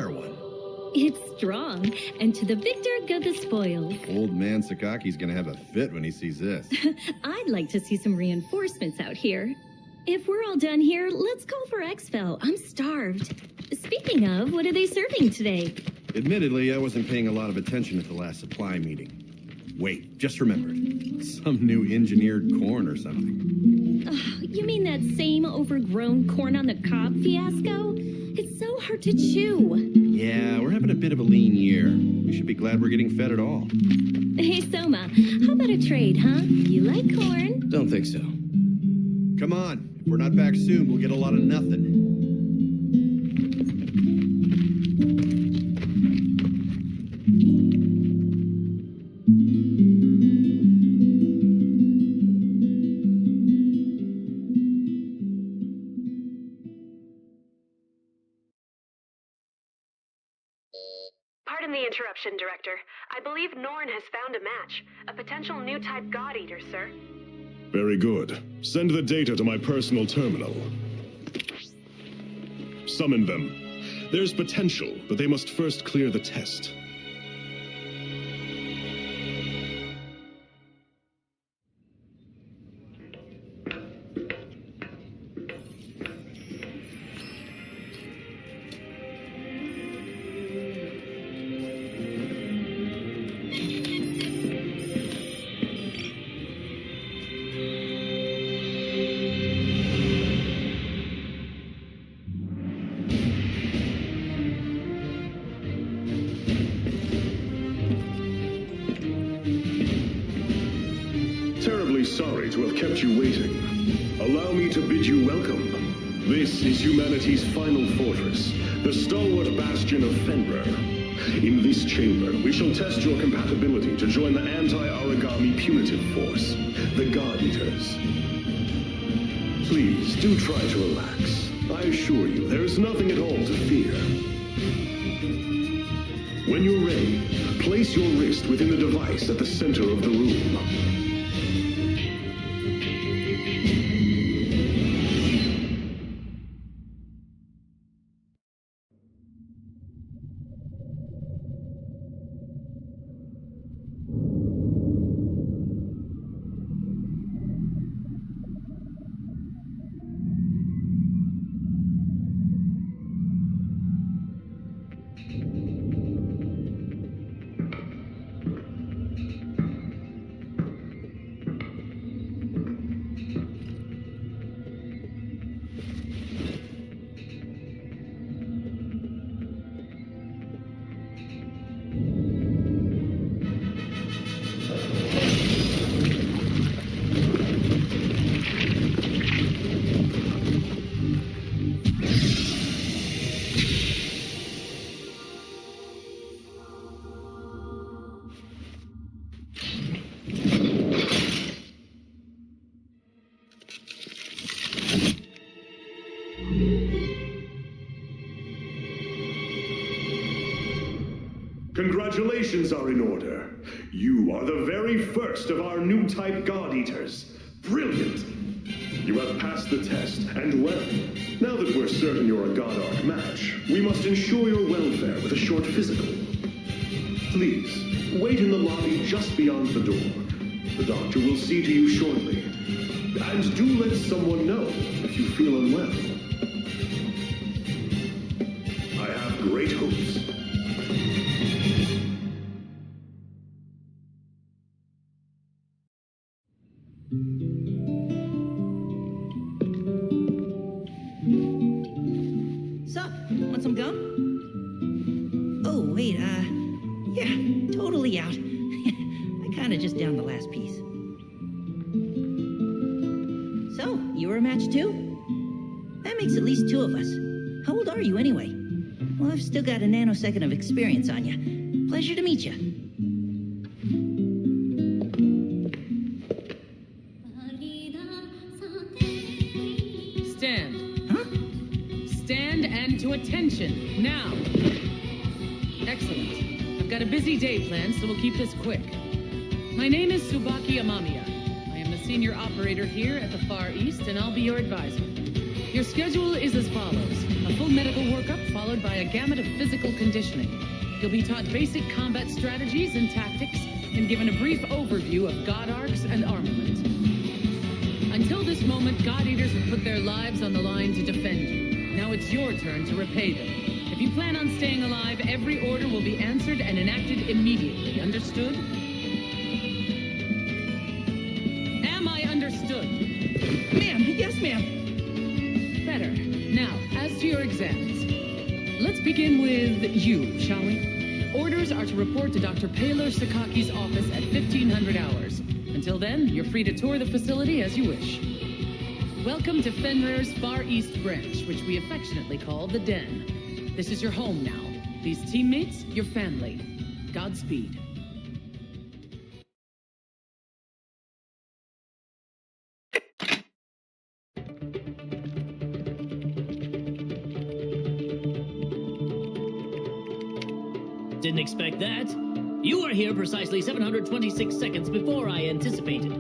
fair one. It's strong, and to the victor go the spoils. Old man Sakaki's gonna have a fit when he sees this. I'd like to see some reinforcements out here. If we're all done here, let's call for Exfil. I'm starved. Speaking of, what are they serving today? Admittedly, I wasn't paying a lot of attention at the last supply meeting. Wait, just remembered. Some new engineered corn or something. You mean that same overgrown corn on the cob fiasco? It's so hard to chew. Yeah, we're having a bit of a lean year. We should be glad we're getting fed at all. Hey, Soma, how about a trade, huh? You like corn? Don't think so. Come on. If we're not back soon, we'll get a lot of nothing. Pardon the interruption, Director. I believe Norn has found a match. A potential new type God Eater, sir. Very good. Send the data to my personal terminal. Summon them. There's potential, but they must first clear the test. Sorry to have kept you waiting. Allow me to bid you welcome. This is humanity's final fortress, the stalwart bastion of Fenrir. In this chamber, we shall test your compatibility to join the anti-Origami punitive force, the God Eaters. Please, do try to relax. I assure you, there is nothing at all to fear. When you're ready, place your wrist within the device at the center of the room. Congratulations are in order. You are the very first of our new type God Eaters. Brilliant! You have passed the test, and well, now that we're certain you're a God Arc match, we must ensure your welfare with a short physical. Please, wait in the lobby just beyond the door. The doctor will see to you shortly. And do let someone know if you feel unwell. I have great hopes. Sup? Want some gum? Oh, wait, yeah, totally out. I kinda just downed the last piece. So, you were a match too? That makes at least two of us. How old are you anyway? Well, I've still got a nanosecond of experience on you. Pleasure to meet you. To attention, now. Excellent. I've got a busy day planned, so we'll keep this quick. My name is Tsubaki Amamiya. I am the senior operator here at the Far East, and I'll be your advisor. Your schedule is as follows. A full medical workup followed by a gamut of physical conditioning. You'll be taught basic combat strategies and tactics and given a brief overview of God Arcs and armament. Until this moment, God Eaters have put their lives on the line to defend you. Now it's your turn to repay them. If you plan on staying alive, every order will be answered and enacted immediately. Understood? Am I understood? Ma'am, yes, ma'am. Better. Now, as to your exams. Let's begin with you, shall we? Orders are to report to Dr. Paler Sakaki's office at 1500 hours. Until then, you're free to tour the facility as you wish. Welcome to Fenrir's Far East Branch, which we affectionately call the Den. This is your home now. These teammates, your family. Godspeed. Didn't expect that. You were here precisely 726 seconds before I anticipated.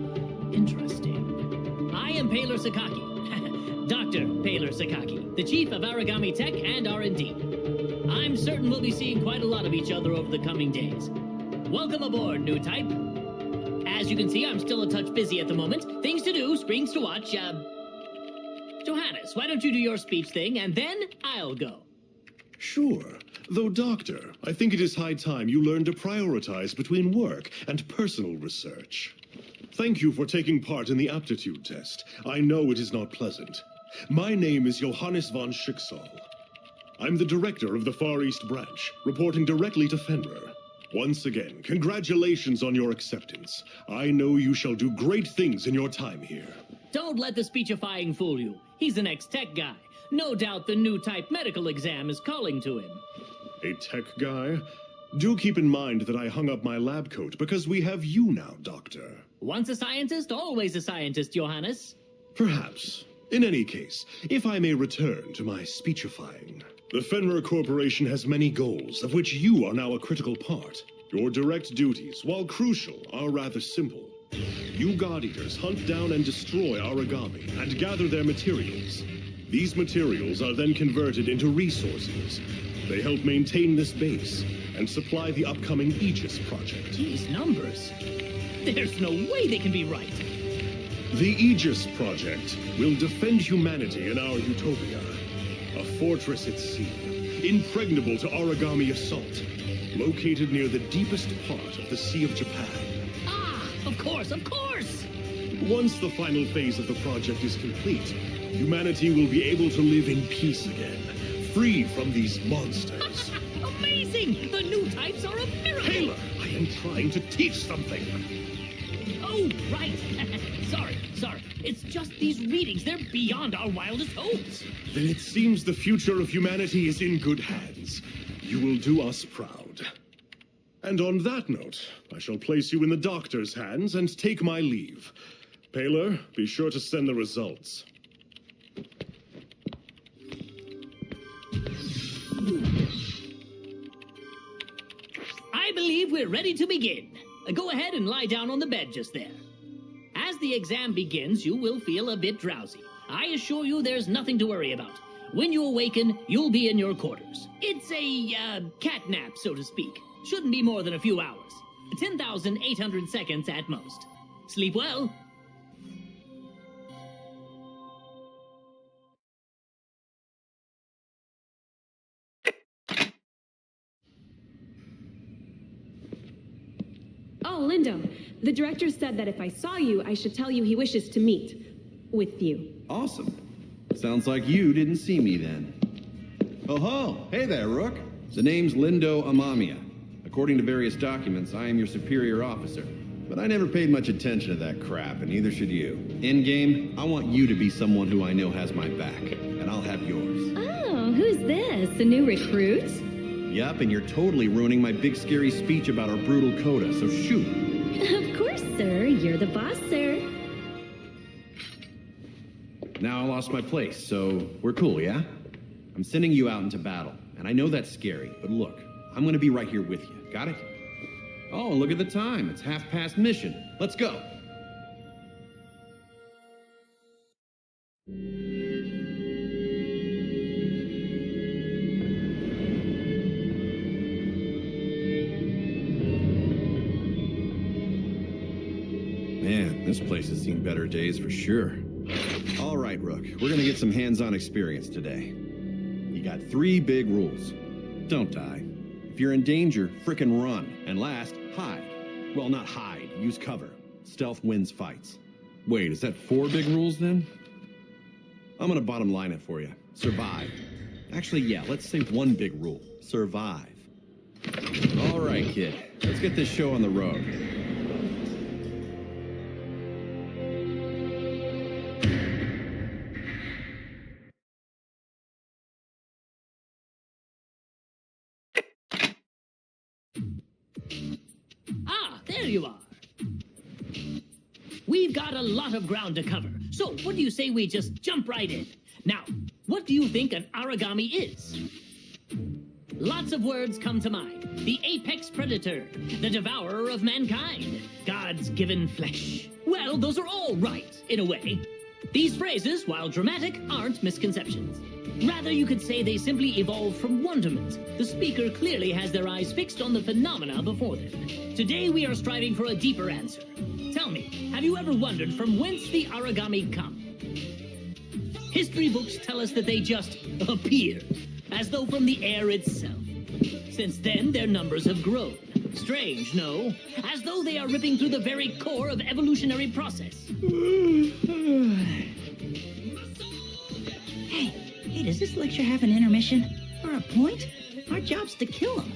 Interesting. I am Paler Sakaki. Dr. Paler Sakaki, the chief of Aragami Tech and R&D. I'm certain we'll be seeing quite a lot of each other over the coming days. Welcome aboard, new type. As you can see, I'm still a touch busy at the moment. Things to do, screens to watch. Johannes, why don't you do your speech thing, and then I'll go. Sure. Though, Doctor, I think it is high time you learn to prioritize between work and personal research. Thank you for taking part in the aptitude test. I know it is not pleasant. My name is Johannes von Schicksal. I'm the director of the Far East Branch, reporting directly to Fenrir. Once again, congratulations on your acceptance. I know you shall do great things in your time here. Don't let the speechifying fool you. He's an ex-tech guy. No doubt the new type medical exam is calling to him. A tech guy? Do keep in mind that I hung up my lab coat because we have you now, Doctor. Once a scientist, always a scientist, Johannes. Perhaps. In any case, if I may return to my speechifying. The Fenrir Corporation has many goals, of which you are now a critical part. Your direct duties, while crucial, are rather simple. You God Eaters hunt down and destroy Aragami and gather their materials. These materials are then converted into resources. They help maintain this base and supply the upcoming Aegis project. These numbers. There's no way they can be right. The Aegis project will defend humanity in our utopia. A fortress at sea, impregnable to Aragami assault, located near the deepest part of the Sea of Japan. Ah, of course, of course! Once the final phase of the project is complete, humanity will be able to live in peace again, free from these monsters. Amazing! The new types are a miracle! Taylor, I am trying to teach something. Oh, right. Sorry. It's just these readings. They're beyond our wildest hopes. Then it seems the future of humanity is in good hands. You will do us proud. And on that note, I shall place you in the doctor's hands and take my leave. Paler, be sure to send the results. I believe we're ready to begin. Go ahead and lie down on the bed just there. As the exam begins, you will feel a bit drowsy. I assure you there's nothing to worry about. When you awaken, you'll be in your quarters. It's a, cat nap, so to speak. Shouldn't be more than a few hours. 10,800 seconds at most. Sleep well. Oh, Lindo, the director said that if I saw you, I should tell you he wishes to meet with you. Awesome. Sounds like you didn't see me then. Oh ho! Hey there, Rook. The name's Lindo Amamiya. According to various documents, I am your superior officer. But I never paid much attention to that crap, and neither should you. In-game, I want you to be someone who I know has my back, and I'll have yours. Oh, who's this? A new recruit? Yup, and you're totally ruining my big scary speech about our brutal coda, so shoot. Of course, sir. You're the boss, sir. Now I lost my place, so we're cool, yeah? I'm sending you out into battle, and I know that's scary, but look, I'm gonna be right here with you. Got it? Oh, look at the time. It's 1/2 mission. Let's go. Man, this place has seen better days for sure. All right, Rook, we're gonna get some hands-on experience today. You got 3 big rules. Don't die. If you're in danger, frickin' run. And last, hide. Well, not hide, use cover. Stealth wins fights. Wait, is that 4 big rules then? I'm gonna bottom line it for you. Survive. Actually, yeah, let's say 1 big rule. Survive. All right, kid. Let's get this show on the road. Ah, there you are. We've got a lot of ground to cover, so what do you say we just jump right in? Now, what do you think an Aragami is? Lots of words come to mind. The apex predator, the devourer of mankind, God's given flesh. Well, those are all right, in a way. These phrases, while dramatic, aren't misconceptions. Rather, you could say they simply evolved from wonderment. The speaker clearly has their eyes fixed on the phenomena before them. Today, we are striving for a deeper answer. Tell me, have you ever wondered from whence the Aragami come? History books tell us that they just appeared, as though from the air itself. Since then, their numbers have grown. Strange, no? As though they are ripping through the very core of evolutionary process. Hey, does this lecture have an intermission? Or a point? Our job's to kill them.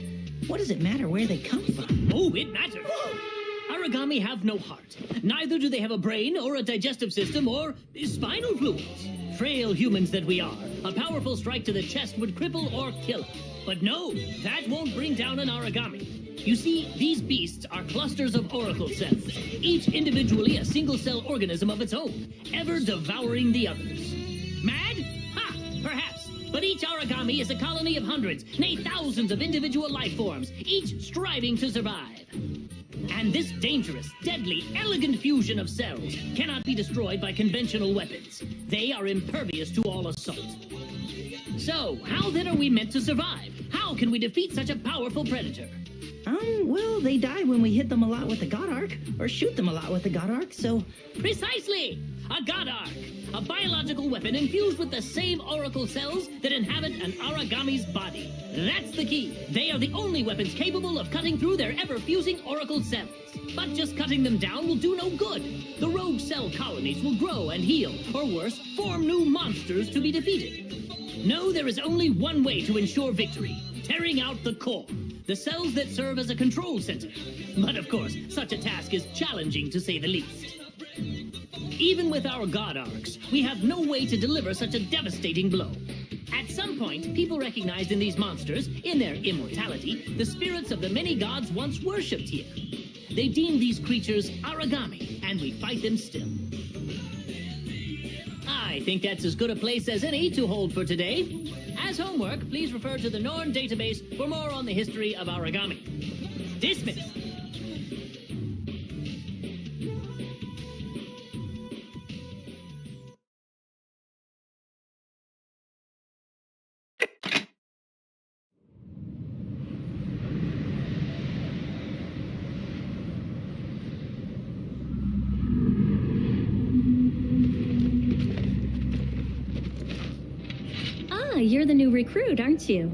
What does it matter where they come from? Oh, it matters. Aragami have no heart. Neither do they have a brain or a digestive system or spinal fluids. Frail humans that we are, a powerful strike to the chest would cripple or kill us. But no, that won't bring down an Aragami. You see, these beasts are clusters of oracle cells, each individually a single-cell organism of its own, ever devouring the others. Mad? Ha! Perhaps. But each Aragami is a colony of hundreds, nay thousands of individual life forms, each striving to survive. And this dangerous, deadly, elegant fusion of cells cannot be destroyed by conventional weapons. They are impervious to all assault. So, how then are we meant to survive? How can we defeat such a powerful predator? Well, they die when we hit them a lot with the God Arc, or shoot them a lot with the God Arc, so... Precisely! A God Arc! A biological weapon infused with the same oracle cells that inhabit an Aragami's body. That's the key. They are the only weapons capable of cutting through their ever-fusing oracle cells. But just cutting them down will do no good. The rogue cell colonies will grow and heal, or worse, form new monsters to be defeated. No, there is only one way to ensure victory. Tearing out the core. The cells that serve as a control center. But of course, such a task is challenging to say the least. Even with our God Arcs, we have no way to deliver such a devastating blow. At some point, people recognized in these monsters, in their immortality, the spirits of the many gods once worshipped here. They deemed these creatures Aragami, and we fight them still. I think that's as good a place as any to hold for today. As homework, please refer to the Norn database for more on the history of Aragami. Dismissed. You're the new recruit, aren't you?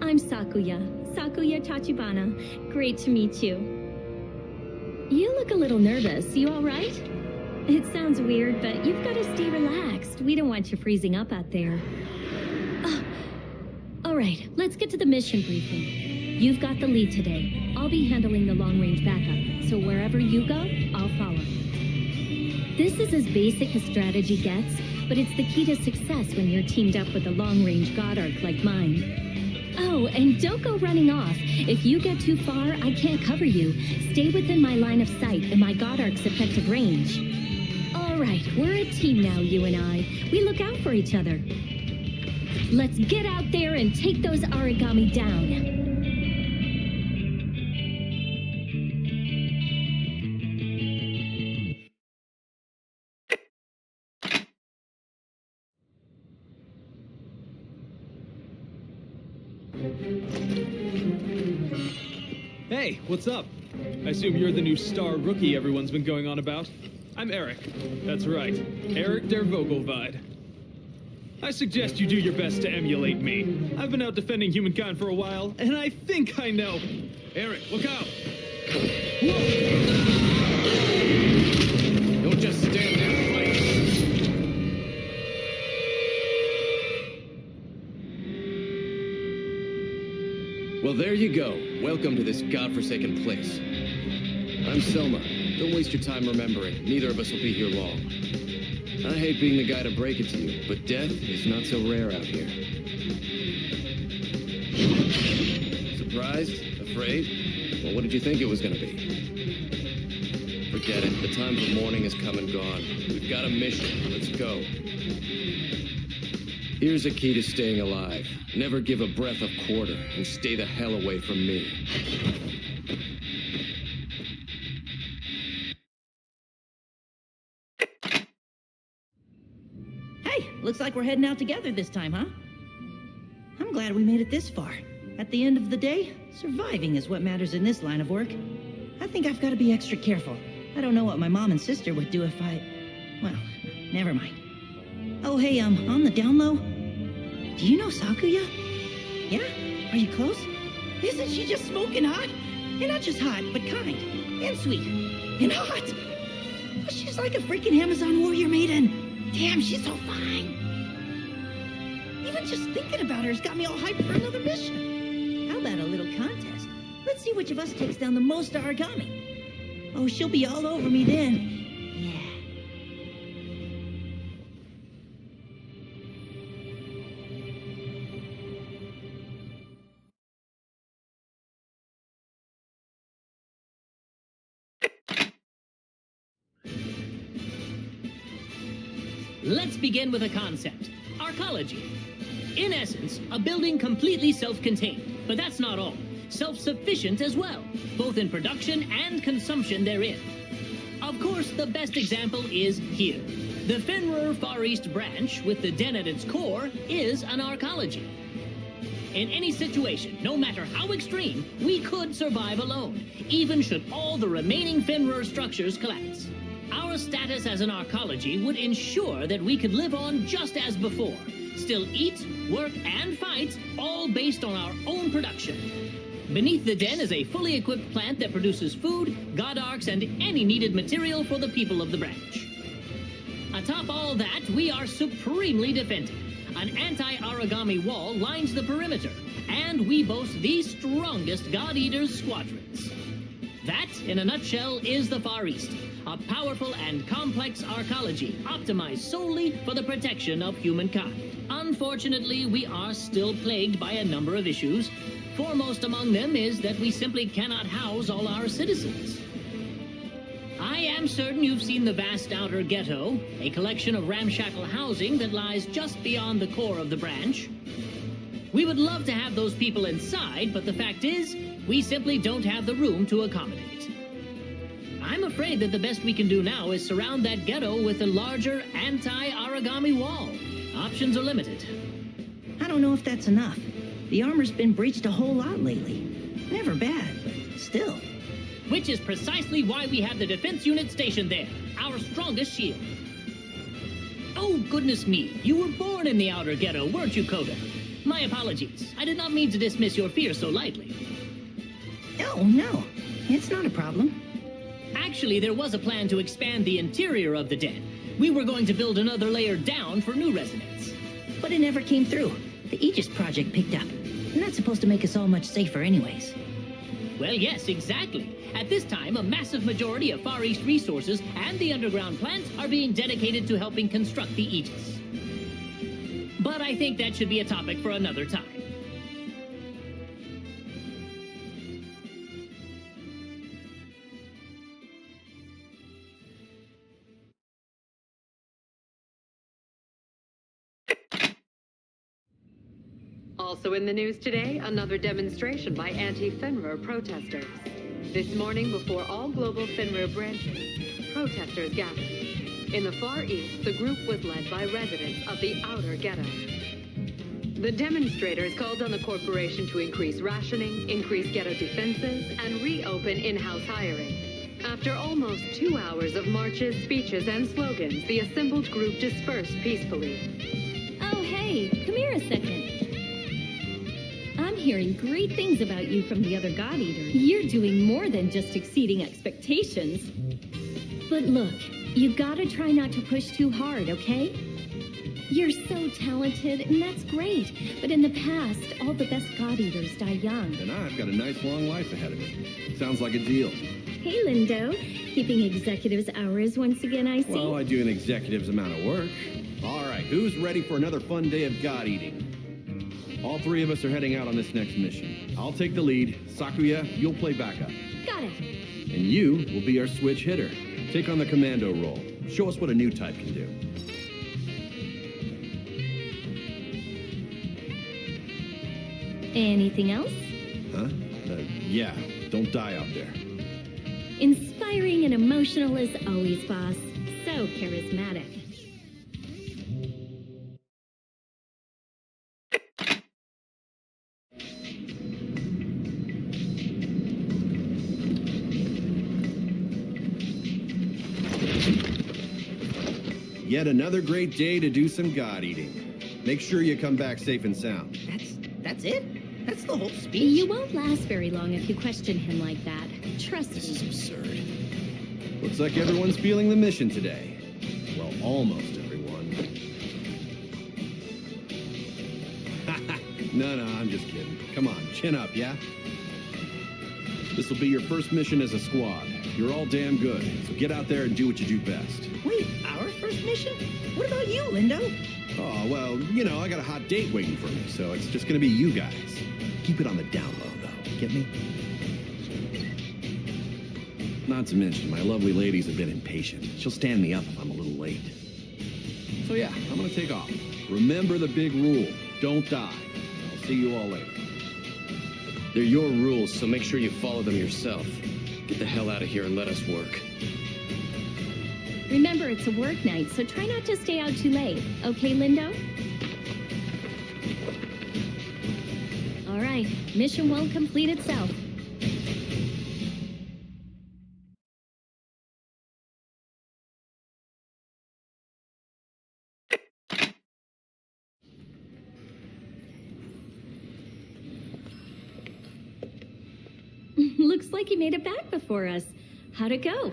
I'm Sakuya Tachibana. Great to meet you. You look a little nervous. You all right? It sounds weird, but you've got to stay relaxed. We don't want you freezing up out there. All right, let's get to the mission briefing. You've got the lead today. I'll be handling the long-range backup, so wherever you go, I'll follow. This is as basic a strategy gets, but it's the key to success when you're teamed up with a long-range God Arc like mine. Oh, and don't go running off. If you get too far, I can't cover you. Stay within my line of sight and my God Arc's effective range. All right, we're a team now, you and I. We look out for each other. Let's get out there and take those Aragami down. Hey, what's up? I assume you're the new star rookie everyone's been going on about. I'm Eric. That's right, Eric der Vogelweide. I suggest you do your best to emulate me. I've been out defending humankind for a while, and I think I know. Eric, look out! Whoa! Don't just stand there and fight. Well, there you go. Welcome to this godforsaken place. I'm Selma. Don't waste your time remembering. Neither of us will be here long. I hate being the guy to break it to you, but death is not so rare out here. Surprised? Afraid? Well, what did you think it was gonna be? Forget it. The time for mourning has come and gone. We've got a mission. Let's go. Here's a key to staying alive. Never give a breath a quarter, and stay the hell away from me. Hey, looks like we're heading out together this time, huh? I'm glad we made it this far. At the end of the day, surviving is what matters in this line of work. I think I've got to be extra careful. I don't know what my mom and sister would do if well, never mind. Oh, hey, on the down low, do you know Sakuya? Yeah? Are you close? Isn't she just smoking hot? And not just hot, but kind, and sweet, and hot. She's like a freaking Amazon warrior maiden. Damn, she's so fine. Even just thinking about her has got me all hyped for another mission. How about a little contest? Let's see which of us takes down the most origami. Oh, she'll be all over me then. Yeah. Let's begin with a concept, arcology. In essence, a building completely self-contained, but that's not all. Self-sufficient as well, both in production and consumption therein. Of course, the best example is here. The Fenrir Far East branch, with the den at its core, is an arcology. In any situation, no matter how extreme, we could survive alone, even should all the remaining Fenrir structures collapse. Our status as an arcology would ensure that we could live on just as before, still eat, work, and fight, all based on our own production. Beneath the den is a fully equipped plant that produces food, god arcs, and any needed material for the people of the branch. Atop all that, we are supremely defended. An anti-origami wall lines the perimeter, and we boast the strongest God Eaters squadrons. That, in a nutshell, is the Far East, a powerful and complex arcology optimized solely for the protection of humankind. Unfortunately, we are still plagued by a number of issues. Foremost among them is that we simply cannot house all our citizens. I am certain you've seen the vast outer ghetto, a collection of ramshackle housing that lies just beyond the core of the branch. We would love to have those people inside, but the fact is, we simply don't have the room to accommodate. I'm afraid that the best we can do now is surround that ghetto with a larger anti-origami wall. Options are limited. I don't know if that's enough. The armor's been breached a whole lot lately. Never bad, but still. Which is precisely why we have the defense unit stationed there, our strongest shield. Oh, goodness me, you were born in the outer ghetto, weren't you, Koga? My apologies. I did not mean to dismiss your fear so lightly. No, it's not a problem. Actually, there was a plan to expand the interior of the den. We were going to build another layer down for new residents. But it never came through. The Aegis project picked up. And that's supposed to make us all much safer anyways. Well, yes, exactly. At this time, a massive majority of Far East resources and the underground plant are being dedicated to helping construct the Aegis. But I think that should be a topic for another time. Also in the news today, another demonstration by anti-Fenrir protesters. This morning, before all global Fenrir branches, protesters gathered. In the Far East, the group was led by residents of the outer ghetto. The demonstrators called on the corporation to increase rationing, increase ghetto defenses, and reopen in-house hiring. After almost 2 hours of marches, speeches, and slogans, the assembled group dispersed peacefully. Oh, hey, come here a second. I'm hearing great things about you from the other God Eaters. You're doing more than just exceeding expectations. But look, you gotta try not to push too hard, okay? You're so talented, and that's great. But in the past, all the best God Eaters die young. And I've got a nice long life ahead of me. Sounds like a deal. Hey, Lindo. Keeping executives' hours once again, I see. Well, I do an executive's amount of work. All right, who's ready for another fun day of God eating? All three of us are heading out on this next mission. I'll take the lead. Sakuya, you'll play backup. Got it. And you will be our switch hitter. Take on the commando role. Show us what a new type can do. Anything else? Huh? Yeah, don't die out there. Inspiring and emotional as always, boss. So charismatic. Yet another great day to do some God eating. Make sure you come back safe and sound. That's it? That's the whole speech? You won't last very long if you question him like that. Trust me. This is absurd. Looks like everyone's feeling the mission today. Well, almost everyone. No, I'm just kidding. Come on, chin up, yeah? This'll be your first mission as a squad. You're all damn good, so get out there and do what you do best. Wait, our first mission? What about you, Lindo? Oh, well, you know, I got a hot date waiting for me, so it's just gonna be you guys. Keep it on the down low, though. Get me? Not to mention, my lovely lady's a bit impatient. She'll stand me up if I'm a little late. So yeah, I'm gonna take off. Remember the big rule. Don't die. I'll see you all later. They're your rules, so make sure you follow them yourself. Get the hell out of here and let us work. Remember, it's a work night, so try not to stay out too late. Okay, Lindo? All right, mission won't complete itself. Looks like you made it back before us. How'd it go?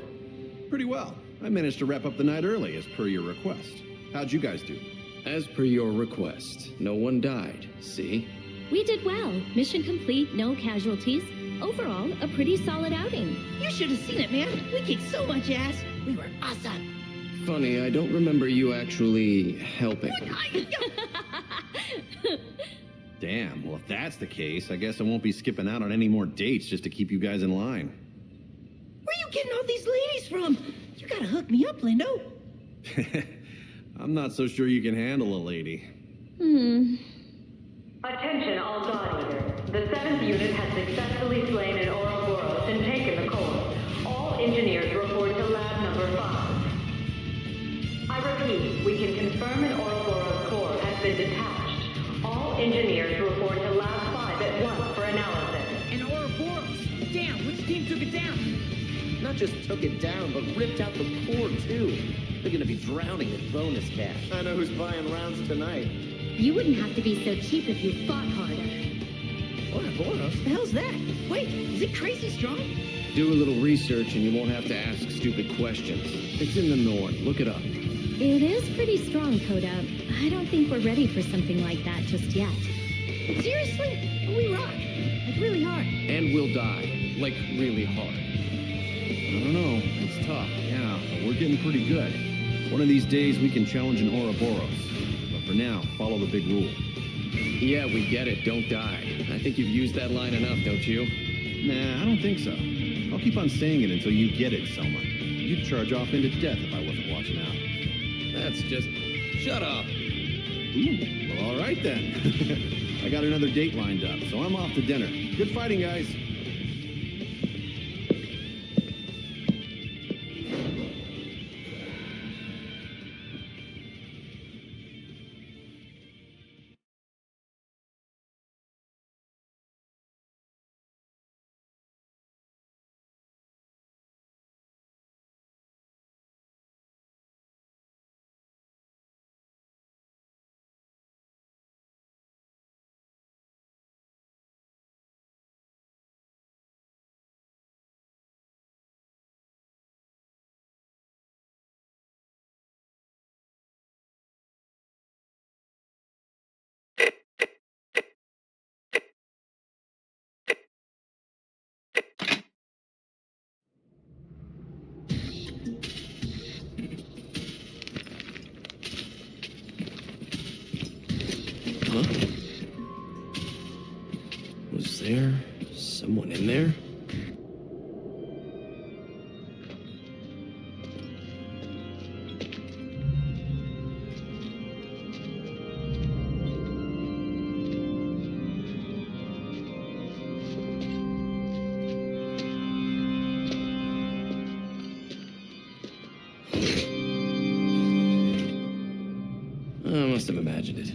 Pretty well. I managed to wrap up the night early, as per your request. How'd you guys do? As per your request, no one died, see? We did well. Mission complete, no casualties. Overall, a pretty solid outing. You should have seen it, man. We kicked so much ass. We were awesome. Funny, I don't remember you actually helping. Damn, well, if that's the case, I guess I won't be skipping out on any more dates just to keep you guys in line. Where you getting all these ladies from? You gotta hook me up, Lindo. I'm not so sure you can handle a lady. Attention all God Eaters. The 7th unit has successfully slain an Ouroboros and taken the core. All engineers report to lab number 5. I repeat, we can confirm an Ouroboros core has been detached. All engineers report to lab 5 at once for analysis. An Ouroboros! Damn, which team took it down? Not just took it down, but ripped out the core, too. They're gonna be drowning in bonus cash. I know who's buying rounds tonight. You wouldn't have to be so cheap if you fought harder. Ouroboros? The hell's that? Wait, is it crazy strong? Do a little research and you won't have to ask stupid questions. It's in the north. Look it up. It is pretty strong, Koda. I don't think we're ready for something like that just yet. Seriously? We rock. Like really hard. And we'll die. Like really hard. I don't know. It's tough, yeah, but we're getting pretty good. One of these days we can challenge an Ouroboros. But for now, follow the big rule. Yeah, we get it. Don't die. I think you've used that line enough, don't you? Nah, I don't think so. I'll keep on saying it until you get it, Selma. You'd charge off into death if I wasn't watching out. That's just... Shut up. Ooh, well, all right then. I got another date lined up, so I'm off to dinner. Good fighting, guys. someone in there? I must have imagined it.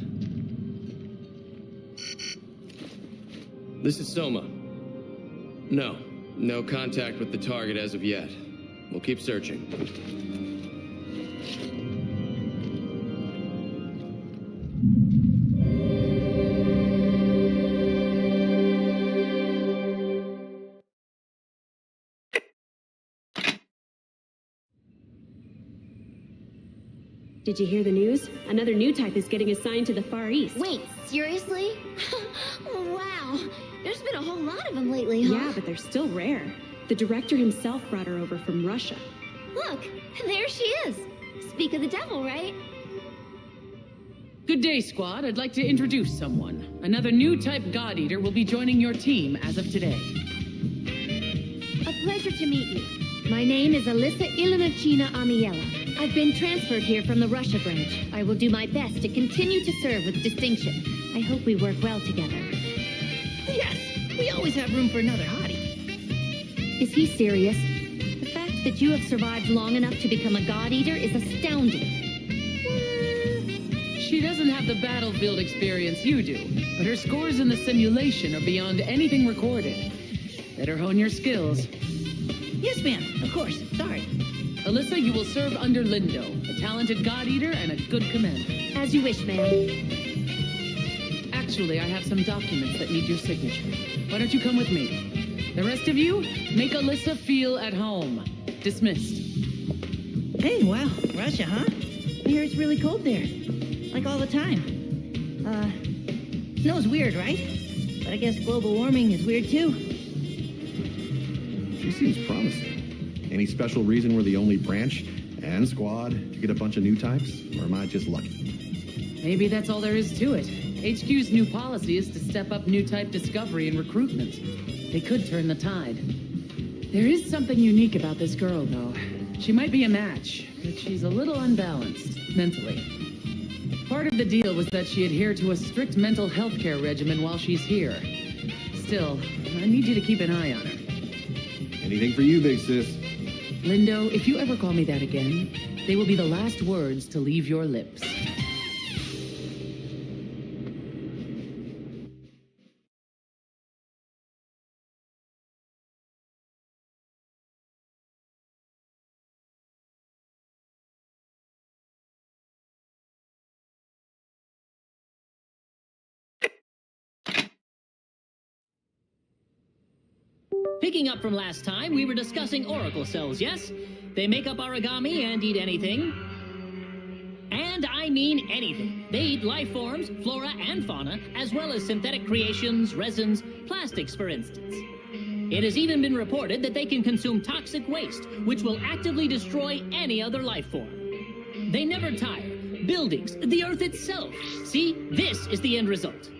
This is Soma. No contact with the target as of yet. We'll keep searching. Did you hear the news? Another new type is getting assigned to the Far East. Wait, seriously? Wow. There's been a whole lot of them lately, huh? Yeah, but they're still rare. The director himself brought her over from Russia. Look, there she is. Speak of the devil, right? Good day, squad. I'd like to introduce someone. Another new type God Eater will be joining your team as of today. A pleasure to meet you. My name is Alyssa Ilinachina Amiela. I've been transferred here from the Russia branch. I will do my best to continue to serve with distinction. I hope we work well together. Yes, we always have room for another hottie. Is he serious? The fact that you have survived long enough to become a God Eater is astounding. She doesn't have the battlefield experience you do, but her scores in the simulation are beyond anything recorded. Better hone your skills. Yes, ma'am. Of course. Sorry. Alyssa, you will serve under Lindo, a talented God Eater and a good commander. As you wish, ma'am. Actually, I have some documents that need your signature. Why don't you come with me? The rest of you, make Alyssa feel at home. Dismissed. Hey, wow. Russia, huh? I hear it's really cold there. Like all the time. Snow's weird, right? But I guess global warming is weird too. She seems promising. Any special reason we're the only branch and squad to get a bunch of new types? Or am I just lucky? Maybe that's all there is to it. HQ's new policy is to step up new type discovery and recruitment. They could turn the tide. There is something unique about this girl, though. She might be a match, but she's a little unbalanced, mentally. Part of the deal was that she adhered to a strict mental health care regimen while she's here. Still, I need you to keep an eye on her. Anything for you, big sis. Lindo, if you ever call me that again, they will be the last words to leave your lips. Picking up from last time, we were discussing oracle cells, yes? They make up origami and eat anything. And I mean anything. They eat life forms, flora and fauna, as well as synthetic creations, resins, plastics, for instance. It has even been reported that they can consume toxic waste, which will actively destroy any other life form. They never tire. Buildings, the Earth itself. See, this is the end result.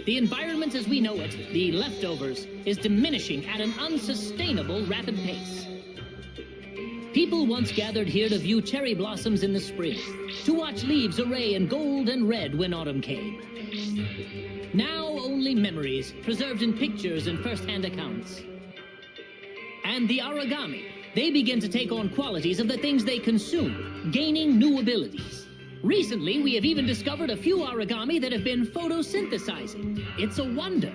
The environment as we know it, the leftovers, is diminishing at an unsustainable rapid pace. People once gathered here to view cherry blossoms in the spring, to watch leaves array in gold and red when autumn came. Now only memories, preserved in pictures and first-hand accounts. And the origami, they begin to take on qualities of the things they consume, gaining new abilities. Recently, we have even discovered a few origami that have been photosynthesizing. It's a wonder.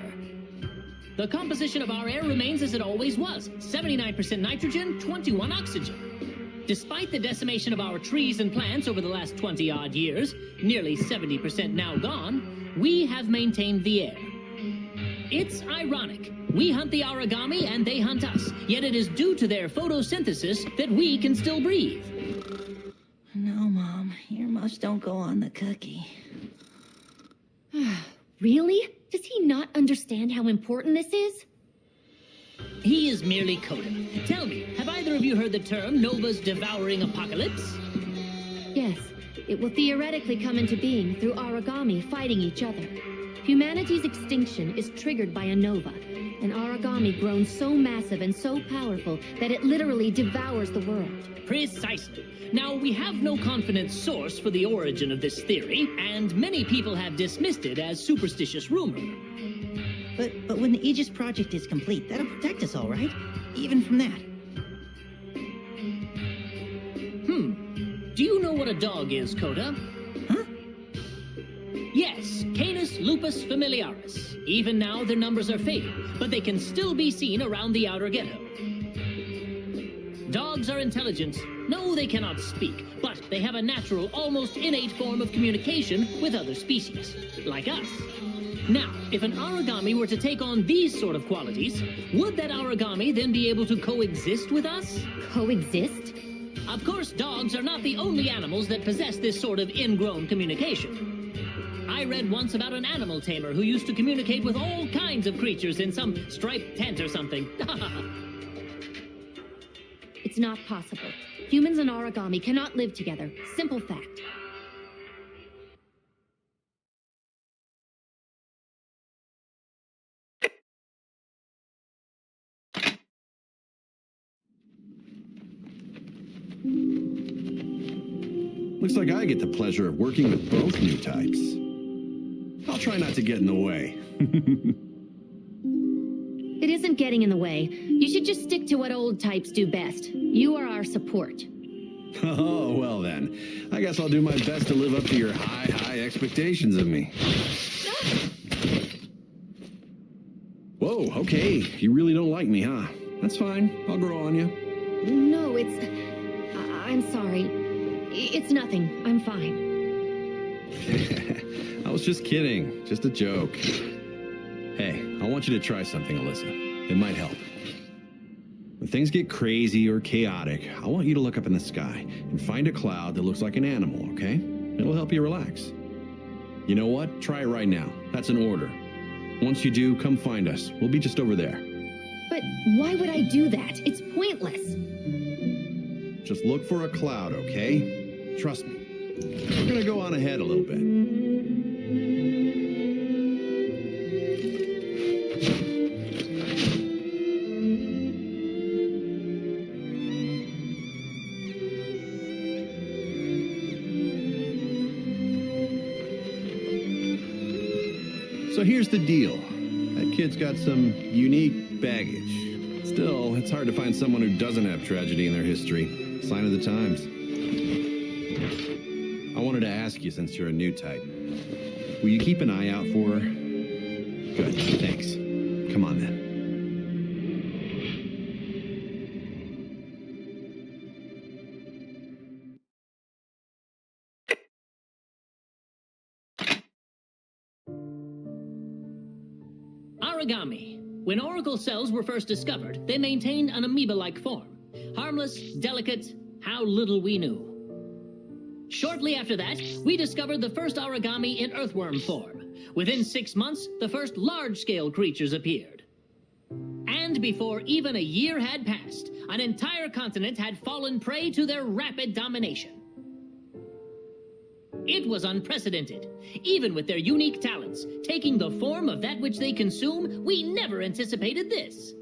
The composition of our air remains as it always was, 79% nitrogen, 21 oxygen. Despite the decimation of our trees and plants over the last 20-odd years, nearly 70% now gone, we have maintained the air. It's ironic. We hunt the origami and they hunt us, yet it is due to their photosynthesis that we can still breathe. No, Mom. Earmuffs don't go on the cookie. Really? Does he not understand how important this is? He is merely Coda. Tell me, have either of you heard the term Nova's devouring apocalypse? Yes. It will theoretically come into being through origami fighting each other. Humanity's extinction is triggered by a nova, An origami grown so massive and so powerful that it literally devours the world. Precisely. Now, we have no confident source for the origin of this theory, and many people have dismissed it as superstitious rumor. But when the Aegis project is complete, that'll protect us all right? Even from that. Do you know what a dog is, Coda? Huh? Yes, Canis lupus familiaris. Even now, their numbers are fading, but they can still be seen around the outer ghetto. Dogs are intelligent. No, they cannot speak, but they have a natural, almost innate form of communication with other species, like us. Now, if an origami were to take on these sort of qualities, would that origami then be able to coexist with us? Coexist? Of course, dogs are not the only animals that possess this sort of ingrown communication. I read once about an animal tamer who used to communicate with all kinds of creatures in some striped tent or something. It's not possible. Humans and origami cannot live together. Simple fact. Looks like I get the pleasure of working with both new types. I'll try not to get in the way. It isn't getting in the way. You should just stick to what old types do best. You are our support. Oh, well then. I guess I'll do my best to live up to your high expectations of me. Whoa, okay. You really don't like me, huh? That's fine. I'll grow on you. No, I'm sorry. It's nothing. I'm fine. I was just kidding. Just a joke. Hey, I want you to try something, Alyssa. It might help. When things get crazy or chaotic, I want you to look up in the sky and find a cloud that looks like an animal, okay? It'll help you relax. You know what? Try it right now. That's an order. Once you do, come find us. We'll be just over there. But why would I do that? It's pointless. Just look for a cloud, okay? Trust me. We're gonna go on ahead a little bit. So here's the deal. That kid's got some unique baggage. Still, it's hard to find someone who doesn't have tragedy in their history. Sign of the times. I wanted to ask you, since you're a new type, will you keep an eye out for her? Good, thanks. Come on then. Origami. When oracle cells were first discovered, they maintained an amoeba-like form. Harmless, delicate, how little we knew. Shortly after that, we discovered the first origami in earthworm form. Within 6 months, the first large-scale creatures appeared. And before even a year had passed, an entire continent had fallen prey to their rapid domination. It was unprecedented. Even with their unique talents, taking the form of that which they consume, we never anticipated this.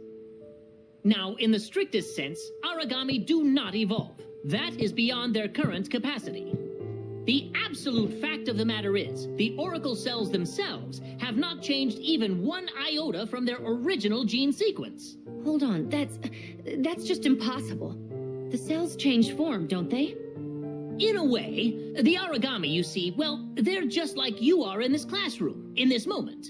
Now, in the strictest sense, origami do not evolve. That is beyond their current capacity. The absolute fact of the matter is, the oracle cells themselves have not changed even 1 iota from their original gene sequence. Hold on, that's just impossible. The cells change form, don't they? In a way, the origami, you see, well, they're just like you are in this classroom, in this moment.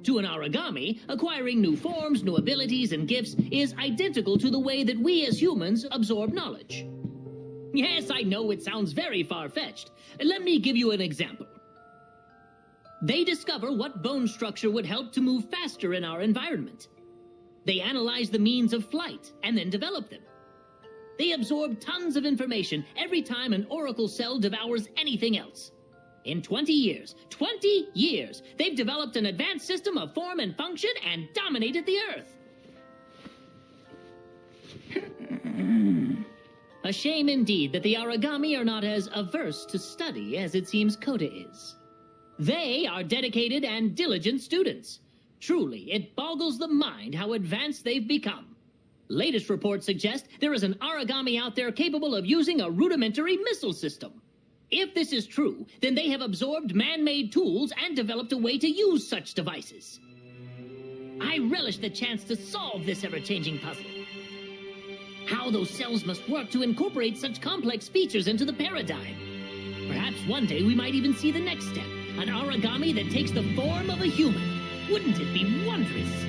To an origami, acquiring new forms, new abilities, and gifts is identical to the way that we as humans absorb knowledge. Yes, I know it sounds very far-fetched. Let me give you an example. They discover what bone structure would help to move faster in our environment. They analyze the means of flight and then develop them. They absorb tons of information every time an oracle cell devours anything else. In 20 years, they've developed an advanced system of form and function and dominated the Earth. A shame indeed that the origami are not as averse to study as it seems Coda is. They are dedicated and diligent students. Truly, it boggles the mind how advanced they've become. Latest reports suggest there is an Aragami out there capable of using a rudimentary missile system. If this is true, then they have absorbed man-made tools and developed a way to use such devices. I relish the chance to solve this ever-changing puzzle. How those cells must work to incorporate such complex features into the paradigm. Perhaps one day we might even see the next step, an Aragami that takes the form of a human. Wouldn't it be wondrous?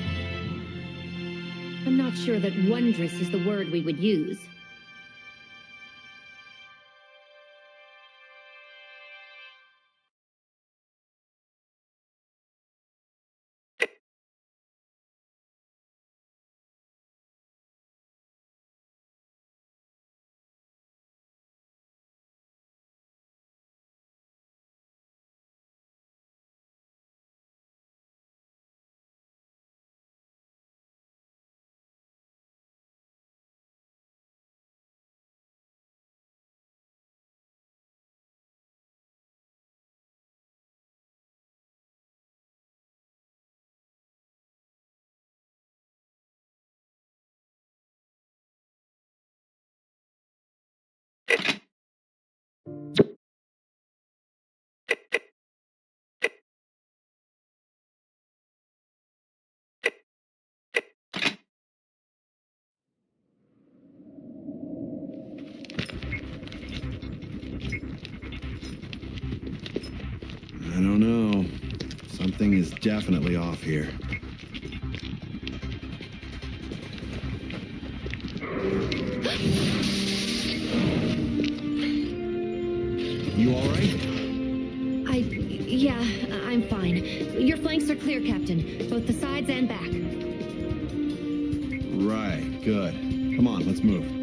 I'm not sure that wondrous is the word we would use. I don't know. Something is definitely off here. You all right? Yeah, I'm fine. Your flanks are clear, Captain. Both the sides and back. Right, good. Come on, let's move.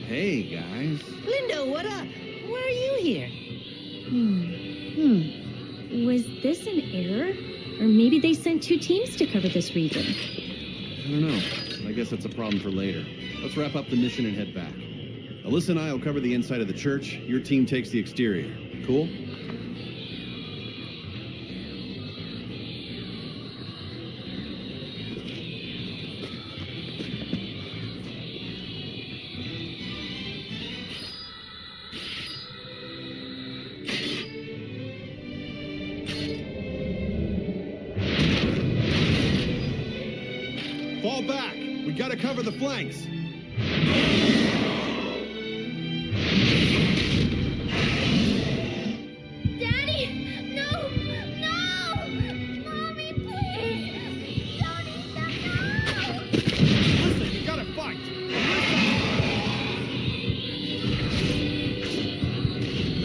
Hey, guys. Lindo, what up? Why are you here? Was this an error? Or maybe they sent 2 teams to cover this region? I don't know. I guess that's a problem for later. Let's wrap up the mission and head back. Alyssa and I will cover the inside of the church. Your team takes the exterior. Cool? Fall back! We gotta cover the flanks! Daddy! No! No! Mommy, please! Johnny, no! Listen, you gotta fight!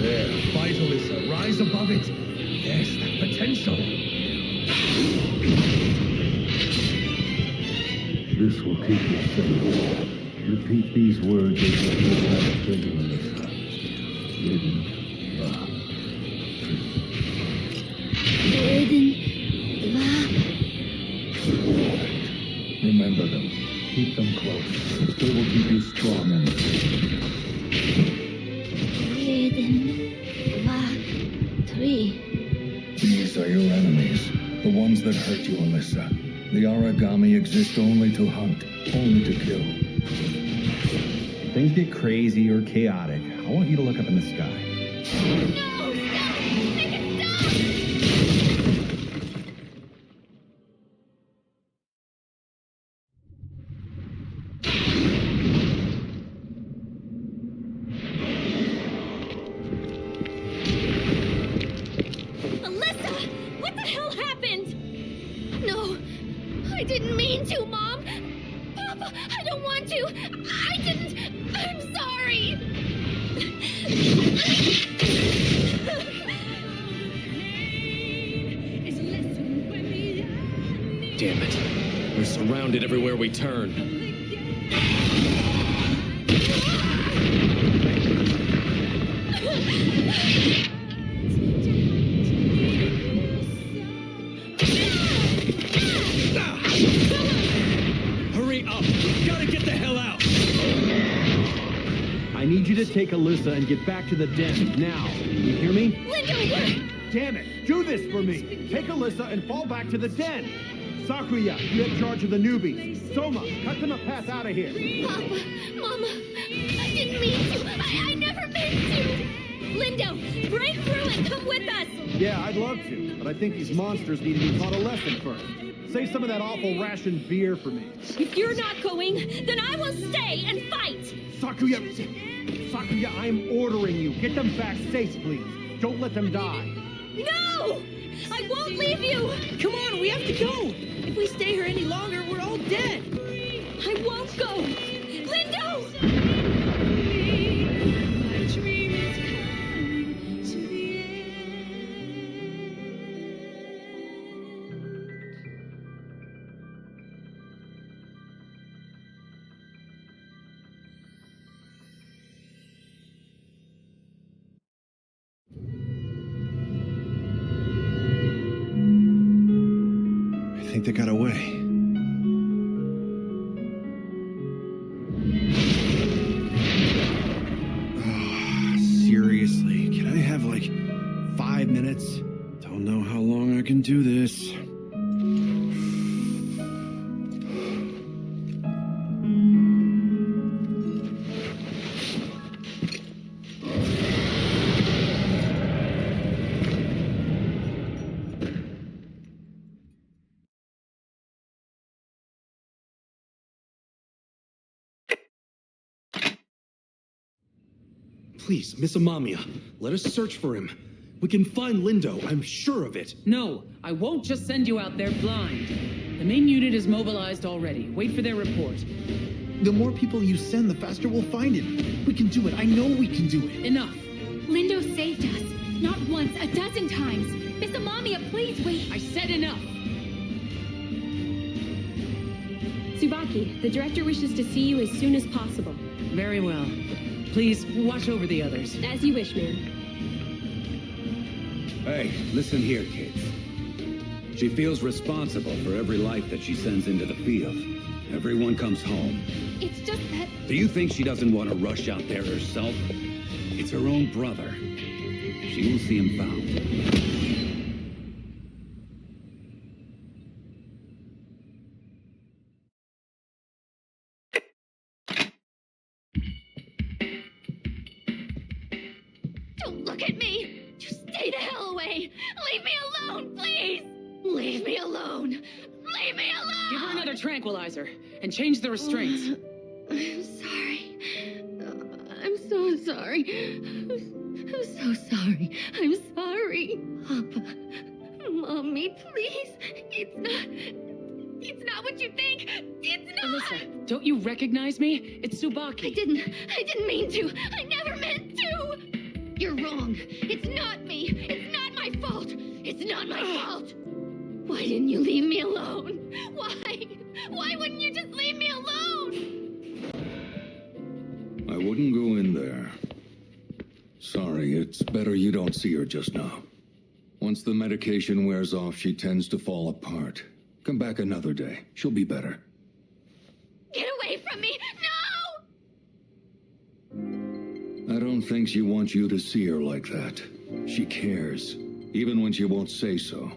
There, fight, Alyssa. Rise above it. Yes, that potential. This will keep you safe. Repeat these words as you have a trigger, Alyssa. Hidden. Remember them. Keep them close. They will keep you strong and safe. These are your enemies. The ones that hurt you, Alyssa. The Aragami exist only to hunt, only to kill. If things get crazy or chaotic, I want you to look up in the sky. Alyssa! What the hell happened? No, I didn't mean to, Mom. Papa, I don't want to. I didn't. I'm sorry. Damn it. We're surrounded everywhere we turn. need you to take Alyssa and get back to the den, now. You hear me? Lindo, Damn it! Do this for me! Take Alyssa and fall back to the den! Sakuya, you have charge of the newbies. Soma, cut them a path out of here. Papa, Mama, I didn't mean to. I never meant to. Lindo, break through and come with us. Yeah, I'd love to, but I think these monsters need to be taught a lesson first. Save some of that awful rationed beer for me. If you're not going, then I will stay and fight. Sakuya, I am ordering you. Get them back safe, please. Don't let them die. No! I won't leave you! Come on, we have to go! If we stay here any longer, we're all dead! I won't go! Lindo! I think they got away. Seriously, can I have like 5 minutes? Don't know how long I can do this. Please, Miss Amamiya, let us search for him. We can find Lindo, I'm sure of it. No, I won't just send you out there blind. The main unit is mobilized already. Wait for their report. The more people you send, the faster we'll find him. We can do it. I know we can do it. Enough. Lindo saved us. Not once, a dozen times. Miss Amamiya, please wait. I said enough. Tsubaki, the director wishes to see you as soon as possible. Very well. Please, watch over the others. As you wish, ma'am. Hey, listen here, kids. She feels responsible for every life that she sends into the field. Everyone comes home. It's just that... Do you think she doesn't want to rush out there herself? It's her own brother. She will see him found. Don't look at me! Just stay the hell away! Leave me alone, please! Leave me alone! Leave me alone! Give her another tranquilizer and change the restraints. I'm sorry. I'm so sorry. I'm so sorry. I'm sorry. Papa. Mommy, please. It's not what you think. It's not. Alyssa, don't you recognize me? It's Tsubaki. I didn't mean to. I never meant to. You're wrong. It's not me. It's not my fault. It's not my fault. Why didn't you leave me alone? Why? Why wouldn't you just leave me alone? I wouldn't go in there. Sorry, it's better you don't see her just now. Once the medication wears off, she tends to fall apart. Come back another day. She'll be better. Get away from me! No! I don't think she wants you to see her like that. She cares, even when she won't say so.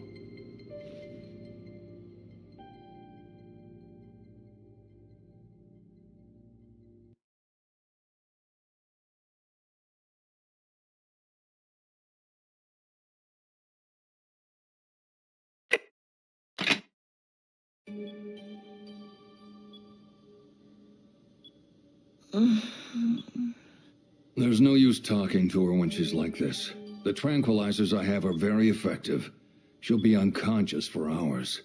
There's no use talking to her when she's like this. The tranquilizers I have are very effective. She'll be unconscious for hours.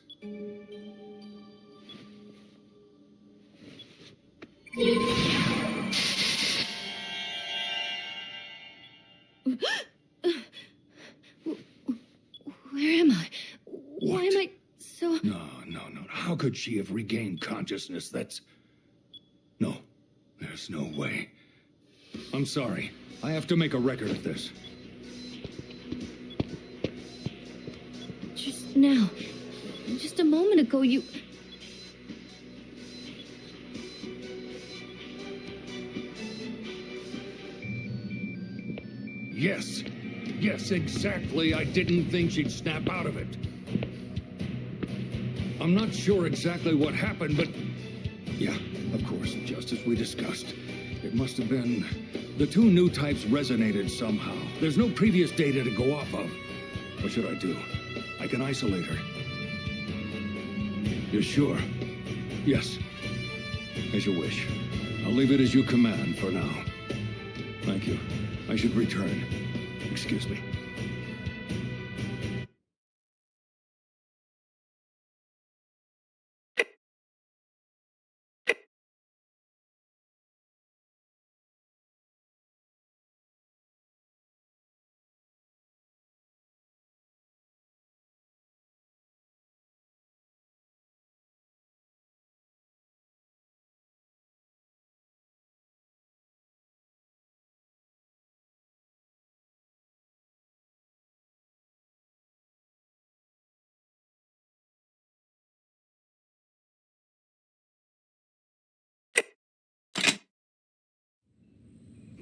Where am I? Why am I so... No. How could she have regained consciousness? No, there's no way. I'm sorry. I have to make a record of this. Just now. Just a moment ago, you... Yes. Yes, exactly. I didn't think she'd snap out of it. I'm not sure exactly what happened, but... Yeah, of course, just as we discussed. It must have been... The two new types resonated somehow. There's no previous data to go off of. What should I do? I can isolate her. You're sure? Yes. As you wish. I'll leave it as you command for now. Thank you. I should return. Excuse me.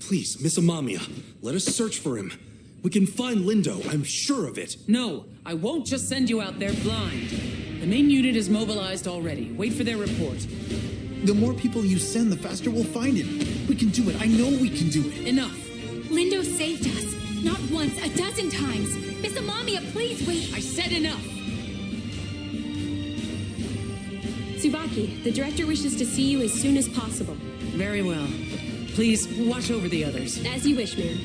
Please, Miss Amamiya, let us search for him. We can find Lindo, I'm sure of it. No, I won't just send you out there blind. The main unit is mobilized already. Wait for their report. The more people you send, the faster we'll find him. We can do it. I know we can do it. Enough. Lindo saved us. Not once, a dozen times. Miss Amamiya, please wait. I said enough. Tsubaki, the director wishes to see you as soon as possible. Very well. Please, watch over the others. As you wish, ma'am.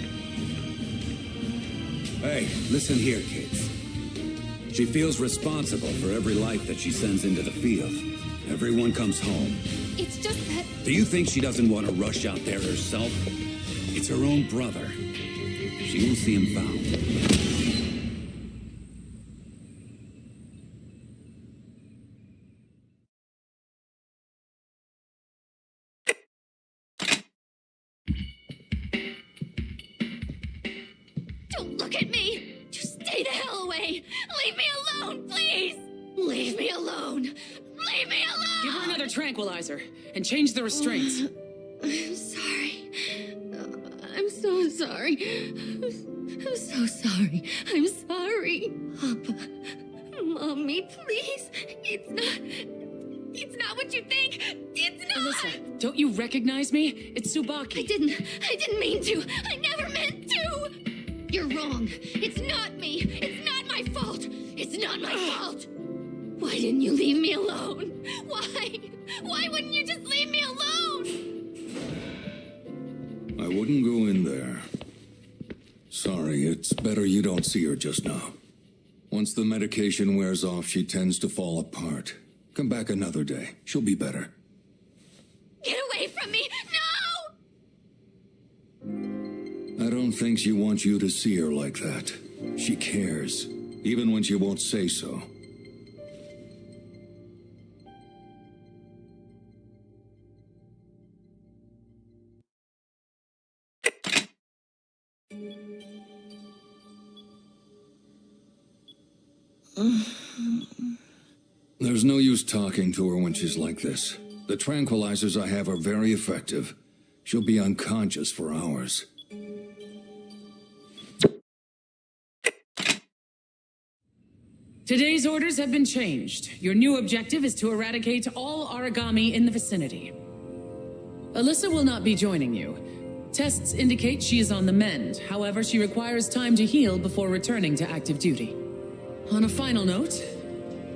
Hey, listen here, kids. She feels responsible for every life that she sends into the field. Everyone comes home. It's just that... Do you think she doesn't want to rush out there herself? It's her own brother. She will see him found. Don't look at me! Just stay the hell away! Leave me alone, please! Leave me alone! Leave me alone! Give her another tranquilizer and change the restraints. I'm sorry. I'm so sorry. I'm so sorry. I'm sorry. Papa. Mommy, please. It's not what you think. It's not. Alyssa, don't you recognize me? It's Tsubaki. I didn't mean to. I never meant to. You're wrong. It's not me. It's not my fault. It's not my fault. Why didn't you leave me alone? Why? Why wouldn't you just leave me alone? I wouldn't go in there. Sorry, it's better you don't see her just now. Once the medication wears off, she tends to fall apart. Come back another day. She'll be better. Get away from me! No! I don't think she wants you to see her like that. She cares, even when she won't say so. There's no use talking to her when she's like this. The tranquilizers I have are very effective. She'll be unconscious for hours. Today's orders have been changed. Your new objective is to eradicate all origami in the vicinity. Alyssa will not be joining you. Tests indicate she is on the mend. However, she requires time to heal before returning to active duty. On a final note,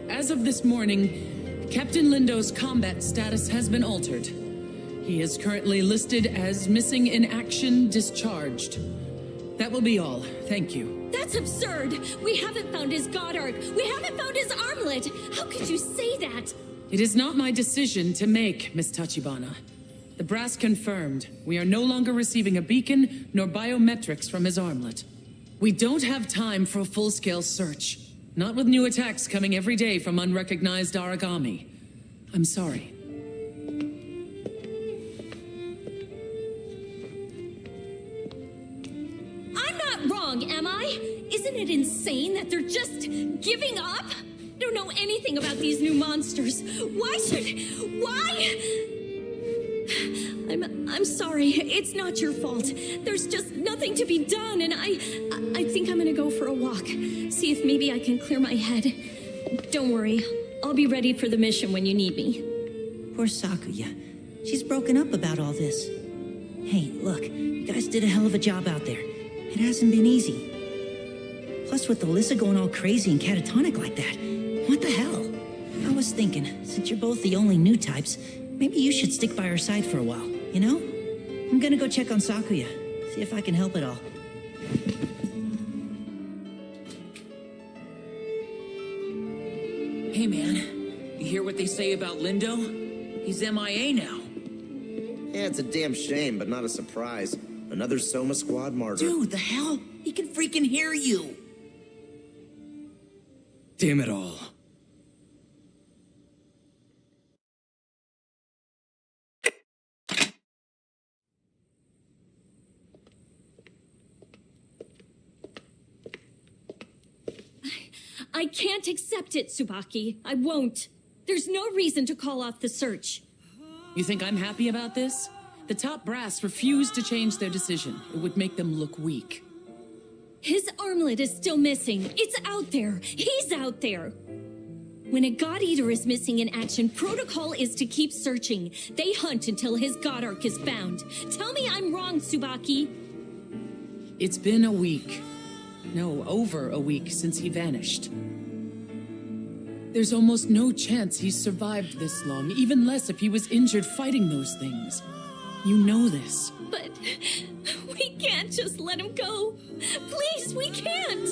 as of this morning, Captain Lindo's combat status has been altered. He is currently listed as missing in action, discharged. That will be all. Thank you. That's absurd! We haven't found his God Arc! We haven't found his armlet! How could you say that? It is not my decision to make, Miss Tachibana. The brass confirmed. We are no longer receiving a beacon nor biometrics from his armlet. We don't have time for a full-scale search. Not with new attacks coming every day from unrecognized origami. I'm sorry. I'm not wrong, am I? Isn't it insane that they're just giving up? Don't know anything about these new monsters. Why? I'm sorry. It's not your fault. There's just nothing to be done, and I think I'm gonna go for a walk. See if maybe I can clear my head. Don't worry. I'll be ready for the mission when you need me. Poor Sakuya. She's broken up about all this. Hey, look, you guys did a hell of a job out there. It hasn't been easy. Plus, with Alyssa going all crazy and catatonic like that, what the hell? I was thinking, since you're both the only new types, maybe you should stick by her side for a while, you know? I'm gonna go check on Sakuya, see if I can help at all. Hey, man. You hear what they say about Lindo? He's MIA now. Yeah, it's a damn shame, but not a surprise. Another Soma Squad martyr. Dude, the hell? He can freaking hear you. Damn it all. I can't accept it, Tsubaki. I won't. There's no reason to call off the search. You think I'm happy about this? The top brass refused to change their decision. It would make them look weak. His armlet is still missing. It's out there. He's out there. When a God Eater is missing in action, protocol is to keep searching. They hunt until his God Arc is found. Tell me I'm wrong, Tsubaki. It's been a week. No, over a week since he vanished. There's almost no chance he's survived this long, even less if he was injured fighting those things. You know this. But we can't just let him go. Please, we can't.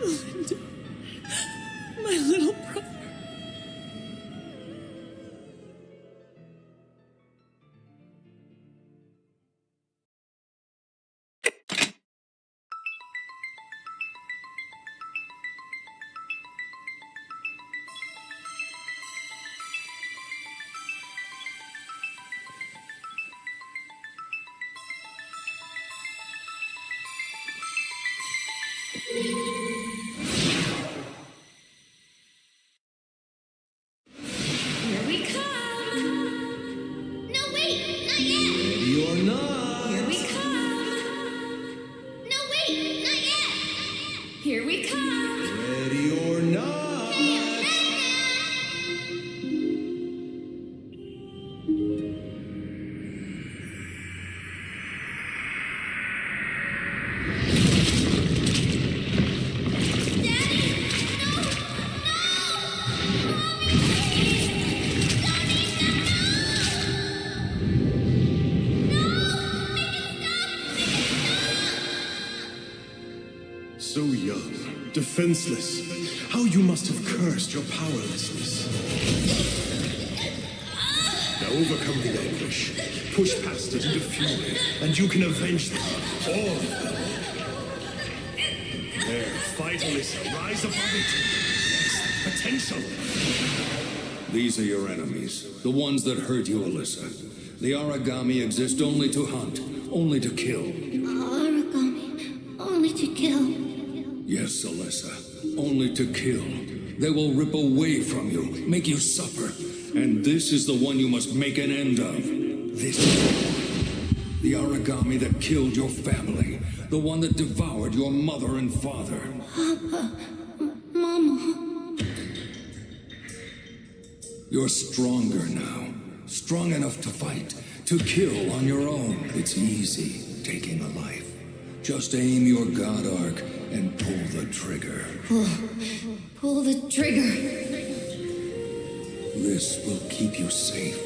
Linda, my little brother. Here we come! No, wait! Not yet! Ready or not. Here we come! No, wait! Not yet! Here we come! Ready or not. Hey, I'm ready So young, defenseless. How you must have cursed your powerlessness. Now overcome the anguish. Push past it into fury, and you can avenge them. All of them. There, fight, Alyssa. Rise above it. Yes, potential. These are your enemies, the ones that hurt you, Alyssa. The Aragami exist only to hunt, only to kill. Aragami. Only to kill. Yes, Alyssa, only to kill. They will rip away from you, make you suffer. And this is the one you must make an end of. This one. The Aragami that killed your family. The one that devoured your mother and father. Papa. Mama. You're stronger now. Strong enough to fight, to kill on your own. It's easy, taking a life. Just aim your God Arc and pull the trigger. Pull the trigger. This will keep you safe.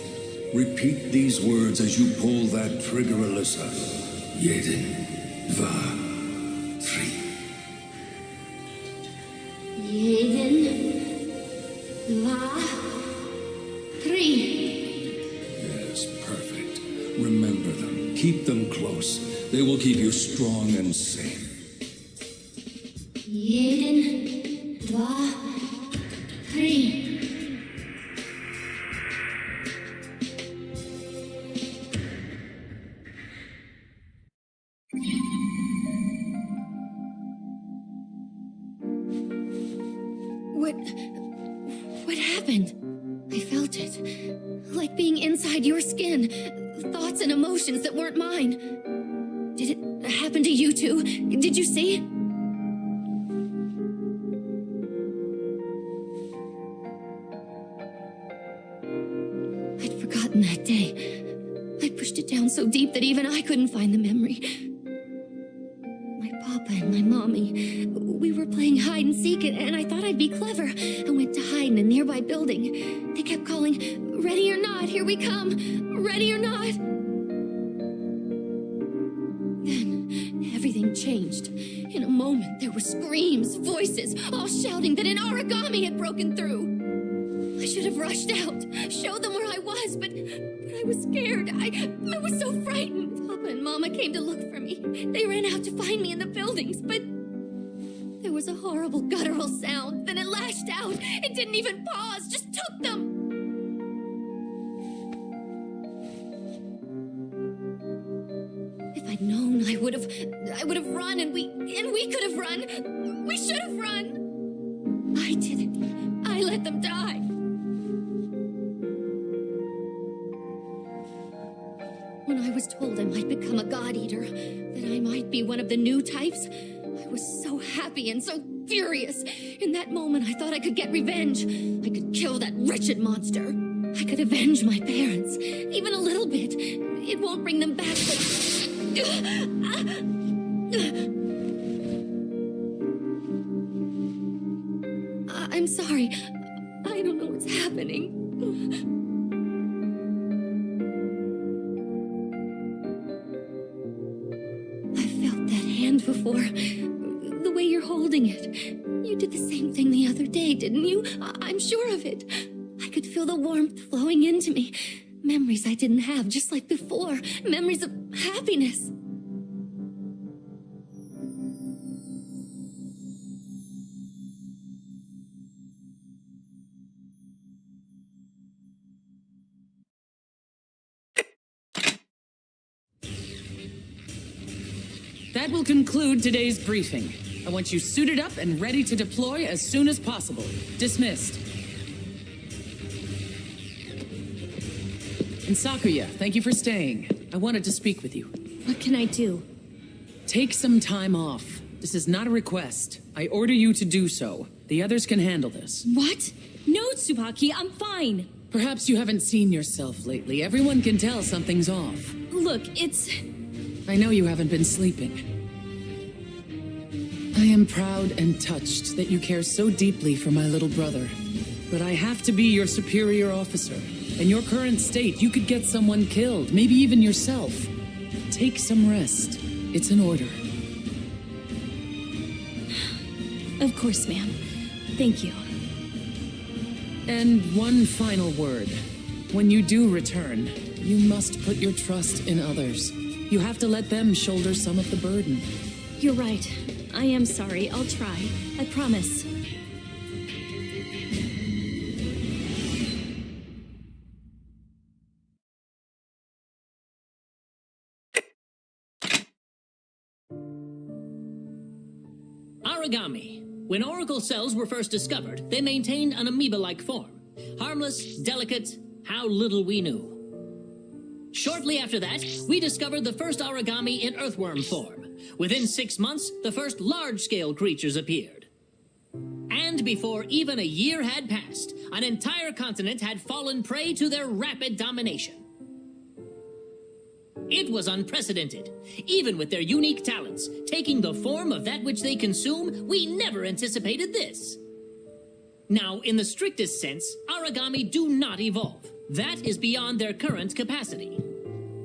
Repeat these words as you pull that trigger, Alyssa. Jeden, dva, tri. Jeden, dva, three. Yes, perfect. Remember them. Keep them close. They will keep you strong and safe. Jeden, dva, three. happened. I felt it. Like being inside your skin. Thoughts and emotions that weren't mine. Did it happen to you too? Did you see? I'd forgotten that day. I pushed it down so deep that even I couldn't find the memory. My papa and my mommy, we were playing hide and seek, and I thought I'd be clever. I went to hide in a nearby building. They kept calling, "Ready or not, here we come! Ready or not!" Then, everything changed. In a moment, there were screams, voices, all shouting that an origami had broken through. I should have rushed out, showed them where I was, but I was scared. I was so frightened. Papa and Mama came to look for me. They ran out to find me in the buildings, but there was a horrible guttural sound. Then it lashed out. It didn't even pause, just took them. If I'd known, I would have run, and we could have run. We should have run. I didn't. I let them die. When I was told I might become a god-eater, that I might be one of the new types, I was so happy and so furious. In that moment, I thought I could get revenge. I could kill that wretched monster. I could avenge my parents, even a little bit. It won't bring them back, but... I'm sorry. I don't know what's happening. Before. The way you're holding it. You did the same thing the other day, didn't you? I'm sure of it. I could feel the warmth flowing into me. Memories I didn't have, just like before. Memories of happiness. That will conclude today's briefing. I want you suited up and ready to deploy as soon as possible. Dismissed. And Sakuya, thank you for staying. I wanted to speak with you. What can I do? Take some time off. This is not a request. I order you to do so. The others can handle this. What? No, Tsubaki, I'm fine. Perhaps you haven't seen yourself lately. Everyone can tell something's off. Look, it's... I know you haven't been sleeping. I am proud and touched that you care so deeply for my little brother. But I have to be your superior officer. In your current state, you could get someone killed, maybe even yourself. Take some rest. It's an order. Of course, ma'am. Thank you. And one final word. When you do return, you must put your trust in others. You have to let them shoulder some of the burden. You're right. I am sorry. I'll try. I promise. Origami. When oracle cells were first discovered, they maintained an amoeba-like form. Harmless, delicate, how little we knew. Shortly after that, we discovered the first origami in earthworm form. Within 6 months, the first large-scale creatures appeared. And before even a year had passed, an entire continent had fallen prey to their rapid domination. It was unprecedented. Even with their unique talents, taking the form of that which they consume, we never anticipated this. Now, in the strictest sense, origami do not evolve. That is beyond their current capacity.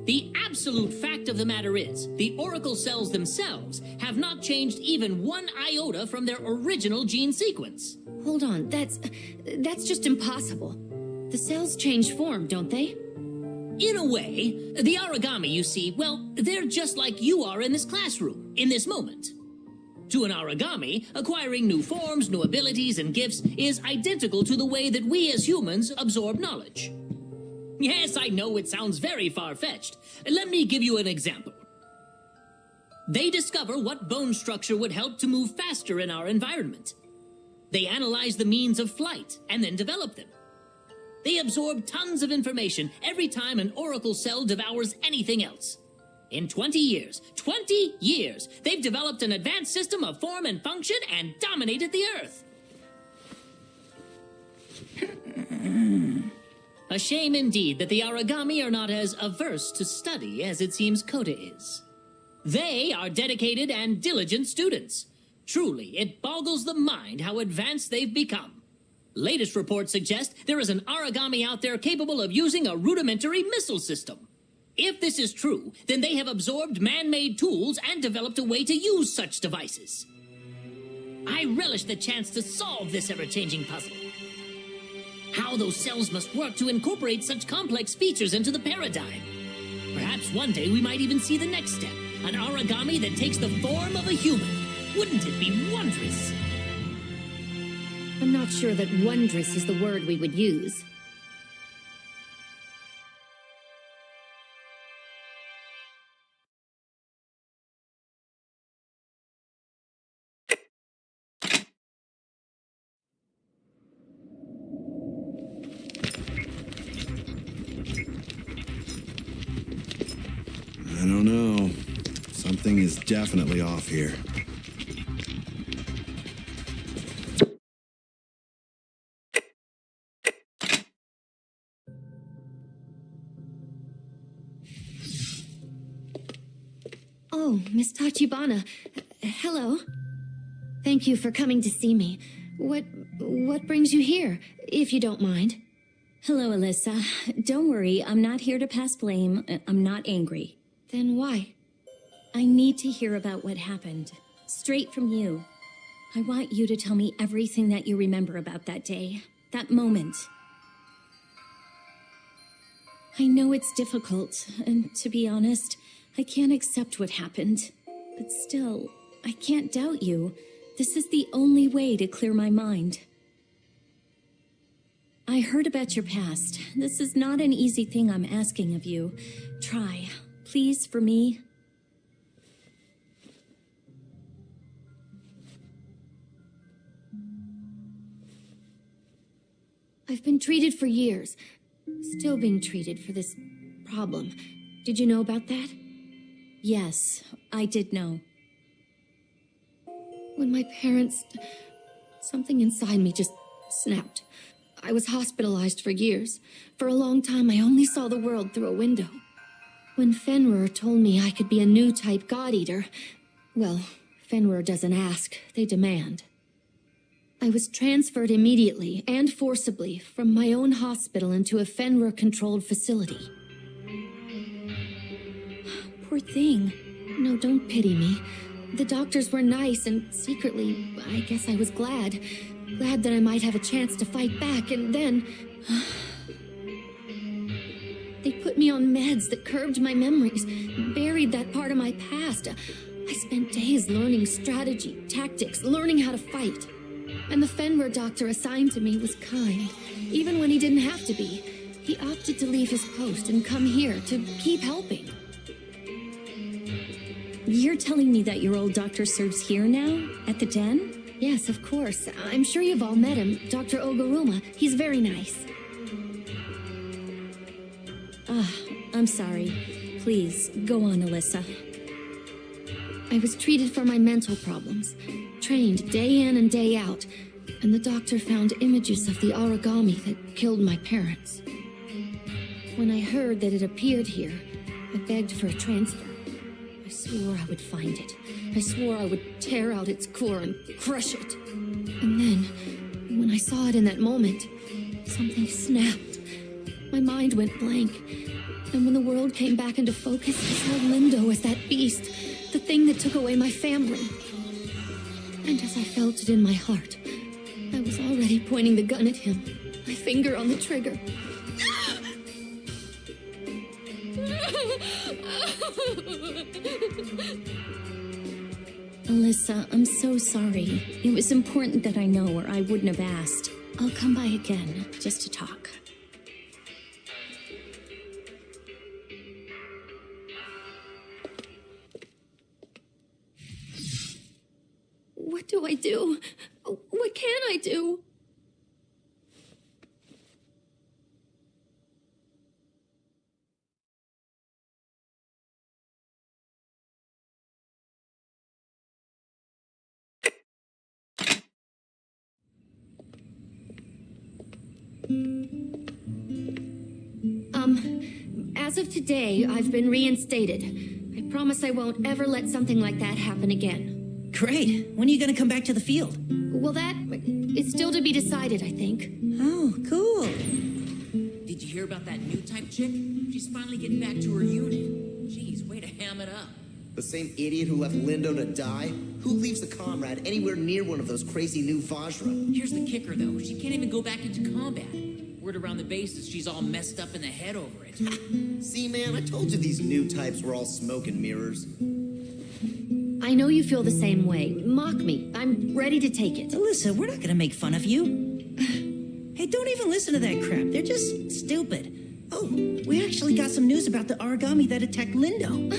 The absolute fact of the matter is, the oracle cells themselves have not changed even one iota from their original gene sequence. Hold on, that's just impossible. The cells change form, don't they? In a way, the origami, you see, well, they're just like you are in this classroom, in this moment. To an origami, acquiring new forms, new abilities, and gifts is identical to the way that we as humans absorb knowledge. Yes, I know it sounds very far-fetched. Let me give you an example. They discover what bone structure would help to move faster in our environment. They analyze the means of flight and then develop them. They absorb tons of information every time an oracle cell devours anything else. In 20 years, they've developed an advanced system of form and function and dominated the Earth. A shame indeed that the Aragami are not as averse to study as it seems Kota is. They are dedicated and diligent students. Truly, it boggles the mind how advanced they've become. Latest reports suggest there is an Aragami out there capable of using a rudimentary missile system. If this is true, then they have absorbed man-made tools and developed a way to use such devices. I relish the chance to solve this ever-changing puzzle. How those cells must work to incorporate such complex features into the paradigm. Perhaps one day we might even see the next step, an Aragami that takes the form of a human. Wouldn't it be wondrous? I'm not sure that wondrous is the word we would use. I don't know. Something is definitely off here. Oh, Miss Tachibana. Hello. Thank you for coming to see me. What brings you here, if you don't mind? Hello, Alyssa. Don't worry, I'm not here to pass blame. I'm not angry. Then why? I need to hear about what happened. Straight from you. I want you to tell me everything that you remember about that day. That moment. I know it's difficult, and to be honest, I can't accept what happened. But still, I can't doubt you. This is the only way to clear my mind. I heard about your past. This is not an easy thing I'm asking of you. Try, please, for me. I've been treated for years. Still being treated for this problem. Did you know about that? Yes, I did know. When my parents... something inside me just snapped. I was hospitalized for years. For a long time, I only saw the world through a window. When Fenrir told me I could be a new type God-Eater... well, Fenrir doesn't ask, they demand. I was transferred immediately and forcibly from my own hospital into a Fenrir-controlled facility. Poor thing. No, don't pity me. The doctors were nice, and secretly, I guess I was glad. Glad that I might have a chance to fight back, and then... they put me on meds that curbed my memories, buried that part of my past. I spent days learning strategy, tactics, learning how to fight. And the Fenrir doctor assigned to me was kind, even when he didn't have to be. He opted to leave his post and come here to keep helping. You're telling me that your old doctor serves here now? At the den? Yes, of course. I'm sure you've all met him, Dr. Oguruma. He's very nice. I'm sorry. Please, go on, Alyssa. I was treated for my mental problems, trained day in and day out, and the doctor found images of the Aragami that killed my parents. When I heard that it appeared here, I begged for a transfer. I swore I would find it. I swore I would tear out its core and crush it. And then, when I saw it in that moment, something snapped. My mind went blank. And when the world came back into focus, I saw Lindo as that beast, the thing that took away my family. And as I felt it in my heart, I was already pointing the gun at him, my finger on the trigger. Alyssa, I'm so sorry. It was important that I know, or I wouldn't have asked. I'll come by again, just to talk. What do I do? What can I do? As of today, I've been reinstated. I promise I won't ever let something like that happen again. Great. When are you gonna come back to the field? Well, that is still to be decided, I think. Oh, cool. Did you hear about that new type chick? She's finally getting back to her unit. Jeez, way to ham it up. The same idiot who left Lindo to die? Who leaves a comrade anywhere near one of those crazy new Vajra? Here's the kicker, though. She can't even go back into combat. Word around the base is she's all messed up in the head over it. See, man, I told you these new types were all smoke and mirrors. I know you feel the same way. Mock me. I'm ready to take it. Alyssa, we're not gonna make fun of you. Hey, don't even listen to that crap. They're just stupid. Oh, we actually got some news about the origami that attacked Lindo.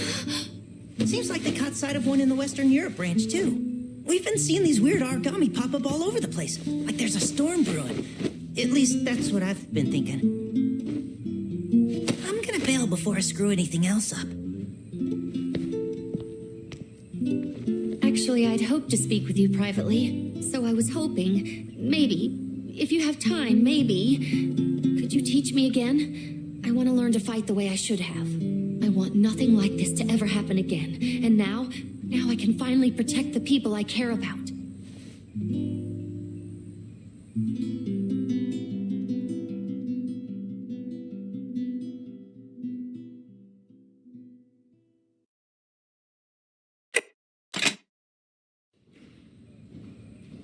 It seems like they caught sight of one in the Western Europe branch, too. We've been seeing these weird origami pop up all over the place. Like there's a storm brewing. At least that's what I've been thinking. I'm gonna bail before I screw anything else up. Actually, I'd hoped to speak with you privately, so I was hoping, maybe, if you have time, maybe, could you teach me again? I want to learn to fight the way I should have. I want nothing like this to ever happen again. And now I can finally protect the people I care about.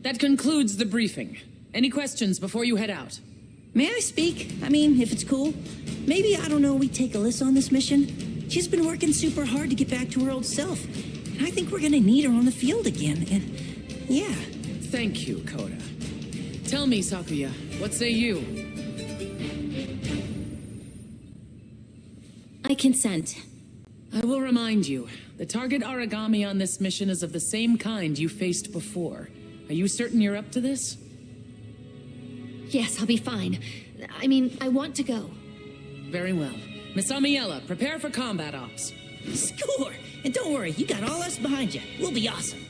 That concludes the briefing. Any questions before you head out? May I speak? I mean, if it's cool. Maybe, I don't know, we take Alyssa on this mission? She's been working super hard to get back to her old self. And I think we're gonna need her on the field again, and yeah. Thank you, Koda. Tell me, Sakuya, what say you? I consent. I will remind you, the target origami on this mission is of the same kind you faced before. Are you certain you're up to this? Yes, I'll be fine. I mean, I want to go. Very well. Miss Amiela, prepare for combat ops. Score! And don't worry, you got all us behind you. We'll be awesome.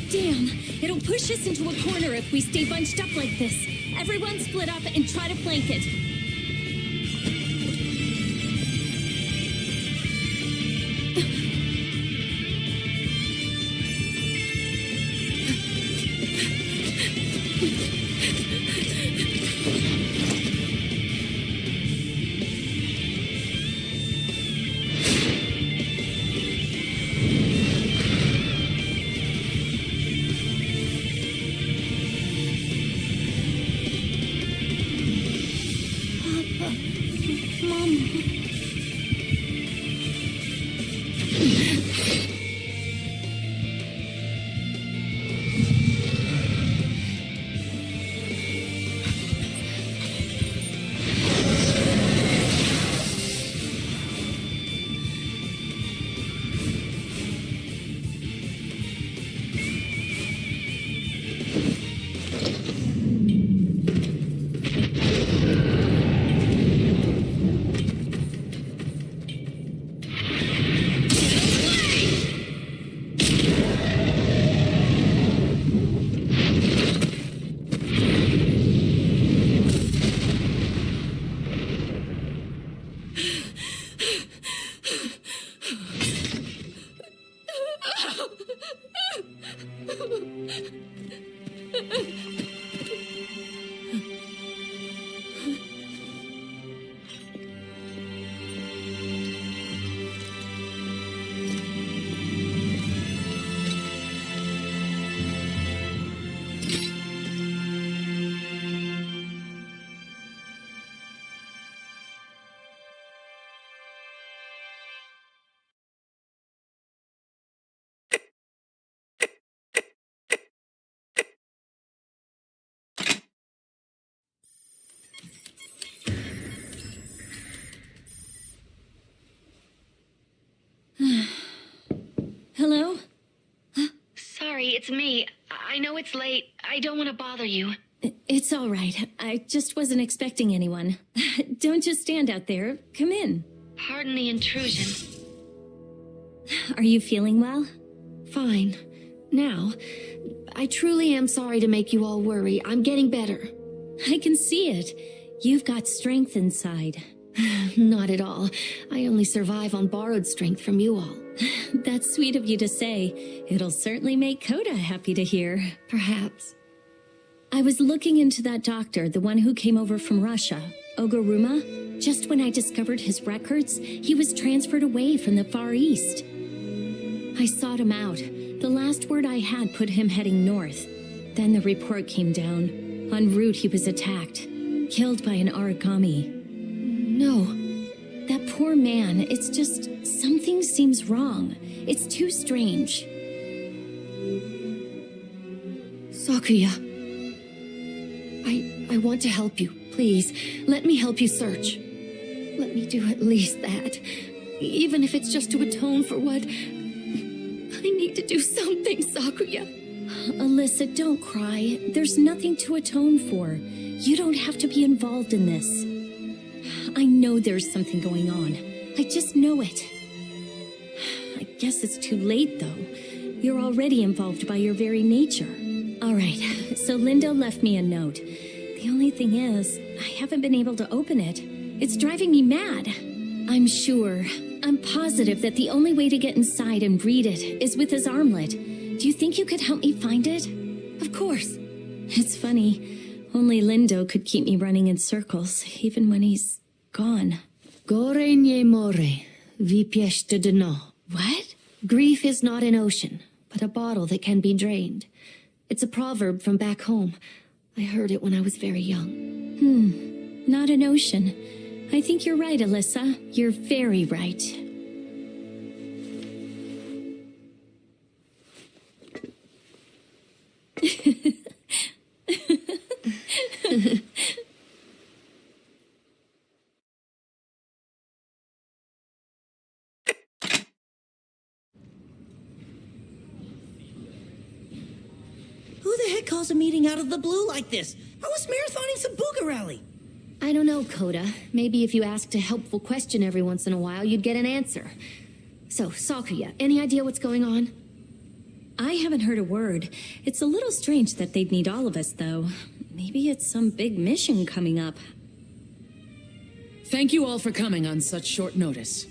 Damn, it'll push us into a corner if we stay bunched up like this. Everyone split up and try to flank it. Hello? Sorry, it's me. I know it's late. I don't want to bother you. It's all right. I just wasn't expecting anyone. Don't just stand out there. Come in. Pardon the intrusion. Are you feeling well? Fine. Now, I truly am sorry to make you all worry. I'm getting better. I can see it. You've got strength inside. Not at all. I only survive on borrowed strength from you all. That's sweet of you to say. It'll certainly make Coda happy to hear. Perhaps. I was looking into that doctor, the one who came over from Russia, Oguruma. Just when I discovered his records, he was transferred away from the Far East. I sought him out. The last word I had put him heading north. Then the report came down. En route, he was attacked. Killed by an origami. No. That poor man, it's just... something seems wrong. It's too strange. Sakuya. I want to help you. Please, let me help you search. Let me do at least that. Even if it's just to atone for what... I need to do something, Sakuya. Alyssa, don't cry. There's nothing to atone for. You don't have to be involved in this. I know there's something going on. I just know it. I guess it's too late, though. You're already involved by your very nature. All right, so Lindo left me a note. The only thing is, I haven't been able to open it. It's driving me mad. I'm positive that the only way to get inside and read it is with his armlet. Do you think you could help me find it? Of course. It's funny. Only Lindo could keep me running in circles, even when he's gone. Gore nie more, vypiešte dno. What? Grief is not an ocean, but a bottle that can be drained. It's a proverb from back home. I heard it when I was very young. Not an ocean. I think you're right, Alyssa. You're very right. Who the heck calls a meeting out of the blue like this? I was marathoning some Booga Rally. I don't know, Coda. Maybe if you asked a helpful question every once in a while, you'd get an answer. So, Sakuya, any idea what's going on? I haven't heard a word. It's a little strange that they'd need all of us, though. Maybe it's some big mission coming up. Thank you all for coming on such short notice.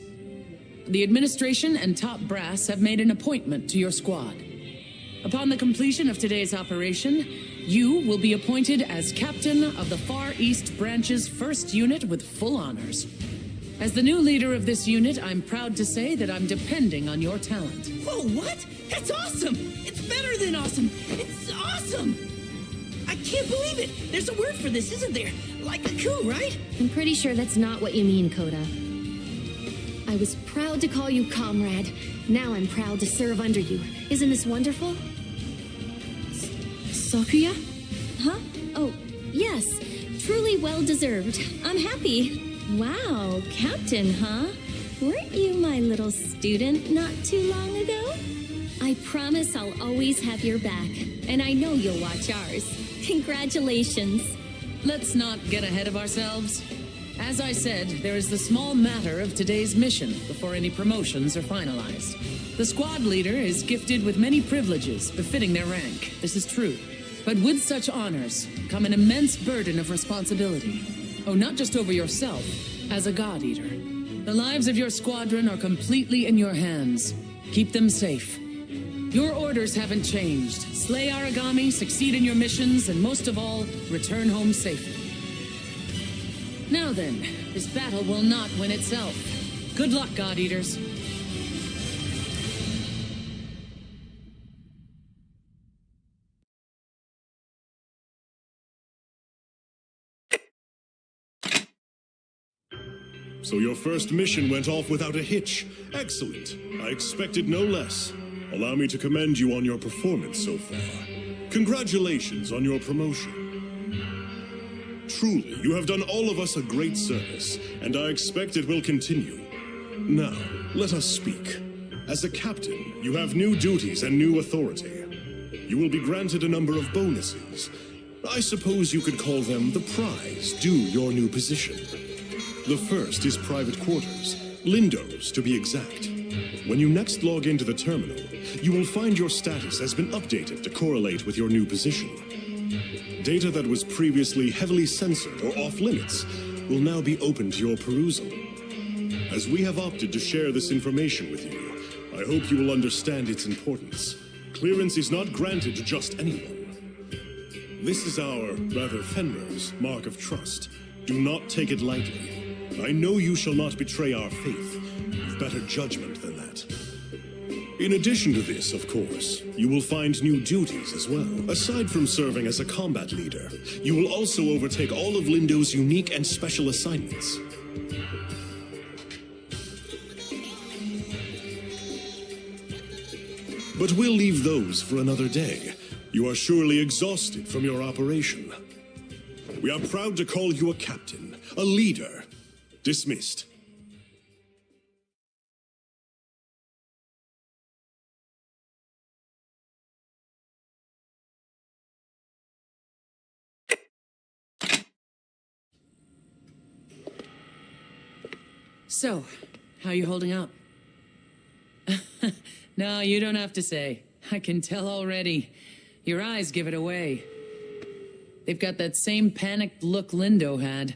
The administration and top brass have made an appointment to your squad. Upon the completion of today's operation, you will be appointed as captain of the Far East Branch's 1st unit with full honors. As the new leader of this unit, I'm proud to say that I'm depending on your talent. Whoa, what? That's awesome! It's better than awesome! It's awesome! I can't believe it! There's a word for this, isn't there? Like a coup, right? I'm pretty sure that's not what you mean, Coda. I was proud to call you comrade. Now I'm proud to serve under you. Isn't this wonderful? Sakuya? Huh? Oh, yes. Truly well-deserved. I'm happy. Wow, Captain, huh? Weren't you my little student not too long ago? I promise I'll always have your back, and I know you'll watch ours. Congratulations. Let's not get ahead of ourselves. As I said, there is the small matter of today's mission before any promotions are finalized. The squad leader is gifted with many privileges befitting their rank. This is true. But with such honors come an immense burden of responsibility. Oh, not just over yourself, as a God Eater. The lives of your squadron are completely in your hands. Keep them safe. Your orders haven't changed. Slay Aragami, succeed in your missions, and most of all, return home safely. Now then, this battle will not win itself. Good luck, God Eaters. So your first mission went off without a hitch. Excellent. I expected no less. Allow me to commend you on your performance so far. Congratulations on your promotion. Truly, you have done all of us a great service, and I expect it will continue. Now, let us speak. As a captain, you have new duties and new authority. You will be granted a number of bonuses. I suppose you could call them the prize due your new position. The first is private quarters, Lindo's to be exact. When you next log into the terminal, you will find your status has been updated to correlate with your new position. Data that was previously heavily censored or off-limits will now be open to your perusal. As we have opted to share this information with you, I hope you will understand its importance. Clearance is not granted to just anyone. This is our, rather Fenrir's, mark of trust. Do not take it lightly. I know you shall not betray our faith. You've better judgment than that. In addition to this, of course, you will find new duties as well. Aside from serving as a combat leader, you will also overtake all of Lindo's unique and special assignments. But we'll leave those for another day. You are surely exhausted from your operation. We are proud to call you a captain, a leader. Dismissed. So, how you holding up? No, you don't have to say. I can tell already. Your eyes give it away. They've got that same panicked look Lindo had.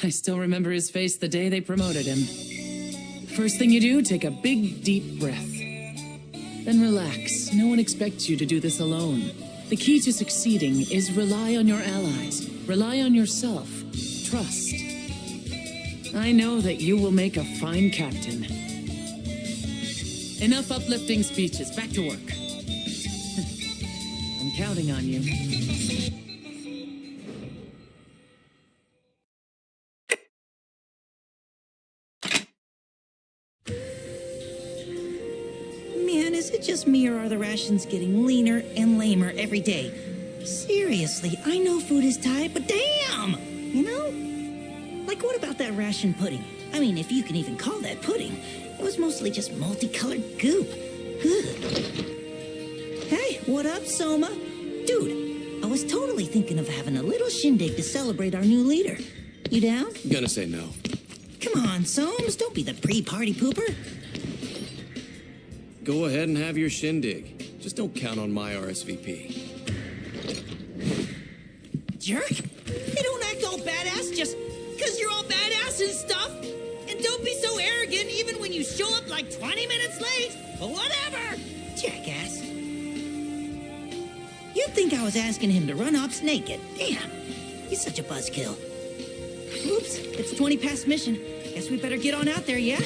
I still remember his face the day they promoted him. First thing you do, take a big, deep breath. Then relax. No one expects you to do this alone. The key to succeeding is rely on your allies. Rely on yourself. Trust. I know that you will make a fine captain. Enough uplifting speeches. Back to work. I'm counting on you. Man, is it just me or are the rations getting leaner and lamer every day? Seriously, I know food is tight, but damn! You know? Like, what about that ration pudding? I mean, if you can even call that pudding. It was mostly just multicolored goop. Ugh. Hey, what up, Soma? Dude, I was totally thinking of having a little shindig to celebrate our new leader. You down? Gonna say no. Come on, Somes, don't be the pre-party pooper. Go ahead and have your shindig. Just don't count on my RSVP. Jerk! You don't act all badass just because you're all badass and stuff. And don't be so arrogant even when you show up like 20 minutes late. But whatever! Jackass. You'd think I was asking him to run ops naked. Damn, he's such a buzzkill. Oops, it's 20 past mission. Guess we better get on out there, yeah?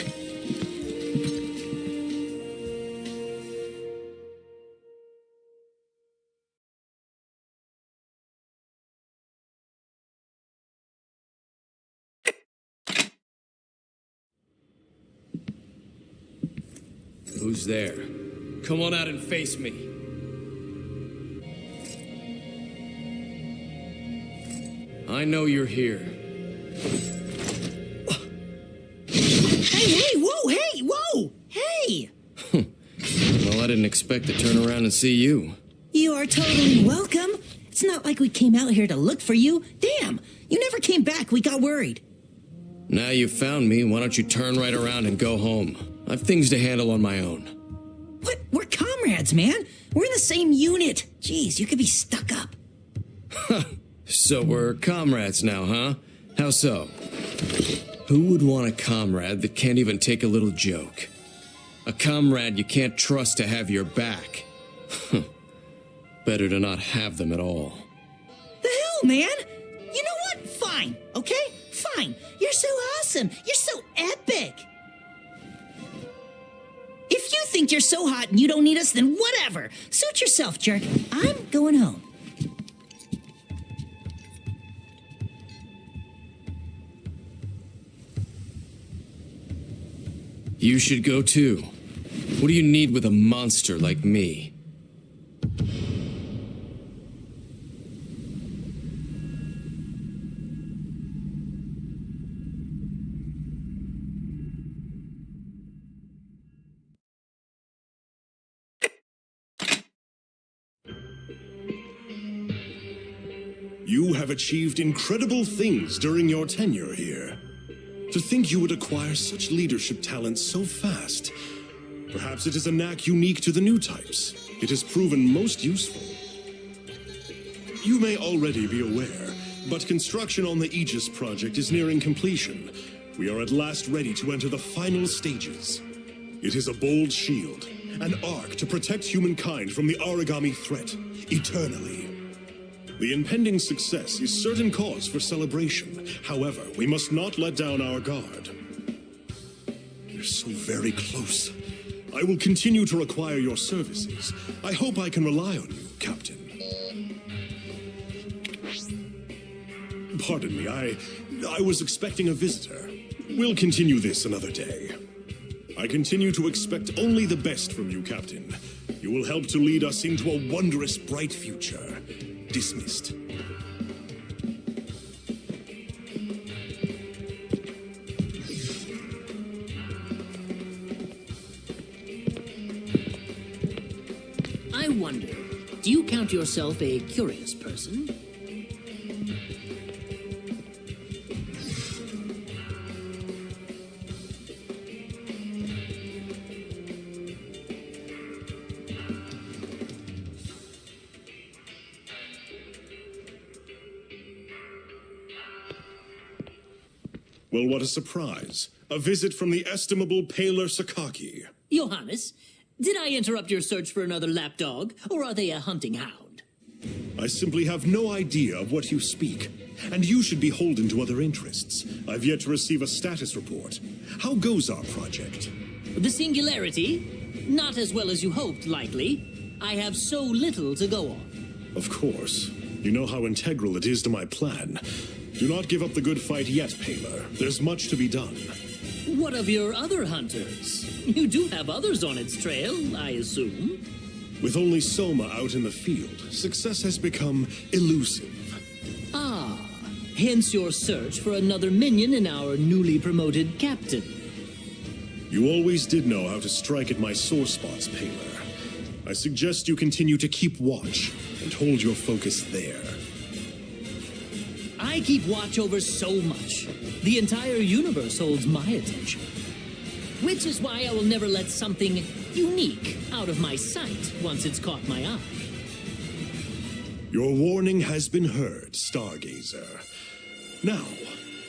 Who's there? Come on out and face me. I know you're here. Hey, whoa! Hey! Well, I didn't expect to turn around and see you. You are totally welcome. It's not like we came out here to look for you. Damn, you never came back. We got worried. Now you found me, why don't you turn right around and go home? I've things to handle on my own. What? We're comrades, man. We're in the same unit. Jeez, you could be stuck up. So we're comrades now, huh? How so? Who would want a comrade that can't even take a little joke? A comrade you can't trust to have your back. Better to not have them at all. The hell, man? You know what? Fine, okay? Fine. You're so awesome. You're so epic. If you think you're so hot and you don't need us, then whatever. Suit yourself, jerk. I'm going home. You should go too. What do you need with a monster like me? You have achieved incredible things during your tenure here. To think you would acquire such leadership talent so fast. Perhaps it is a knack unique to the new types. It has proven most useful. You may already be aware, but construction on the Aegis project is nearing completion. We are at last ready to enter the final stages. It is a bold shield, an arc to protect humankind from the Origami threat, eternally. The impending success is certain cause for celebration. However, we must not let down our guard. We're so very close. I will continue to require your services. I hope I can rely on you, Captain. Pardon me, I was expecting a visitor. We'll continue this another day. I continue to expect only the best from you, Captain. You will help to lead us into a wondrous, bright future. Dismissed. I wonder, do you count yourself a curious person? Well, what a surprise. A visit from the estimable Paler Sakaki. Johannes, did I interrupt your search for another lapdog, or are they a hunting hound? I simply have no idea of what you speak, and you should be beholden to other interests. I've yet to receive a status report. How goes our project? The Singularity? Not as well as you hoped, likely. I have so little to go on. Of course. You know how integral it is to my plan. Do not give up the good fight yet, Paler. There's much to be done. What of your other hunters? You do have others on its trail, I assume. With only Soma out in the field, success has become elusive. Ah, hence your search for another minion in our newly promoted captain. You always did know how to strike at my sore spots, Paler. I suggest you continue to keep watch and hold your focus there. I keep watch over so much. The entire universe holds my attention. Which is why I will never let something unique out of my sight once it's caught my eye. Your warning has been heard, Stargazer. Now,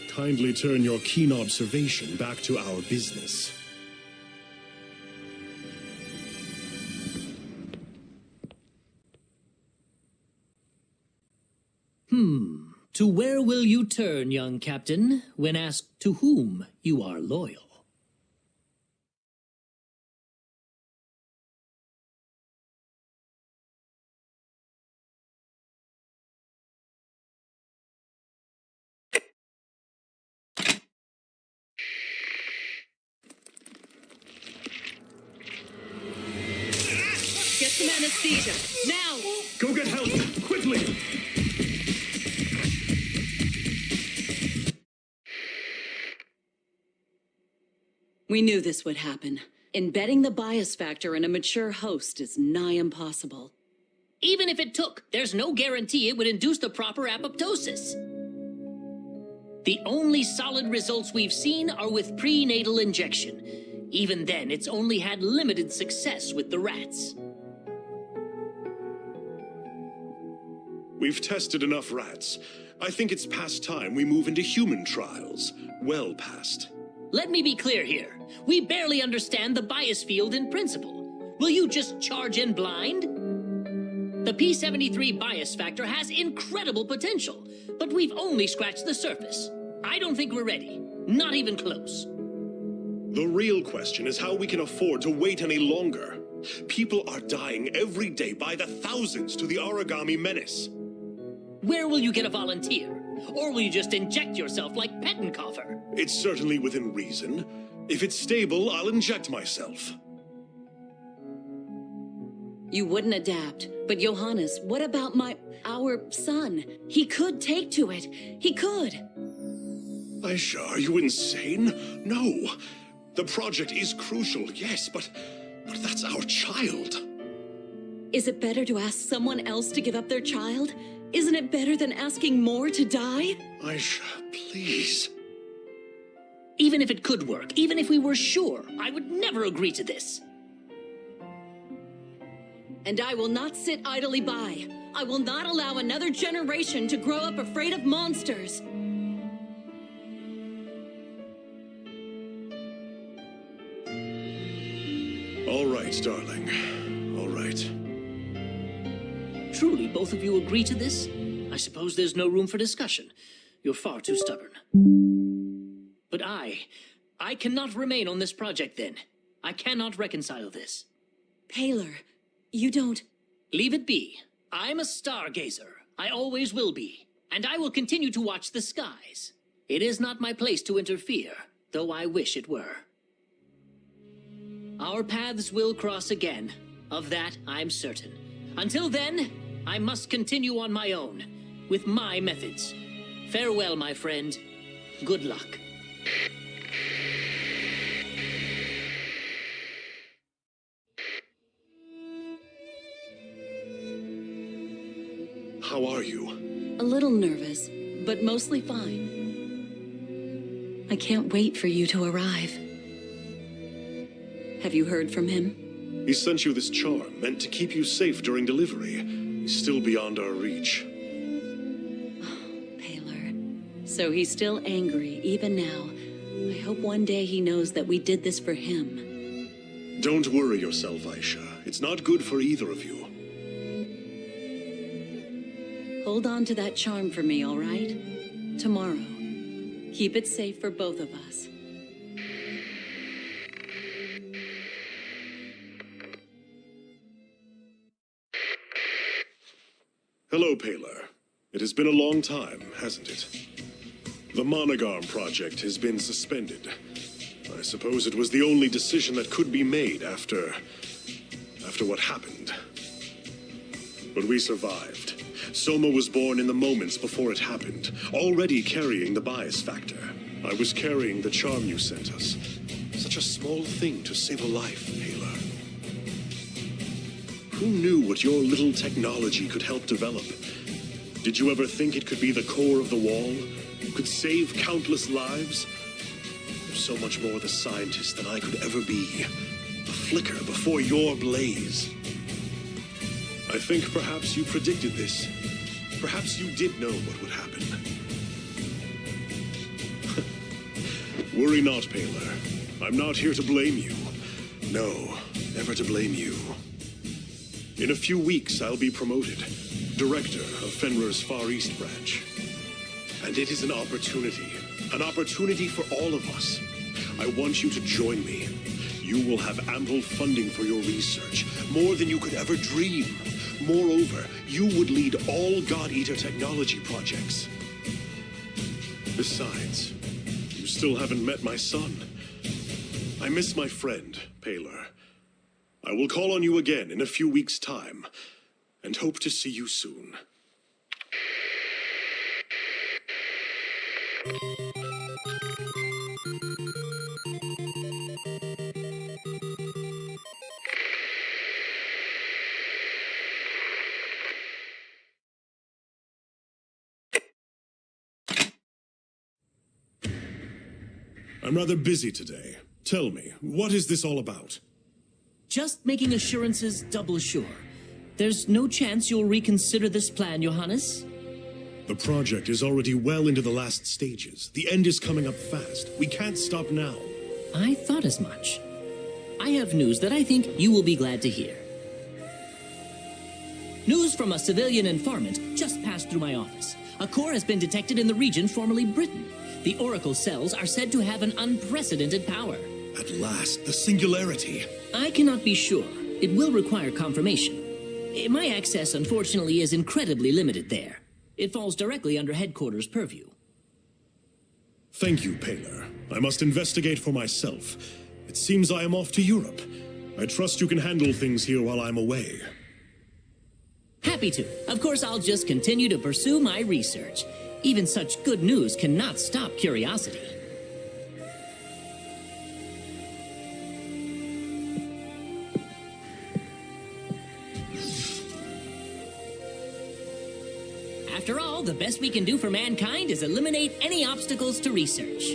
kindly turn your keen observation back to our business. To where will you turn, young captain, when asked to whom you are loyal? Get some anesthesia, now! Go get help, quickly! We knew this would happen. Embedding the bias factor in a mature host is nigh impossible. Even if it took, there's no guarantee it would induce the proper apoptosis. The only solid results we've seen are with prenatal injection. Even then, it's only had limited success with the rats. We've tested enough rats. I think it's past time we move into human trials. Well past. Let me be clear here. We barely understand the bias field in principle. Will you just charge in blind? The P73 bias factor has incredible potential, but we've only scratched the surface. I don't think we're ready. Not even close. The real question is how we can afford to wait any longer. People are dying every day by the thousands to the Origami menace. Where will you get a volunteer? Or will you just inject yourself like Pettenkoffer? It's certainly within reason. If it's stable, I'll inject myself. You wouldn't adapt. But Johannes, what about our son? He could take to it. He could. Aisha, are you insane? No. The project is crucial, yes, but that's our child. Is it better to ask someone else to give up their child? Isn't it better than asking more to die? Aisha, please. Even if it could work, even if we were sure, I would never agree to this. And I will not sit idly by. I will not allow another generation to grow up afraid of monsters. All right, darling. All right. Truly, both of you agree to this? I suppose there's no room for discussion. You're far too stubborn. But I cannot remain on this project then. I cannot reconcile this. Paler, you don't... Leave it be. I'm a stargazer. I always will be. And I will continue to watch the skies. It is not my place to interfere, though I wish it were. Our paths will cross again. Of that, I'm certain. Until then, I must continue on my own, with my methods. Farewell, my friend. Good luck. How are you? A little nervous, but mostly fine. I can't wait for you to arrive. Have you heard from him? He sent you this charm, meant to keep you safe during delivery. He's still beyond our reach. Paler. So he's still angry, even now. I hope one day he knows that we did this for him. Don't worry yourself, Aisha. It's not good for either of you. Hold on to that charm for me, all right? Tomorrow. Keep it safe for both of us. Hello, Paler. It has been a long time, hasn't it? The Monogarm project has been suspended. I suppose it was the only decision that could be made after what happened. But we survived. Soma was born in the moments before it happened, already carrying the bias factor. I was carrying the charm you sent us. Such a small thing to save a life, Paler. Who knew what your little technology could help develop? Did you ever think it could be the core of the wall? Could save countless lives? You're so much more the scientist than I could ever be. A flicker before your blaze. I think perhaps you predicted this. Perhaps you did know what would happen. Worry not, Paler. I'm not here to blame you. No, never to blame you. In a few weeks, I'll be promoted. Director of Fenrir's Far East branch. And it is an opportunity for all of us. I want you to join me. You will have ample funding for your research, more than you could ever dream. Moreover, you would lead all God Eater technology projects. Besides, you still haven't met my son. I miss my friend, Paler. I will call on you again in a few weeks' time, and hope to see you soon. I'm rather busy today. Tell me, what is this all about? Just making assurances double sure. There's no chance you'll reconsider this plan, Johannes? The project is already well into the last stages. The end is coming up fast. We can't stop now. I thought as much. I have news that I think you will be glad to hear. News from a civilian informant just passed through my office. A core has been detected in the region formerly Britain. The Oracle cells are said to have an unprecedented power. At last, the singularity. I cannot be sure. It will require confirmation. My access, unfortunately, is incredibly limited there. It falls directly under headquarters' purview. Thank you, Paler. I must investigate for myself. It seems I am off to Europe. I trust you can handle things here while I'm away. Happy to. Of course, I'll just continue to pursue my research. Even such good news cannot stop curiosity. After all, the best we can do for mankind is eliminate any obstacles to research.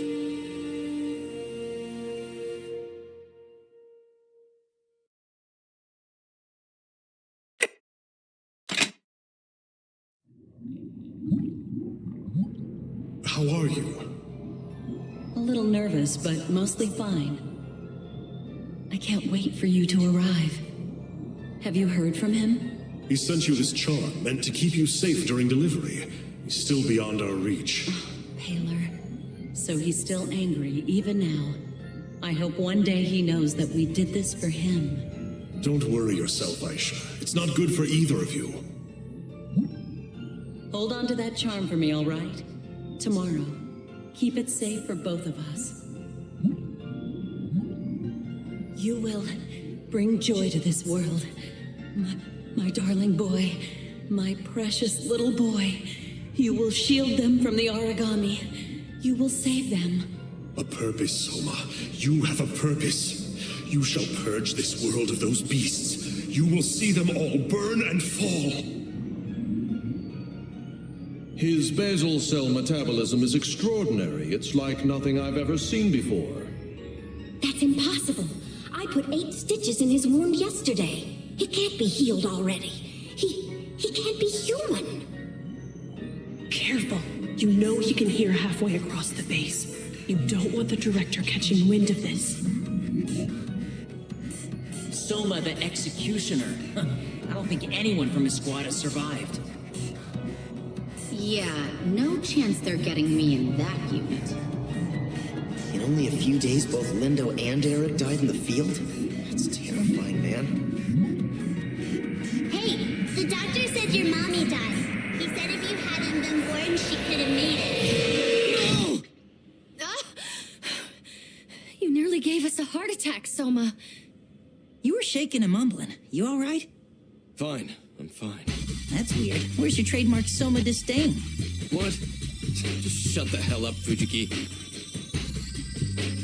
How are you? A little nervous, but mostly fine. I can't wait for you to arrive. Have you heard from him? He sent you this charm, meant to keep you safe during delivery. He's still beyond our reach. Paler. So he's still angry, even now. I hope one day he knows that we did this for him. Don't worry yourself, Aisha. It's not good for either of you. Hold on to that charm for me, all right? Tomorrow. Keep it safe for both of us. You will bring joy to this world. My darling boy. My precious little boy. You will shield them from the origami. You will save them. A purpose, Soma. You have a purpose. You shall purge this world of those beasts. You will see them all burn and fall. His basal cell metabolism is extraordinary. It's like nothing I've ever seen before. That's impossible. I put 8 stitches in his wound yesterday. He can't be healed already. He can't be human. Careful. You know he can hear halfway across the base. You don't want the director catching wind of this. Soma the Executioner. I don't think anyone from his squad has survived. Yeah, no chance they're getting me in that unit. In only a few days, both Lindo and Eric died in the field? That's terrifying, man. Hey, the doctor said your mommy died. He said if you hadn't been born, she could have made it. No! You nearly gave us a heart attack, Soma. You were shaking and mumbling. You all right? Fine. I'm fine. That's weird. Where's your trademark Soma disdain? What? Just shut the hell up, Fujiki.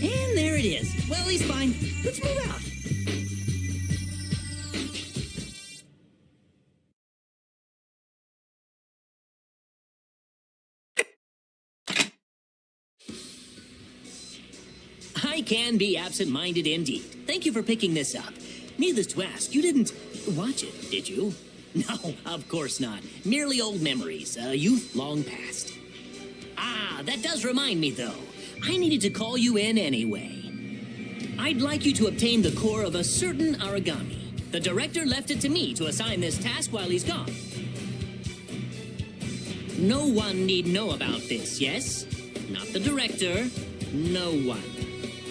And there it is. Well, he's fine. Let's move out. I can be absent-minded indeed. Thank you for picking this up. Needless to ask, you didn't watch it, did you? No, of course not. Merely old memories, a youth long past. Ah, that does remind me, though. I needed to call you in anyway. I'd like you to obtain the core of a certain origami. The director left it to me to assign this task while he's gone. No one need know about this, yes? Not the director. No one.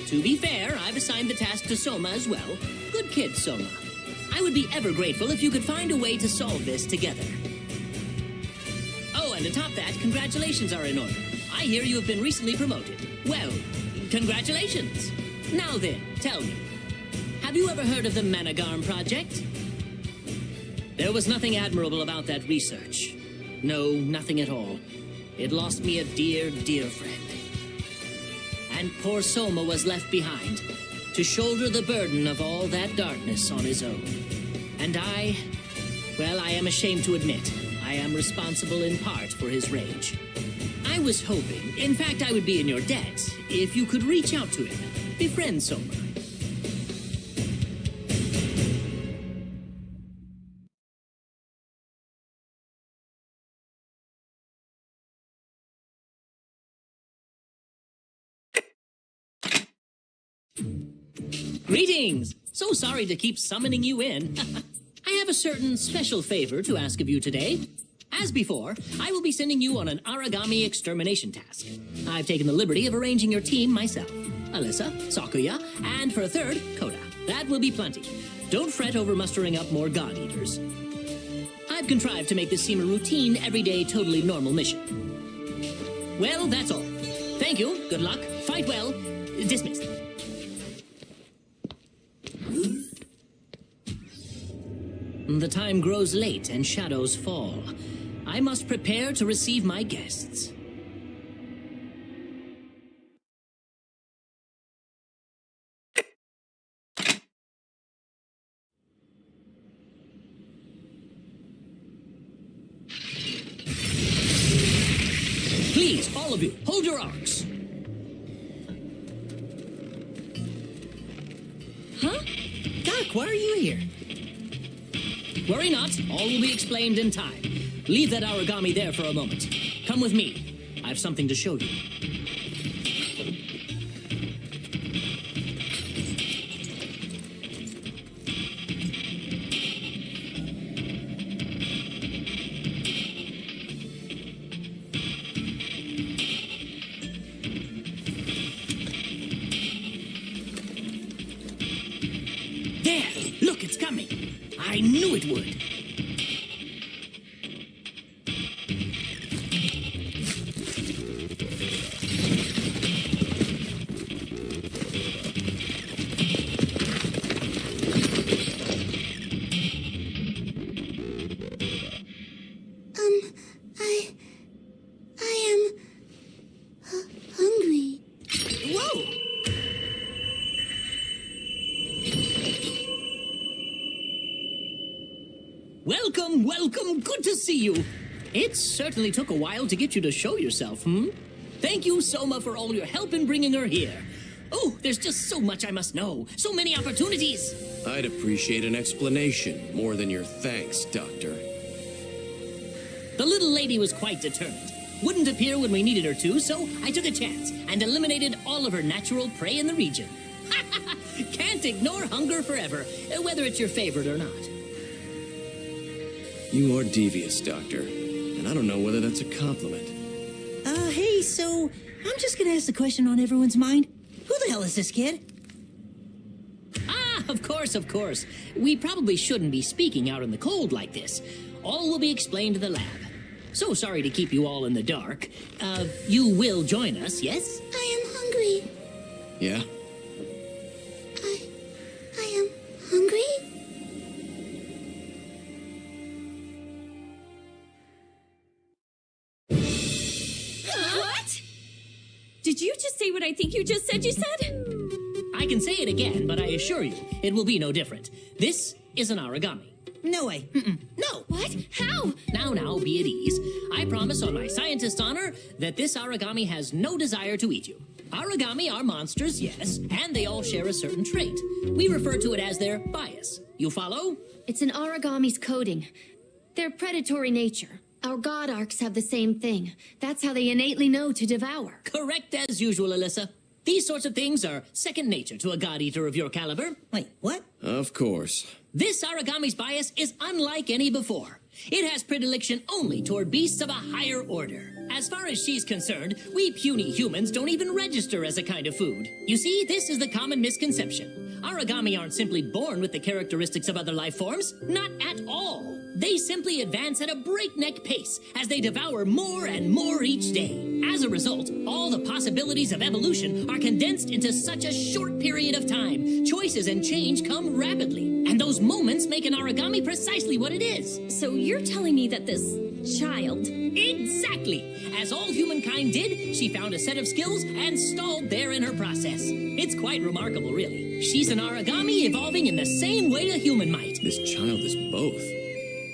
To be fair, I've assigned the task to Soma as well. Good kid, Soma. I would be ever grateful if you could find a way to solve this together. Oh, and to top that, congratulations are in order. I hear you have been recently promoted. Well, congratulations. Now then, tell me, have you ever heard of the Managarm Project? There was nothing admirable about that research. No, nothing at all. It lost me a dear, dear friend. And poor Soma was left behind to shoulder the burden of all that darkness on his own. And I am ashamed to admit, I am responsible in part for his rage. I was hoping, in fact, I would be in your debt, if you could reach out to him, befriend Soma. Greetings! So sorry to keep summoning you in. I have a certain special favor to ask of you today. As before, I will be sending you on an origami extermination task. I've taken the liberty of arranging your team myself. Alyssa, Sakuya, and for a third, Koda. That will be plenty. Don't fret over mustering up more God Eaters. I've contrived to make this seem a routine, everyday, totally normal mission. Well, that's all. Thank you, good luck, fight well, dismissed. The time grows late and shadows fall. I must prepare to receive my guests. Guys, all of you, hold your arcs. Huh? Doc, why are you here? Worry not, all will be explained in time. Leave that origami there for a moment. Come with me. I have something to show you. There! Look, it's coming! I knew it would! I am hungry. Whoa! Welcome, welcome, good to see you. It certainly took a while to get you to show yourself, Thank you, Soma, for all your help in bringing her here. Oh, there's just so much I must know. So many opportunities. I'd appreciate an explanation more than your thanks, Doctor. The little lady was quite determined. Wouldn't appear when we needed her to, so I took a chance and eliminated all of her natural prey in the region. Can't ignore hunger forever, whether it's your favorite or not. You are devious, Doctor, and I don't know whether that's a compliment. Hey, so I'm just gonna ask the question on everyone's mind. Who the hell is this kid? Ah, of course, of course. We probably shouldn't be speaking out in the cold like this. All will be explained in the lab. So sorry to keep you all in the dark. You will join us, yes? I am hungry. Yeah? I am hungry? What? Did you just say what I think you just said you said? I can say it again, but I assure you, it will be no different. This is an origami. No way. No. What? How? Now, be at ease. I promise on my scientist's honor that this origami has no desire to eat you. Origami are monsters, yes, and they all share a certain trait. We refer to it as their bias. You follow? It's an origami's coding. Their predatory nature. Our god arcs have the same thing. That's how they innately know to devour. Correct as usual, Alyssa. These sorts of things are second nature to a god eater of your caliber. Wait, what? Of course. This origami's bias is unlike any before. It has predilection only toward beasts of a higher order. As far as she's concerned, we puny humans don't even register as a kind of food. You see, this is the common misconception. Origami aren't simply born with the characteristics of other life forms. Not at all. They simply advance at a breakneck pace as they devour more and more each day. As a result, all the possibilities of evolution are condensed into such a short period of time. Choices and change come rapidly, and those moments make an origami precisely what it is. So you're telling me that this child... Exactly! As all humankind did, she found a set of skills and stalled there in her process. It's quite remarkable, really. She's an origami evolving in the same way a human might. This child is both.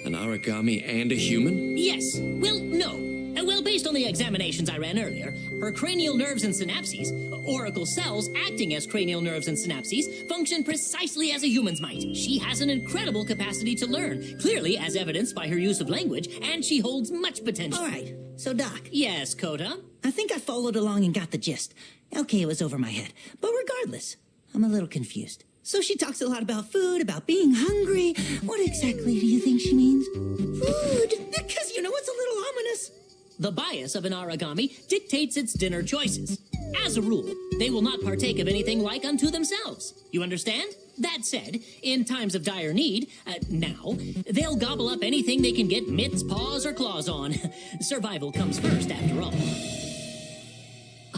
An origami and a human? Yes. Well, no. Well, based on the examinations I ran earlier, her cranial nerves and synapses, oracle cells acting as cranial nerves and synapses, function precisely as a human's might. She has an incredible capacity to learn, clearly as evidenced by her use of language, and she holds much potential. All right. So, Doc. Yes, Kota? I think I followed along and got the gist. Okay, it was over my head. But regardless, I'm a little confused. So she talks a lot about food, about being hungry. What exactly do you think she means? Food! Because, it's a little ominous. The bias of an origami dictates its dinner choices. As a rule, they will not partake of anything like unto themselves. You understand? That said, in times of dire need, they'll gobble up anything they can get mitts, paws, or claws on. Survival comes first, after all.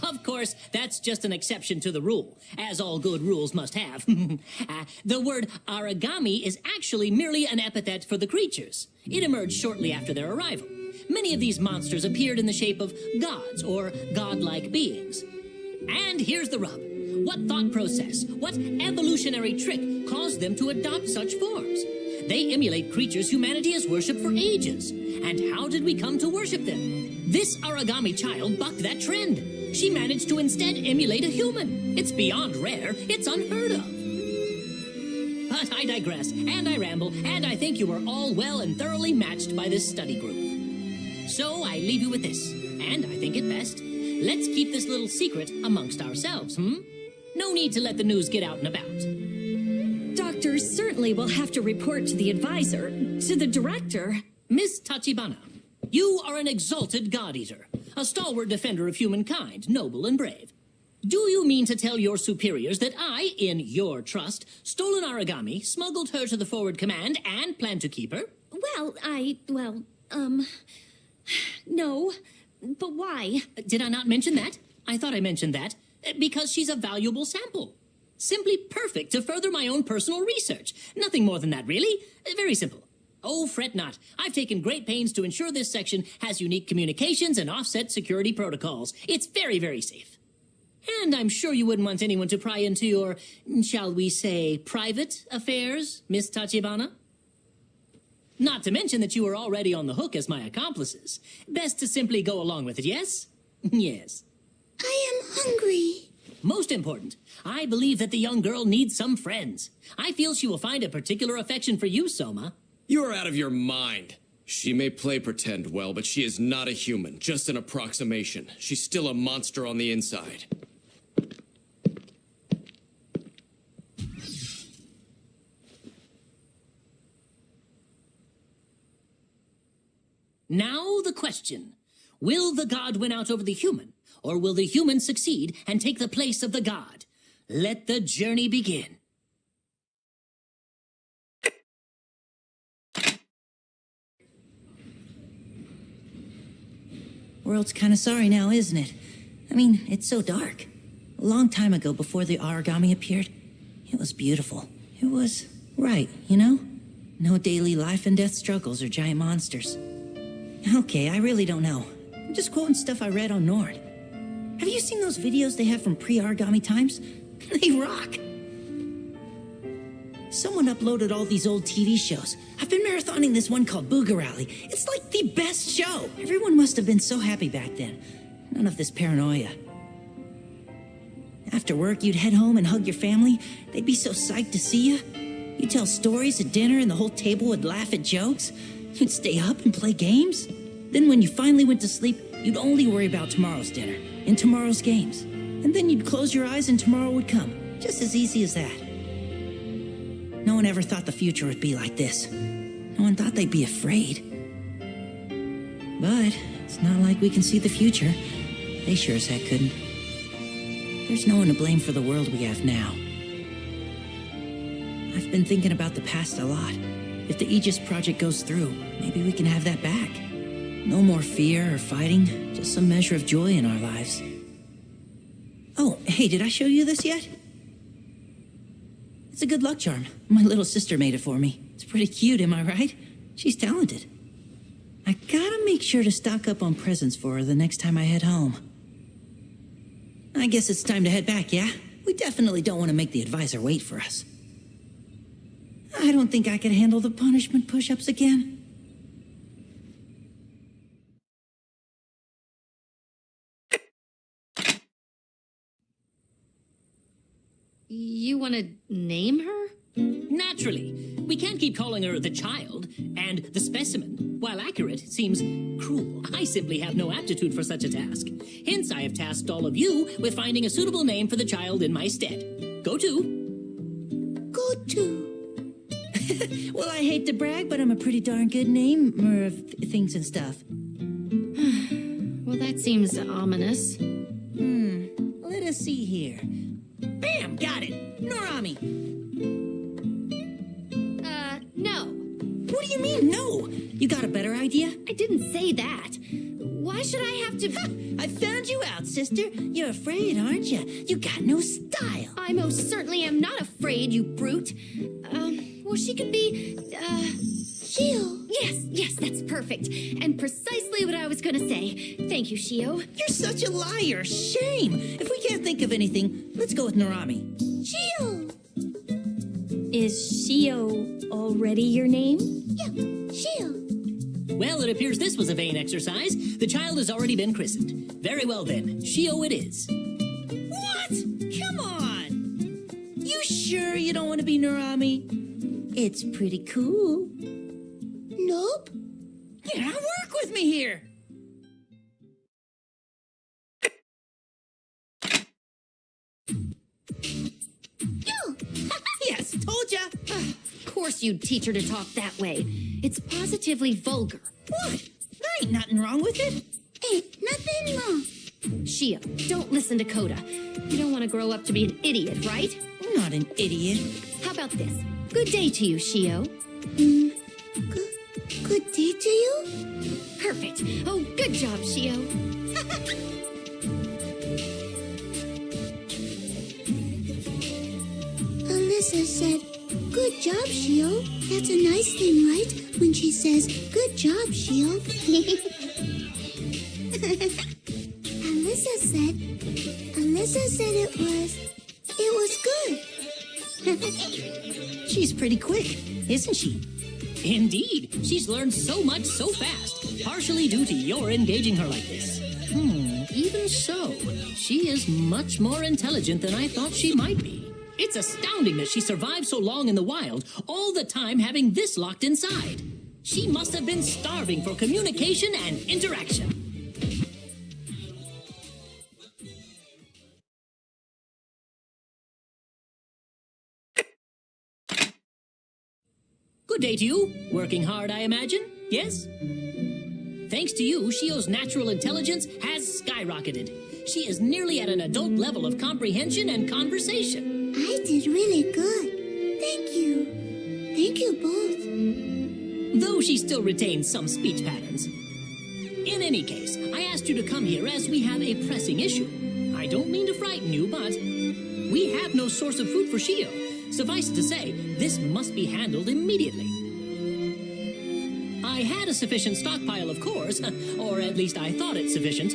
Of course, that's just an exception to the rule, as all good rules must have. The word origami is actually merely an epithet for the creatures. It emerged shortly after their arrival. Many of these monsters appeared in the shape of gods or godlike beings. And here's the rub. What thought process, what evolutionary trick caused them to adopt such forms? They emulate creatures humanity has worshipped for ages. And how did we come to worship them? This Aragami child bucked that trend. She managed to instead emulate a human. It's beyond rare. It's unheard of. But I digress, and I ramble, and I think you are all well and thoroughly matched by this study group. So I leave you with this, and I think it best. Let's keep this little secret amongst ourselves, No need to let the news get out and about. Doctors certainly will have to report to the advisor, to the director. Miss Tachibana, you are an exalted god-eater, a stalwart defender of humankind, noble and brave. Do you mean to tell your superiors that I, in your trust, stole an Aragami, smuggled her to the forward command, and plan to keep her? No. But why? Did I not mention that? I thought I mentioned that. Because she's a valuable sample. Simply perfect to further my own personal research. Nothing more than that, really. Very simple. Oh, fret not. I've taken great pains to ensure this section has unique communications and offset security protocols. It's very, very safe. And I'm sure you wouldn't want anyone to pry into your, shall we say, private affairs, Miss Tachibana? Not to mention that you are already on the hook as my accomplices. Best to simply go along with it, yes? Yes. I am hungry. Most important, I believe that the young girl needs some friends. I feel she will find a particular affection for you, Soma. You are out of your mind. She may play pretend well, but she is not a human, just an approximation. She's still a monster on the inside. Now the question. Will the god win out over the human, or will the human succeed and take the place of the god? Let the journey begin. World's kind of sorry now, isn't it? I mean, it's so dark. A long time ago, before the Aragami appeared, it was beautiful. It was right, you know? No daily life and death struggles or giant monsters. Okay, I really don't know. I'm just quoting stuff I read on Nord. Have you seen those videos they have from pre-Aragami times? They rock! Someone uploaded all these old TV shows. I've been marathoning this one called Booger Rally. It's like the best show! Everyone must have been so happy back then. None of this paranoia. After work, you'd head home and hug your family. They'd be so psyched to see you. You'd tell stories at dinner and the whole table would laugh at jokes. You'd stay up and play games. Then when you finally went to sleep, you'd only worry about tomorrow's dinner and tomorrow's games. And then you'd close your eyes and tomorrow would come. Just as easy as that. No one ever thought the future would be like this. No one thought they'd be afraid. But it's not like we can see the future. They sure as heck couldn't. There's no one to blame for the world we have now. I've been thinking about the past a lot. If the Aegis project goes through, maybe we can have that back. No more fear or fighting, just some measure of joy in our lives. Oh, hey, did I show you this yet? It's a good luck charm. My little sister made it for me. It's pretty cute, am I right? She's talented. I gotta make sure to stock up on presents for her the next time I head home. I guess it's time to head back, yeah? We definitely don't want to make the advisor wait for us. I don't think I could handle the punishment push-ups again. You want to name her? Naturally. We can't keep calling her the child and the specimen. While accurate, seems cruel. I simply have no aptitude for such a task. Hence, I have tasked all of you with finding a suitable name for the child in my stead. Go to. Go to. Well, I hate to brag, but I'm a pretty darn good namer of things and stuff. Well, that seems ominous. Let us see here. Bam! Got it! Norami! No. What do you mean, no? You got a better idea? I didn't say that. Why should I have to... I found you out, sister. You're afraid, aren't you? You got no style. I most certainly am not afraid, you brute. Well, she could be, Shio. Yes, that's perfect. And precisely what I was gonna say. Thank you, Shio. You're such a liar. Shame. If we can't think of anything, let's go with Norami. Shio! Is Shio already your name? Yeah, Shio. Well, it appears this was a vain exercise. The child has already been christened. Very well then, Shio it is. What? Come on! You sure you don't want to be Narami? It's pretty cool. Nope. Yeah, work with me here. Yes, told ya. Of course you'd teach her to talk that way. It's positively vulgar. What? There ain't nothing wrong with it. Ain't nothing wrong. Shio, don't listen to Coda. You don't want to grow up to be an idiot, right? I'm not an idiot. How about this? Good day to you, Shio. Good day to you? Perfect. Oh, good job, Shio. Alyssa said, "Good job, Shio." That's a nice thing, right? When she says, "Good job, Shio." Alyssa said it was good. She's pretty quick, isn't she? Indeed, she's learned so much so fast, partially due to your engaging her like this. Even so, she is much more intelligent than I thought she might be. It's astounding that she survived so long in the wild, all the time having this locked inside. She must have been starving for communication and interaction. Good day to you. Working hard, I imagine? Yes? Thanks to you, Shio's natural intelligence has skyrocketed. She is nearly at an adult level of comprehension and conversation. I did really good. Thank you. Thank you both. Though she still retains some speech patterns. In any case, I asked you to come here as we have a pressing issue. I don't mean to frighten you, but we have no source of food for Shio. Suffice it to say, this must be handled immediately. I had a sufficient stockpile, of course, or at least I thought it sufficient.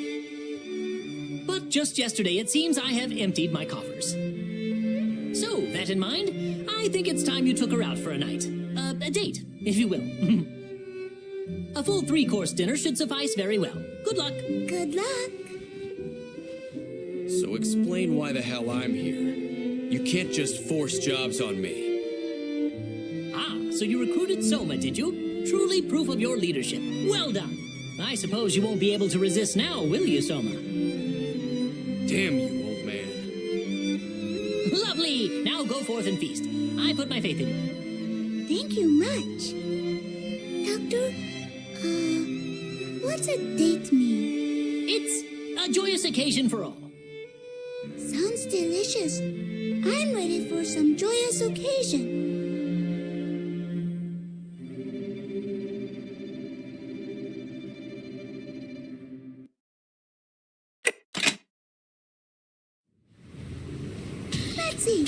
But just yesterday, it seems I have emptied my coffers. So, that in mind, I think it's time you took her out for a night. A date, if you will. A full 3-course dinner should suffice very well. Good luck. Good luck. So explain why the hell I'm here. You can't just force jobs on me. Ah, so you recruited Soma, did you? Truly proof of your leadership. Well done. I suppose you won't be able to resist now, will you, Soma? Damn you, old man. Lovely! Now go forth and feast. I put my faith in you. Thank you much. Doctor, what's a date mean? It's a joyous occasion for all. Sounds delicious. I'm ready for some joyous occasion. Betsy,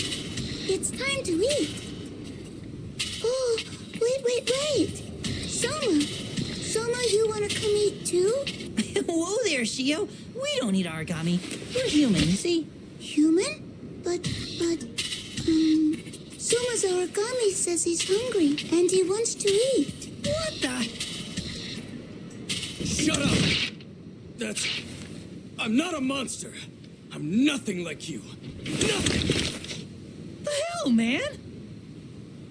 it's time to eat. Oh, wait. Soma, you want to come eat too? Whoa there, Shio. We don't eat origami. We're human, you see? Human? But, Soma's origami says he's hungry and he wants to eat. What the? Shut up! I'm not a monster. I'm nothing like you. Nothing! The hell, man?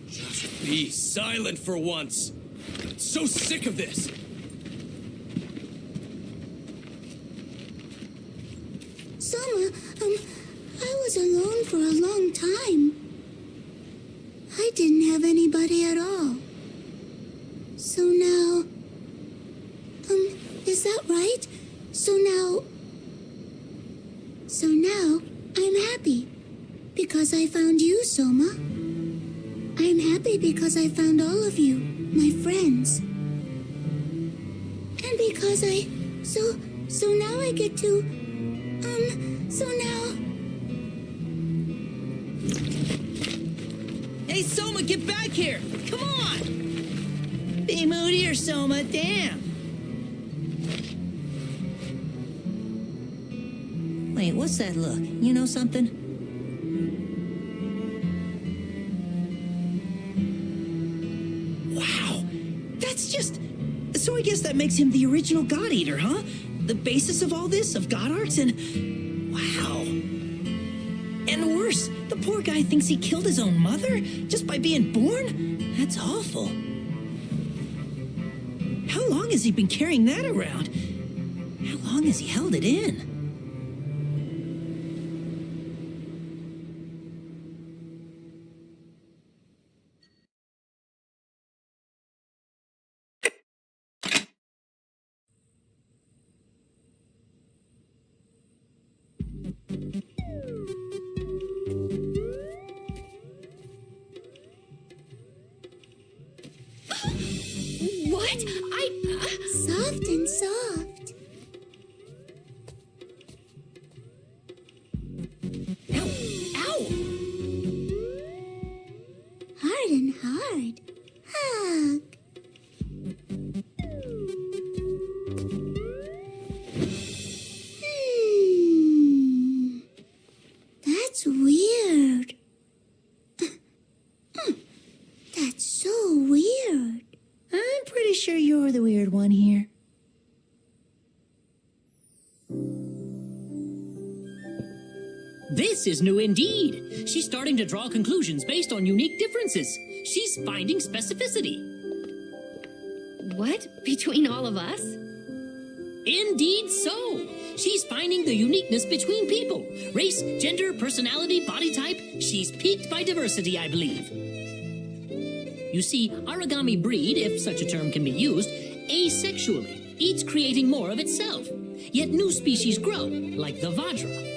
Just be silent for once. I'm so sick of this. Soma, I was alone for a long time. I didn't have anybody at all. So now... is that right? So now, I'm happy. Because I found you, Soma. I'm happy because I found all of you, my friends. And because So now I get to... So now... Hey, Soma, get back here! Come on! Be moodier, Soma, damn! Wait, what's that look? You know something? That's just... So I guess that makes him the original God Eater, huh? The basis of all this, of God Arcs, and... Wow. And worse, the poor guy thinks he killed his own mother just by being born? That's awful. How long has he been carrying that around? How long has he held it in? What? Soft and soft. Ow! Hard and hard. Hug. That's weird. That's so weird. I'm pretty sure you're the weird one here. This is new indeed. She's starting to draw conclusions based on unique differences. She's finding specificity. What? Between all of us? Indeed so. She's finding the uniqueness between people. Race, gender, personality, body type. She's piqued by diversity, I believe. You see, origami breed, if such a term can be used, asexually, each creating more of itself. Yet new species grow, like the Vajra.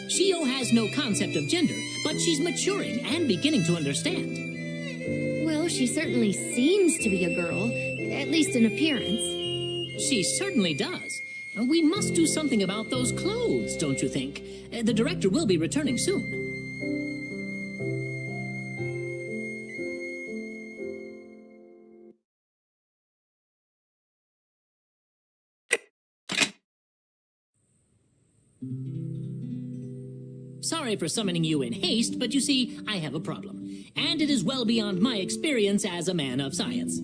Shio has no concept of gender, but she's maturing and beginning to understand. Well, she certainly seems to be a girl, at least in appearance. She certainly does. We must do something about those clothes, don't you think? The director will be returning soon. Sorry for summoning you in haste, but you see, I have a problem. And it is well beyond my experience as a man of science.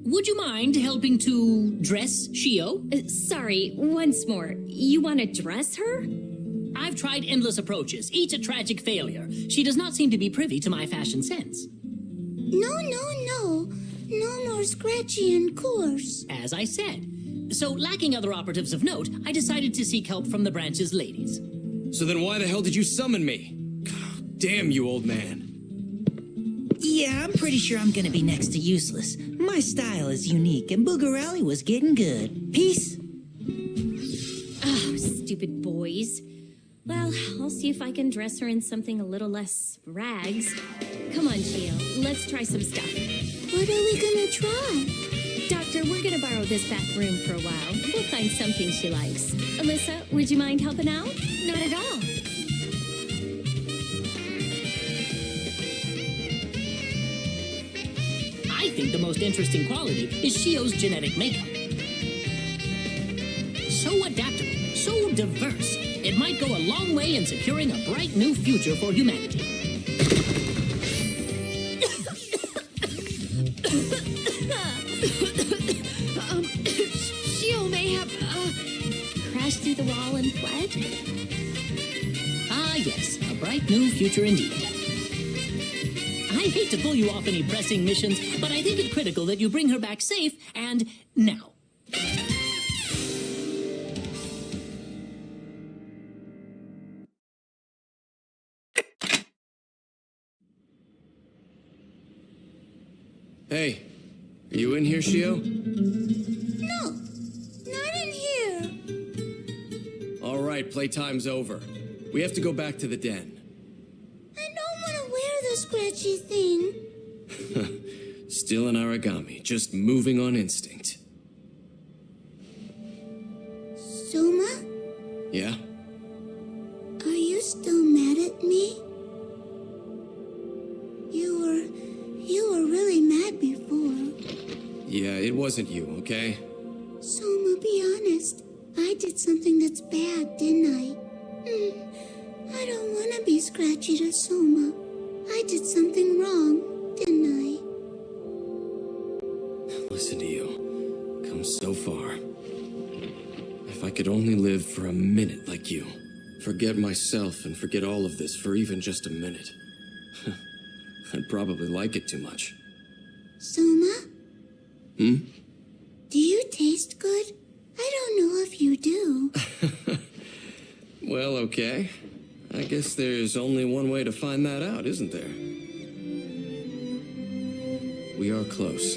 Would you mind helping to dress Shio? Sorry, once more. You want to dress her? I've tried endless approaches, each a tragic failure. She does not seem to be privy to my fashion sense. No. No more scratchy and coarse. As I said. So, lacking other operatives of note, I decided to seek help from the branch's ladies. So then why the hell did you summon me? Damn you, old man. Yeah, I'm pretty sure I'm gonna be next to useless. My style is unique, and Bugarelli was getting good. Peace. Oh, stupid boys. Well, I'll see if I can dress her in something a little less rags. Come on, Shio, let's try some stuff. What are we gonna try? Doctor, we're gonna borrow this back room for a while. We'll find something she likes. Alyssa, would you mind helping out? Not at all. I think the most interesting quality is Shio's genetic makeup. So adaptable, so diverse, it might go a long way in securing a bright new future for humanity. Shio may have, crashed through the wall and fled? Ah, yes, a bright new future indeed. I hate to pull you off any pressing missions, but I think it critical that you bring her back safe and now. Hey, are you in here, Shio? No, not in here. All right, playtime's over. We have to go back to the den. I don't want to wear the scratchy thing. Still an origami, just moving on instinct. Soma, Yeah? are you still mad at me? You were really mad before. Yeah, it wasn't you, okay? Soma, be honest. I did something that's bad, didn't I? I don't want to be scratchy to Soma. I did something wrong, didn't I? Listen to you. Come so far. If I could only live for a minute like you. Forget myself and forget all of this for even just a minute. I'd probably like it too much. Soma? Hmm? Do you taste good? I don't know if you do. Well, okay. I guess there's only one way to find that out, isn't there? We are close.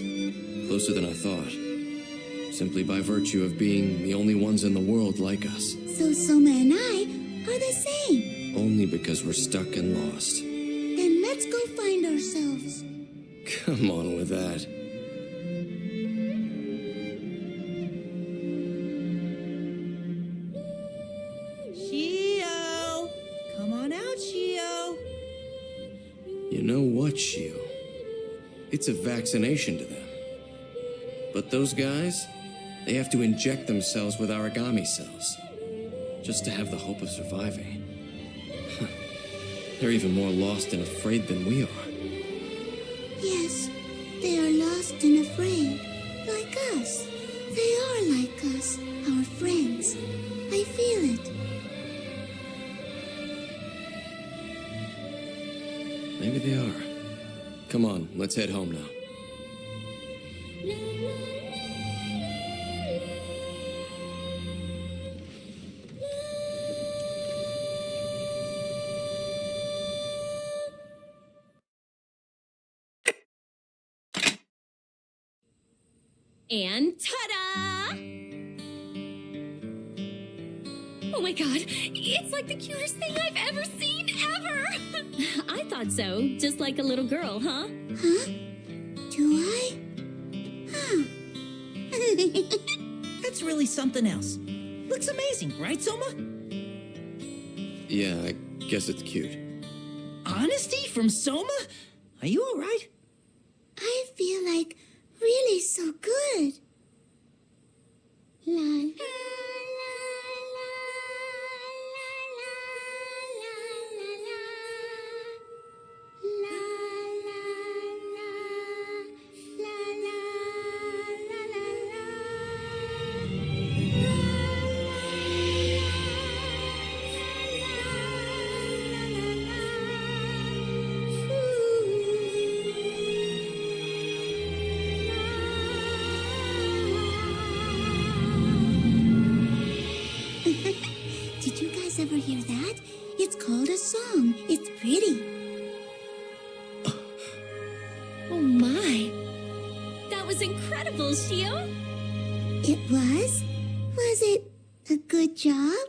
Closer than I thought. Simply by virtue of being the only ones in the world like us. So Soma and I are the same. Only because we're stuck and lost. Then let's go find ourselves. Come on with that. Shio! Come on out, Shio! You know what, Shio? It's a vaccination to them. But those guys, they have to inject themselves with origami cells. Just to have the hope of surviving. They're even more lost and afraid than we are. Yes, they are lost and afraid. Like us. They are like us, our friends. I feel it. Maybe they are. Come on, let's head home now. And ta-da! Oh my god, it's like the cutest thing I've ever seen, ever! I thought so, just like a little girl, huh? Huh? Do I? Huh. That's really something else. Looks amazing, right, Soma? Yeah, I guess it's cute. Honesty from Soma? Are you all right? I feel like really so good. La la Did you guys ever hear that? It's called a song. It's pretty. Oh my! That was incredible, Shio! It was? Was it a good job?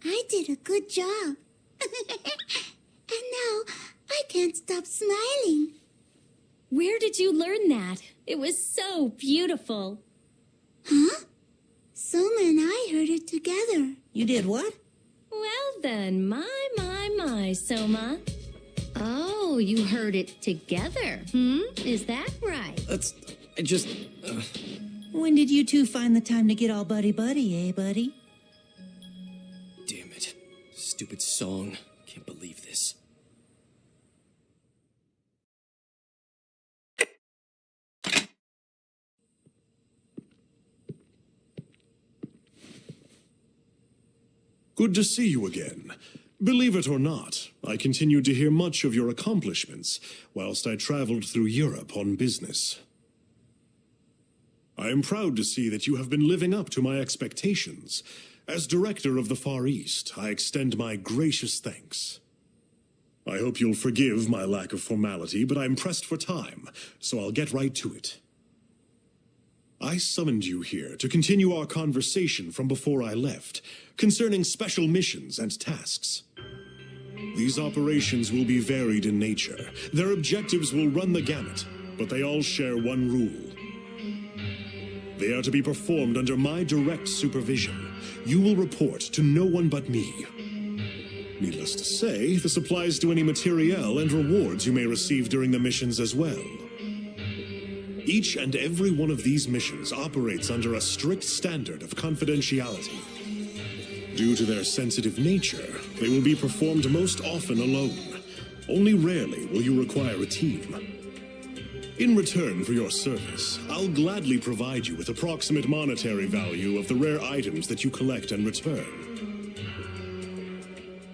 I did a good job. And now I can't stop smiling. Where did you learn that? It was so beautiful. Huh? Soma and I heard it together. You did what? Well then, my, Soma. Oh, you heard it together, Is that right? I just... When did you two find the time to get all buddy-buddy, eh, buddy? Damn it. Stupid song. Can't believe this. Good to see you again. Believe it or not, I continued to hear much of your accomplishments whilst I traveled through Europe on business. I am proud to see that you have been living up to my expectations. As Director of the Far East, I extend my gracious thanks. I hope you'll forgive my lack of formality, but I'm pressed for time, so I'll get right to it. I summoned you here to continue our conversation from before I left, concerning special missions and tasks. These operations will be varied in nature. Their objectives will run the gamut, but they all share one rule. They are to be performed under my direct supervision. You will report to no one but me. Needless to say, this applies to any materiel and rewards you may receive during the missions as well. Each and every one of these missions operates under a strict standard of confidentiality. Due to their sensitive nature, they will be performed most often alone. Only rarely will you require a team. In return for your service, I'll gladly provide you with approximate monetary value of the rare items that you collect and return.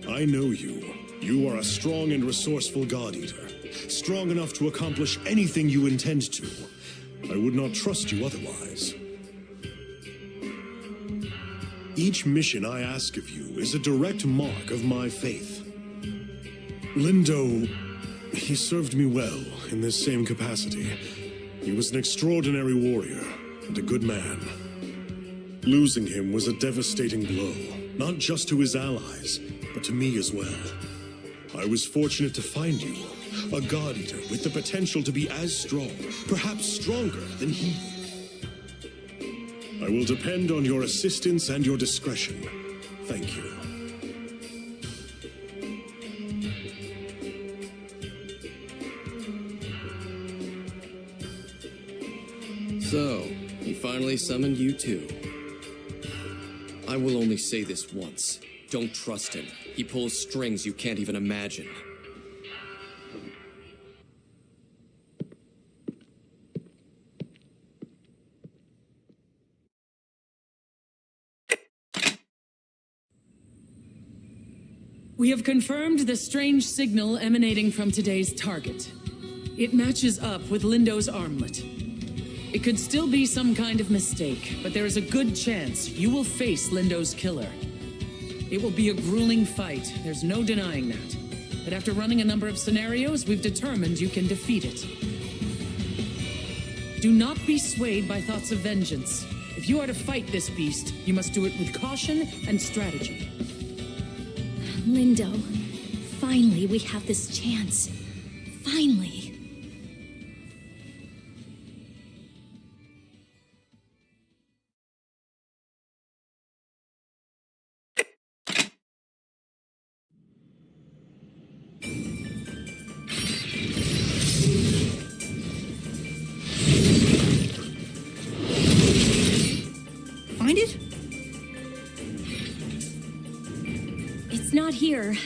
I know you. You are a strong and resourceful God-Eater, strong enough to accomplish anything you intend to. I would not trust you otherwise. Each mission I ask of you is a direct mark of my faith. Lindo, he served me well in this same capacity. He was an extraordinary warrior and a good man. Losing him was a devastating blow, not just to his allies, but to me as well. I was fortunate to find you, a God-Eater with the potential to be as strong, perhaps stronger than he. I will depend on your assistance and your discretion. Thank you. So, he finally summoned you too. I will only say this once. Don't trust him. He pulls strings you can't even imagine. We have confirmed the strange signal emanating from today's target. It matches up with Lindo's armlet. It could still be some kind of mistake, but there is a good chance you will face Lindo's killer. It will be a grueling fight, there's no denying that. But after running a number of scenarios, we've determined you can defeat it. Do not be swayed by thoughts of vengeance. If you are to fight this beast, you must do it with caution and strategy. Lindo, finally we have this chance. Finally. Find it? It's not here.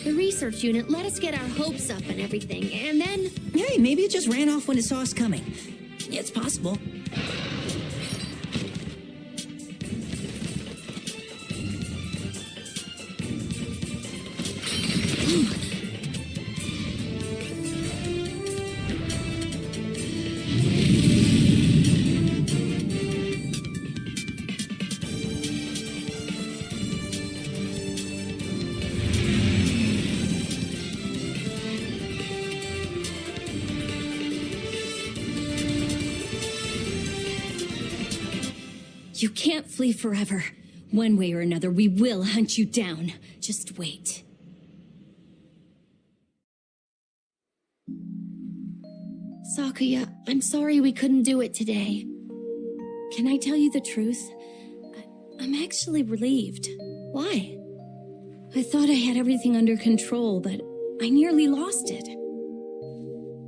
The research unit let us get our hopes up and everything, and then... Hey, maybe it just ran off when it saw us coming. It's possible. You can't flee forever. One way or another, we will hunt you down. Just wait. Sakuya, I'm sorry we couldn't do it today. Can I tell you the truth? I'm actually relieved. Why? I thought I had everything under control, but I nearly lost it.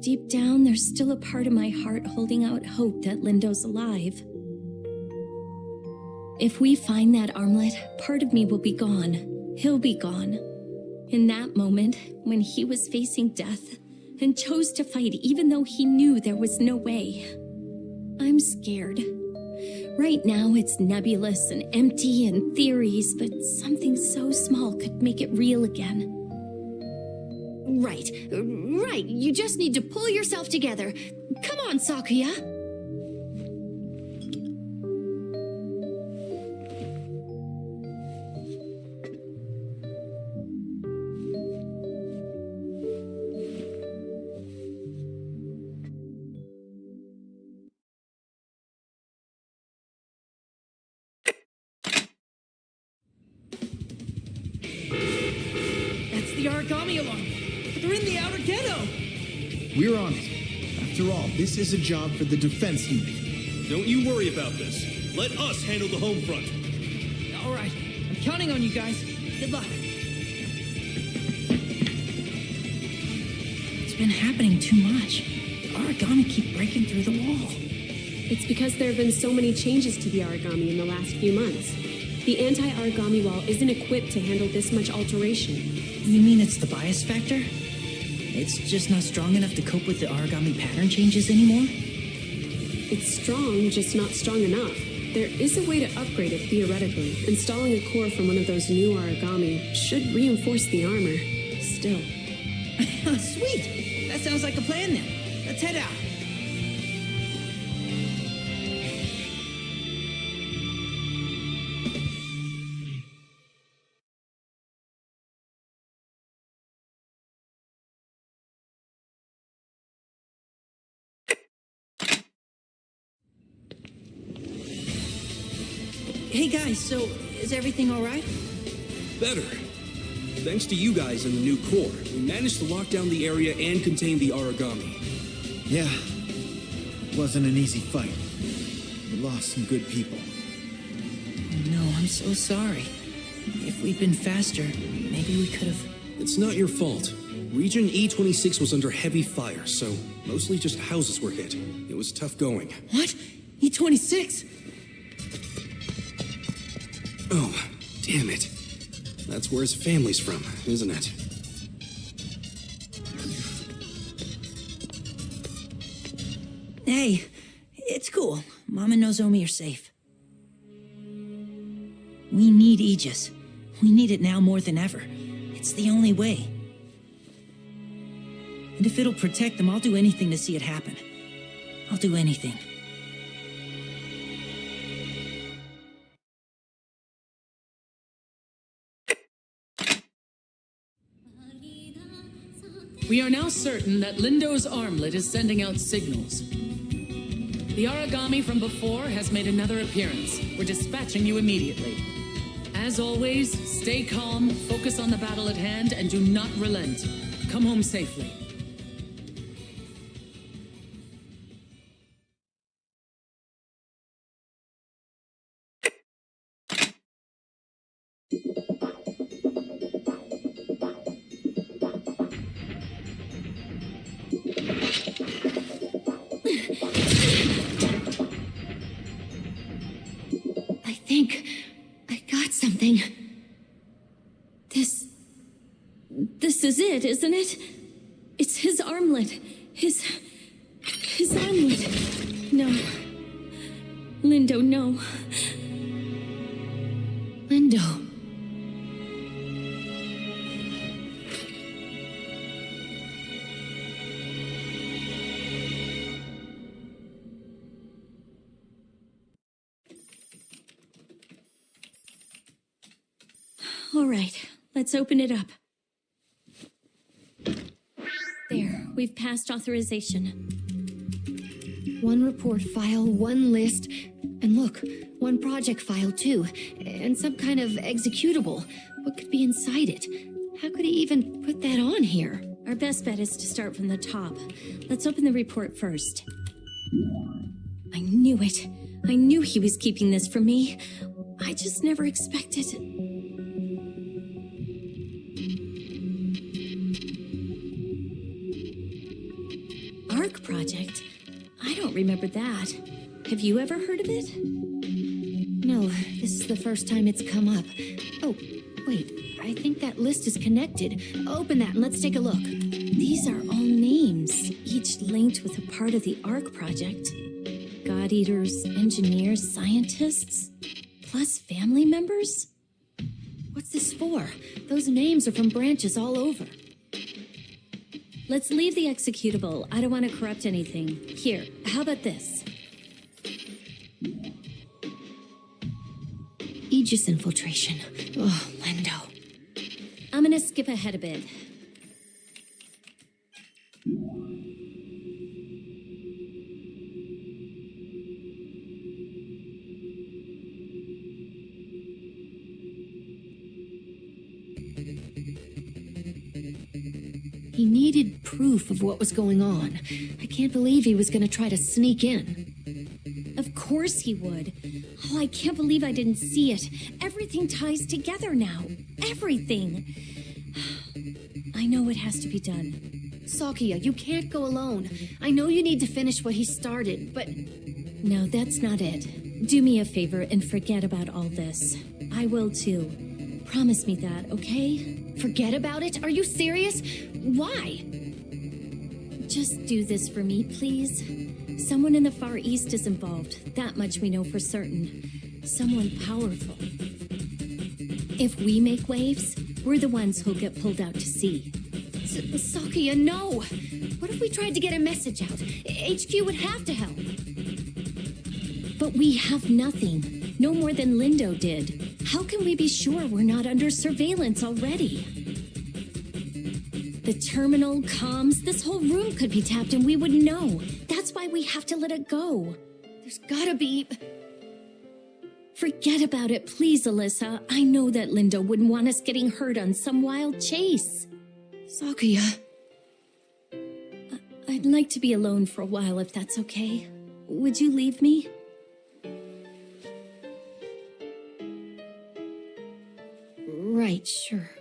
Deep down, there's still a part of my heart holding out hope that Lindo's alive. If we find that armlet, part of me will be gone. He'll be gone. In that moment, when he was facing death and chose to fight even though he knew there was no way. I'm scared. Right now, it's nebulous and empty and theories, but something so small could make it real again. Right. You just need to pull yourself together. Come on, Sakuya. The origami alarm. They're in the outer ghetto. We're on it. After all, this is a job for the defense unit. Don't you worry about this. Let us handle the home front. All right. I'm counting on you guys. Good luck. It's been happening too much. The origami keep breaking through the wall. It's because there have been so many changes to the origami in the last few months. The anti-origami wall isn't equipped to handle this much alteration. You mean it's the bias factor? It's just not strong enough to cope with the origami pattern changes anymore? It's strong, just not strong enough. There is a way to upgrade it theoretically. Installing a core from one of those new origami should reinforce the armor. Still. Sweet! That sounds like a plan then. Let's head out. Hey guys, so is everything all right? Better. Thanks to you guys and the new core, we managed to lock down the area and contain the origami. Yeah, it wasn't an easy fight. We lost some good people. No, I'm so sorry. If we'd been faster, maybe we could have... It's not your fault. Region E26 was under heavy fire, so mostly just houses were hit. It was tough going. What? E26? Oh, damn it. That's where his family's from, isn't it? Hey, it's cool. Mom and Nozomi are safe. We need Aegis. We need it now more than ever. It's the only way. And if it'll protect them, I'll do anything to see it happen. I'll do anything. We are now certain that Lindo's armlet is sending out signals. The origami from before has made another appearance. We're dispatching you immediately. As always, stay calm, focus on the battle at hand, and do not relent. Come home safely. I think I got something. This is it, isn't it? It's his armlet. His armlet. No. Lindo, no. Lindo. All right, let's open it up. There, we've passed authorization. One report file, one list, and look, one project file too, and some kind of executable. What could be inside it? How could he even put that on here? Our best bet is to start from the top. Let's open the report first. I knew it. I knew he was keeping this from me. I just never expected it. ARC project? I don't remember that. Have you ever heard of it? No, this is the first time it's come up. Oh, wait, I think that list is connected. Open that and let's take a look. These are all names, each linked with a part of the ARC project. God Eaters, engineers, scientists, plus family members? What's this for? Those names are from branches all over. Let's leave the executable. I don't want to corrupt anything. Here, how about this? Aegis infiltration. Oh, Lindo. I'm gonna skip ahead a bit. He needed proof of what was going on. I can't believe he was going to try to sneak in. Of course he would. Oh, I can't believe I didn't see it. Everything ties together now. Everything. I know it has to be done. Sakia, you can't go alone. I know you need to finish what he started, but... No, that's not it. Do me a favor and forget about all this. I will too. Promise me that, okay? Forget about it? Are you serious? Why? Just do this for me, please. Someone in the Far East is involved. That much we know for certain. Someone powerful. If we make waves, we're the ones who'll get pulled out to sea. Sakuya, no! What if we tried to get a message out? HQ would have to help. But we have nothing. No more than Lindo did. How can we be sure we're not under surveillance already? The terminal, comms, this whole room could be tapped and we wouldn't know. That's why we have to let it go. There's gotta be... Forget about it, please, Alyssa. I know that Lindo wouldn't want us getting hurt on some wild chase. Sakuya. I'd like to be alone for a while if that's okay. Would you leave me? Right, sure.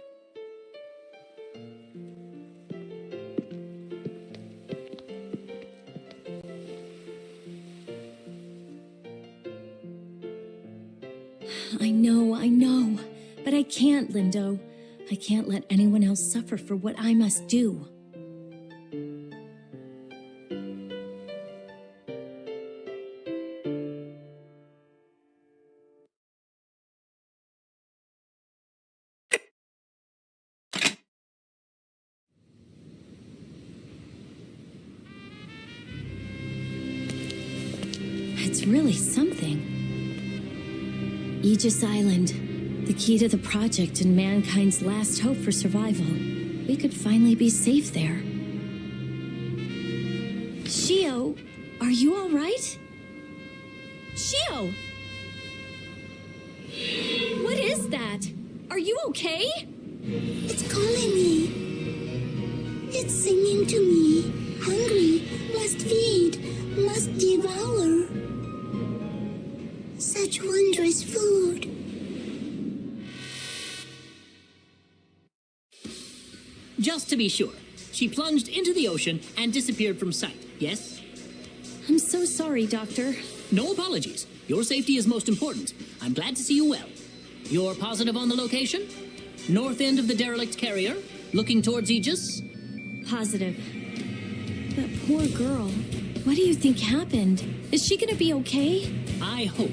I know. But I can't, Lindo. I can't let anyone else suffer for what I must do. It's really something. Aegis Island, the key to the project and mankind's last hope for survival. We could finally be safe there. Shio, are you all right? Shio! What is that? Are you okay? It's calling me. It's singing to me. Hungry, must feed, must devour. Such wondrous food. Just to be sure, she plunged into the ocean and disappeared from sight, yes? I'm so sorry, Doctor. No apologies. Your safety is most important. I'm glad to see you well. You're positive on the location? North end of the derelict carrier, looking towards Aegis? Positive. That poor girl. What do you think happened? Is she gonna be okay? I hope,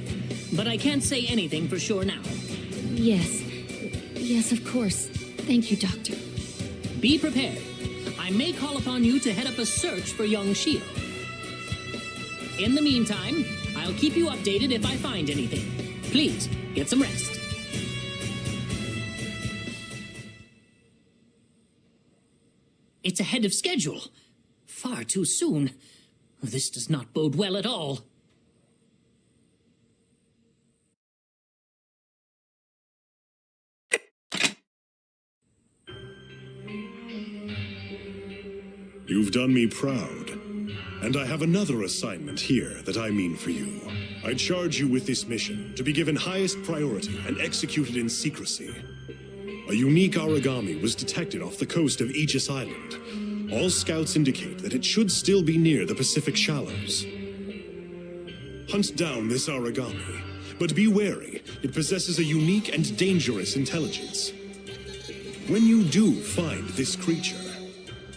but I can't say anything for sure now. Yes. Yes, of course. Thank you, Doctor. Be prepared. I may call upon you to head up a search for young Shio. In the meantime, I'll keep you updated if I find anything. Please, get some rest. It's ahead of schedule. Far too soon. This does not bode well at all. You've done me proud, and I have another assignment here that I mean for you. I charge you with this mission to be given highest priority and executed in secrecy. A unique origami was detected off the coast of Aegis Island. All scouts indicate that it should still be near the Pacific Shallows. Hunt down this origami, but be wary. It possesses a unique and dangerous intelligence. When you do find this creature,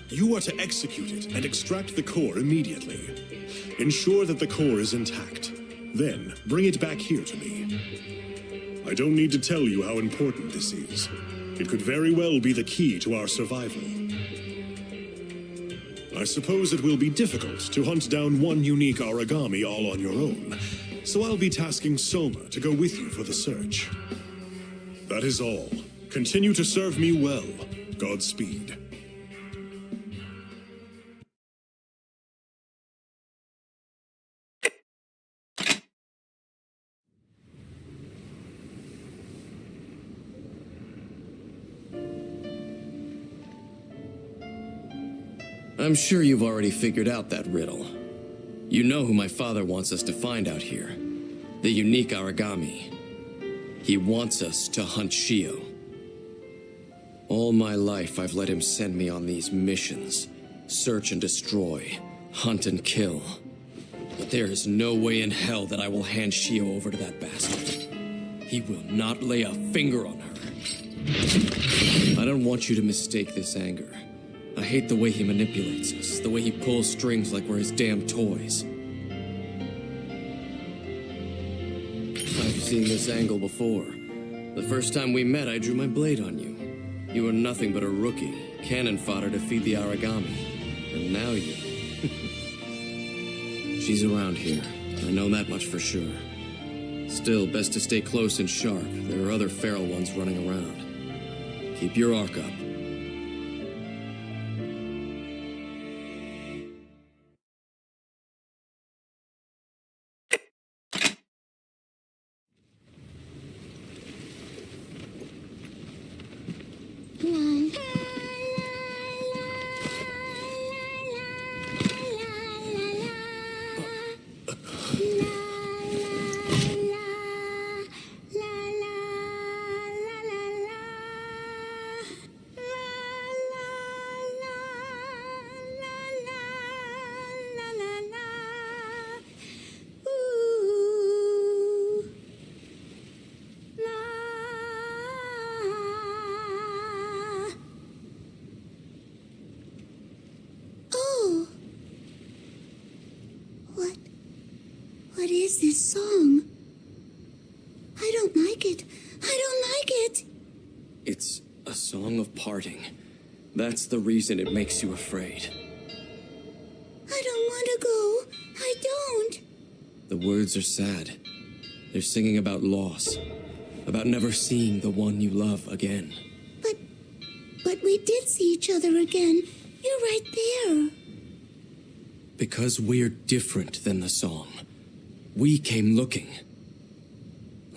you are to execute it and extract the core immediately. Ensure that the core is intact. Then, bring it back here to me. I don't need to tell you how important this is. It could very well be the key to our survival. I suppose it will be difficult to hunt down one unique origami all on your own, so I'll be tasking Soma to go with you for the search. That is all. Continue to serve me well. Godspeed. I'm sure you've already figured out that riddle. You know who my father wants us to find out here. The unique origami. He wants us to hunt Shio. All my life, I've let him send me on these missions. Search and destroy. Hunt and kill. But there is no way in hell that I will hand Shio over to that bastard. He will not lay a finger on her. I don't want you to mistake this anger. I hate the way he manipulates us, the way he pulls strings like we're his damn toys. I've seen this angle before. The first time we met, I drew my blade on you. You were nothing but a rookie, cannon fodder to feed the Aragami. And now you... She's around here. I know that much for sure. Still, best to stay close and sharp. There are other feral ones running around. Keep your arc up. What is this song? I don't like it. I don't like it. It's a song of parting. That's the reason it makes you afraid. I don't want to go. I don't. The words are sad. They're singing about loss. About never seeing the one you love again. But we did see each other again. You're right there. Because we're different than the song. We came looking.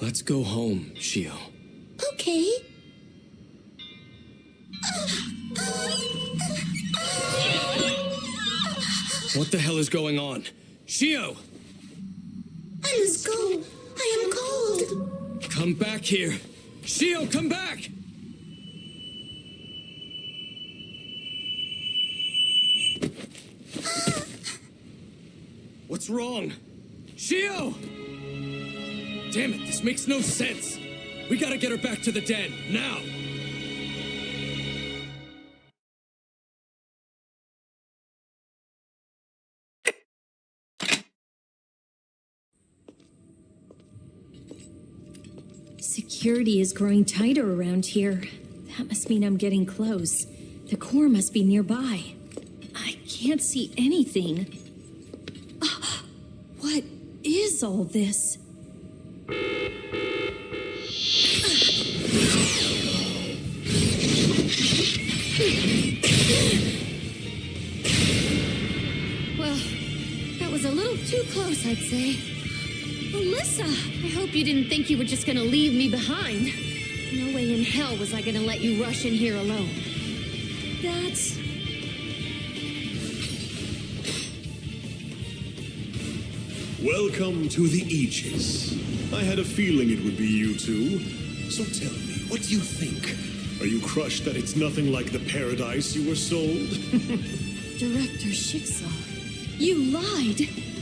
Let's go home, Shio. Okay. What the hell is going on? Shio! I must go. I am cold. Come back here. Shio, come back! What's wrong? Shio! Damn it, this makes no sense. We gotta get her back to the den, now! Security is growing tighter around here. That must mean I'm getting close. The core must be nearby. I can't see anything. What is all this? Well, that was a little too close, I'd say. Alyssa! I hope you didn't think you were just gonna leave me behind. No way in hell was I gonna let you rush in here alone. That's... Welcome to the Aegis. I had a feeling it would be you two. So tell me, what do you think? Are you crushed that it's nothing like the paradise you were sold? Director Schicksal, you lied!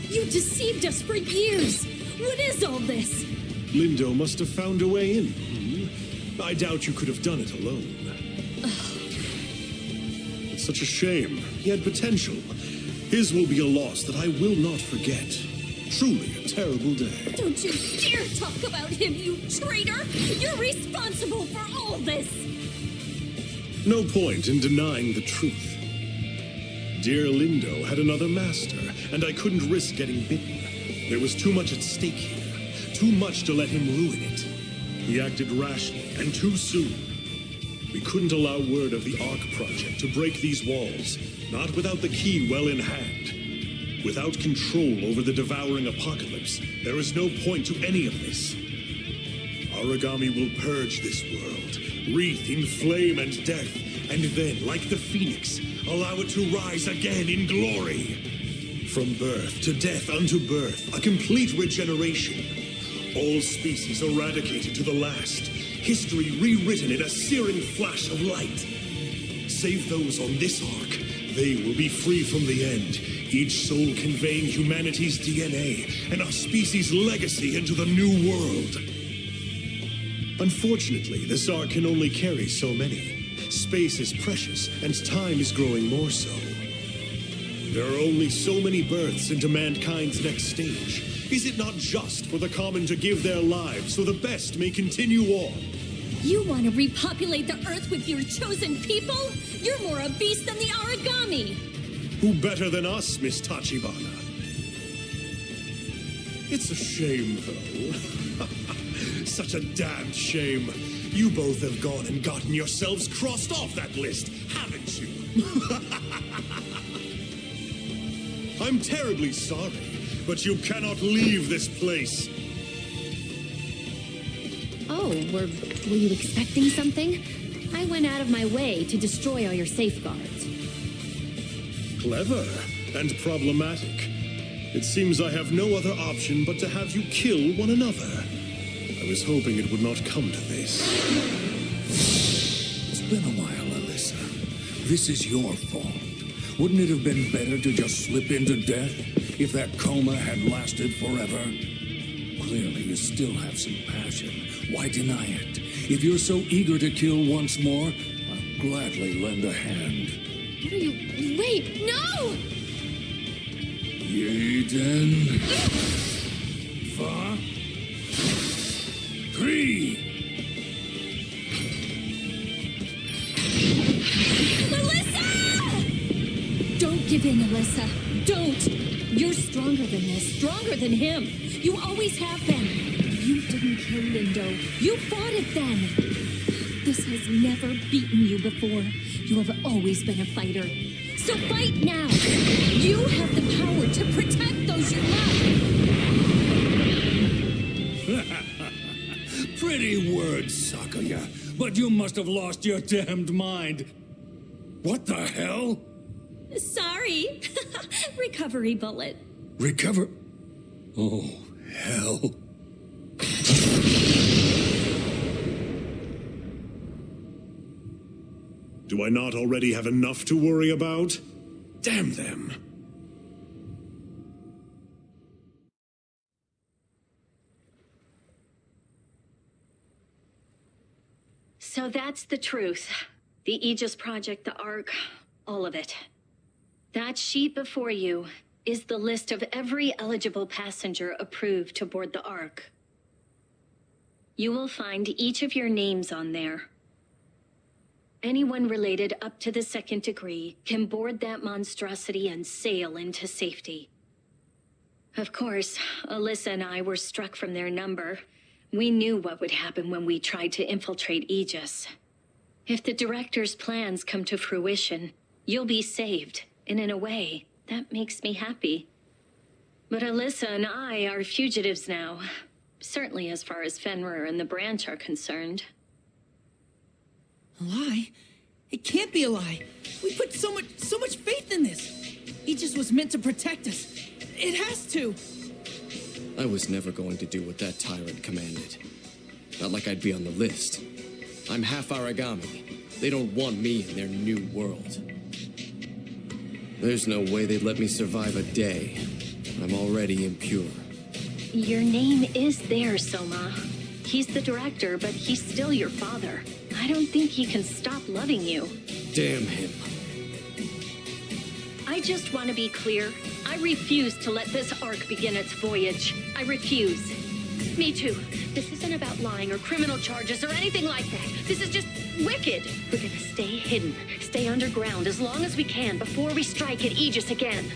You deceived us for years! What is all this? Lindo must have found a way in. I doubt you could have done it alone. It's such a shame. He had potential. His will be a loss that I will not forget. Truly a terrible day. Don't you dare talk about him, you traitor! You're responsible for all this! No point in denying the truth. Dear Lindo had another master, and I couldn't risk getting bitten. There was too much at stake here. Too much to let him ruin it. He acted rashly and too soon. We couldn't allow word of the Ark Project to break these walls, not without the key well in hand. Without control over the devouring apocalypse, there is no point to any of this. Origami will purge this world, wreathed in flame and death, and then, like the phoenix, allow it to rise again in glory. From birth to death unto birth, a complete regeneration. All species eradicated to the last, history rewritten in a searing flash of light. Save those on this ark, they will be free from the end, each soul conveying humanity's DNA and our species' legacy into the new world. Unfortunately, this ark can only carry so many. Space is precious, and time is growing more so. There are only so many births into mankind's next stage. Is it not just for the common to give their lives so the best may continue on? You want to repopulate the Earth with your chosen people? You're more a beast than the Aragami! Who better than us, Miss Tachibana? It's a shame, though. Such a damned shame. You both have gone and gotten yourselves crossed off that list, haven't you? I'm terribly sorry, but you cannot leave this place. Oh, were you expecting something? I went out of my way to destroy all your safeguards. Clever and problematic. It seems I have no other option but to have you kill one another. I was hoping it would not come to this. It's been a while, Alyssa. This is your fault. Wouldn't it have been better to just slip into death if that coma had lasted forever? Clearly, you still have some passion. Why deny it? If you're so eager to kill once more, I'll gladly lend a hand. What are you... Wait, no! Yaden. 4, 3. Alyssa! Don't give in, Alyssa. Don't! You're stronger than this, stronger than him. You always have been. You didn't kill Lindo. You fought it then. This has never beaten you before. You have always been a fighter. So fight now! You have the power to protect those you love! Pretty words, Sakuya, but you must have lost your damned mind. What the hell? Sorry. Recovery bullet. Recover? Oh, hell. Do I not already have enough to worry about? Damn them. So that's the truth. The Aegis Project, the Ark, all of it. That sheet before you is the list of every eligible passenger approved to board the Ark. You will find each of your names on there. Anyone related up to the 2nd degree can board that monstrosity and sail into safety. Of course, Alyssa and I were struck from their number. We knew what would happen when we tried to infiltrate Aegis. If the Director's plans come to fruition, you'll be saved, and in a way, that makes me happy. But Alyssa and I are fugitives now, certainly as far as Fenrir and the Branch are concerned. A lie? It can't be a lie. We put so much faith in this. Aegis was meant to protect us. It has to. I was never going to do what that tyrant commanded. Not like I'd be on the list. I'm half Aragami. They don't want me in their new world. There's no way they'd let me survive a day. I'm already impure. Your name is there, Soma. He's the Director, but he's still your father. I don't think he can stop loving you. Damn him. I just want to be clear. I refuse to let this Ark begin its voyage. I refuse. Me too. This isn't about lying or criminal charges or anything like that. This is just wicked. We're gonna stay hidden, stay underground as long as we can before we strike at Aegis again.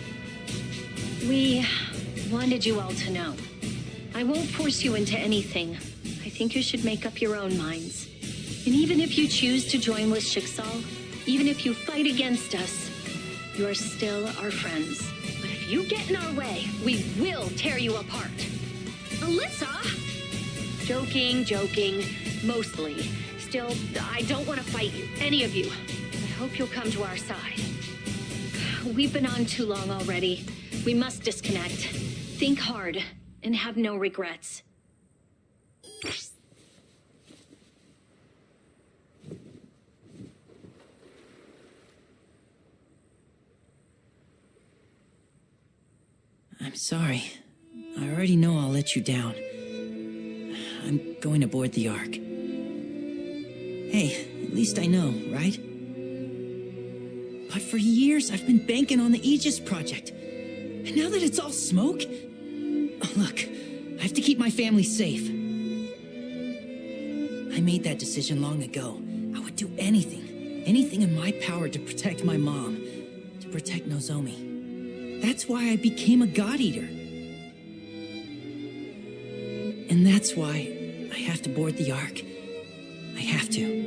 We wanted you all to know. I won't force you into anything. I think you should make up your own minds. And even if you choose to join with Schicksal, even if you fight against us, you're still our friends. But if you get in our way, we will tear you apart. Alyssa! Joking, mostly. Still, I don't want to fight you, any of you. I hope you'll come to our side. We've been on too long already. We must disconnect. Think hard, and have no regrets. I'm sorry. I already know I'll let you down. I'm going aboard the Ark. Hey, at least I know, right? But for years, I've been banking on the Aegis project. And now that it's all smoke... Look, I have to keep my family safe. I made that decision long ago. I would do anything in my power to protect my mom, to protect Nozomi. That's why I became a God Eater. And that's why I have to board the Ark. I have to.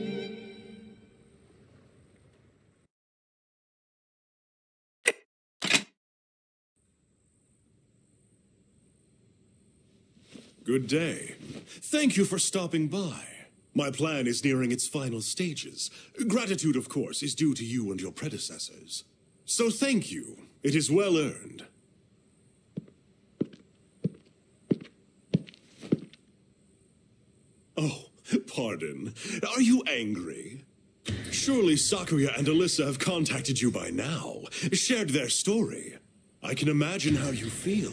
Good day. Thank you for stopping by. My plan is nearing its final stages. Gratitude, of course, is due to you and your predecessors. So thank you. It is well earned. Oh, pardon. Are you angry? Surely Sakuya and Alyssa have contacted you by now, shared their story. I can imagine how you feel.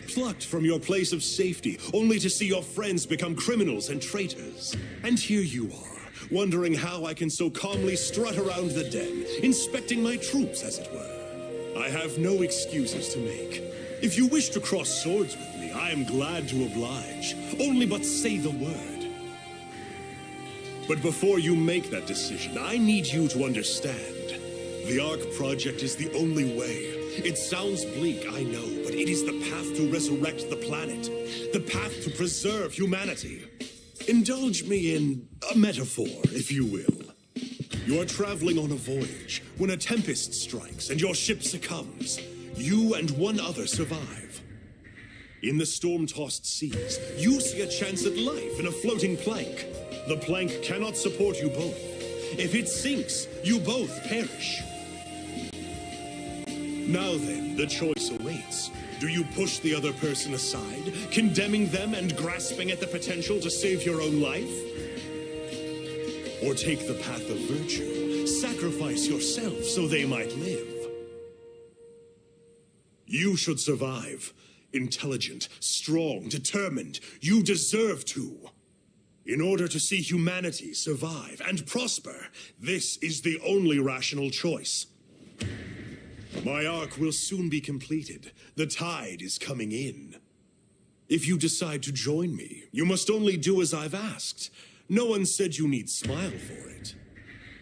Plucked from your place of safety, only to see your friends become criminals and traitors. And here you are, wondering how I can so calmly strut around the den, inspecting my troops, as it were. I have no excuses to make. If you wish to cross swords with me, I am glad to oblige. Only but say the word. But before you make that decision, I need you to understand. The Ark Project is the only way. It sounds bleak, I know, but it is the path to resurrect the planet. The path to preserve humanity. Indulge me in a metaphor, if you will. You are traveling on a voyage when a tempest strikes and your ship succumbs. You and one other survive. In the storm-tossed seas, you see a chance at life in a floating plank. The plank cannot support you both. If it sinks, you both perish. Now then, the choice awaits. Do you push the other person aside, condemning them and grasping at the potential to save your own life? Or take the path of virtue, sacrifice yourself so they might live? You should survive. Intelligent, strong, determined. You deserve to. In order to see humanity survive and prosper, this is the only rational choice. My arc will soon be completed. The tide is coming in. If you decide to join me, you must only do as I've asked. No one said you need smile for it.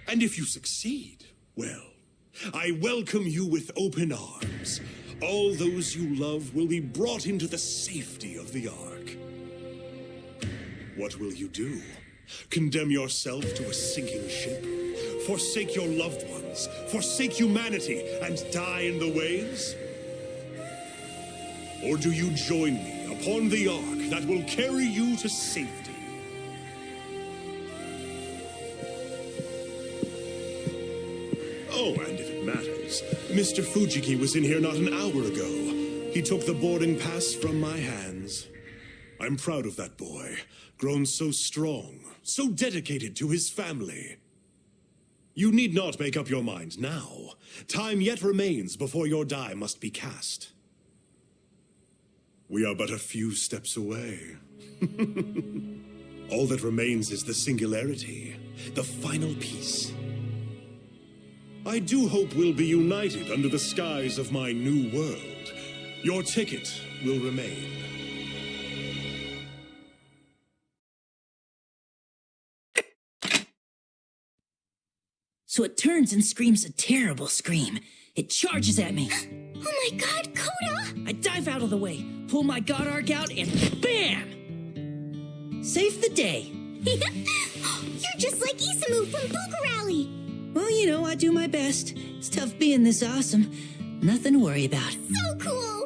And if you succeed, well, I welcome you with open arms. All those you love will be brought into the safety of the Ark. What will you do? Condemn yourself to a sinking ship? Forsake your loved ones? Forsake humanity and die in the waves? Or do you join me upon the Ark that will carry you to safety? Oh, and if it matters, Mr. Fujiki was in here not an hour ago. He took the boarding pass from my hands. I'm proud of that boy, grown so strong, so dedicated to his family. You need not make up your mind now. Time yet remains before your die must be cast. We are but a few steps away. All that remains is the singularity, the final piece. I do hope we'll be united under the skies of my new world. Your ticket will remain. So it turns and screams a terrible scream. It charges at me. Oh my god, Coda! I dive out of the way, pull my God Arc out, and BAM! Save the day. You're just like Isamu from Buka Rally! Well, you know, I do my best. It's tough being this awesome. Nothing to worry about. So cool!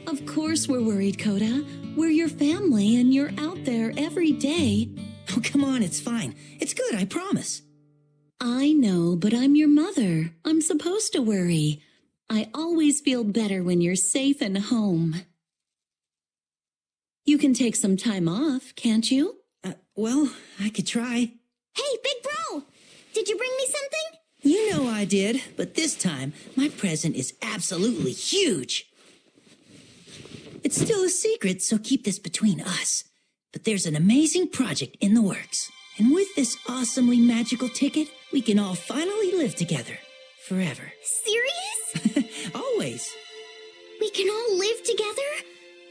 Of course we're worried, Coda. We're your family and you're out there every day. Oh, come on, it's fine. It's good, I promise. I know, but I'm your mother. I'm supposed to worry. I always feel better when you're safe and home. You can take some time off, can't you? Well, I could try. Hey, big bro! Did you bring me something? You know I did, but this time, my present is absolutely huge. It's still a secret, so keep this between us. But there's an amazing project in the works. And with this awesomely magical ticket, we can all finally live together. Forever. Serious? Always. We can all live together?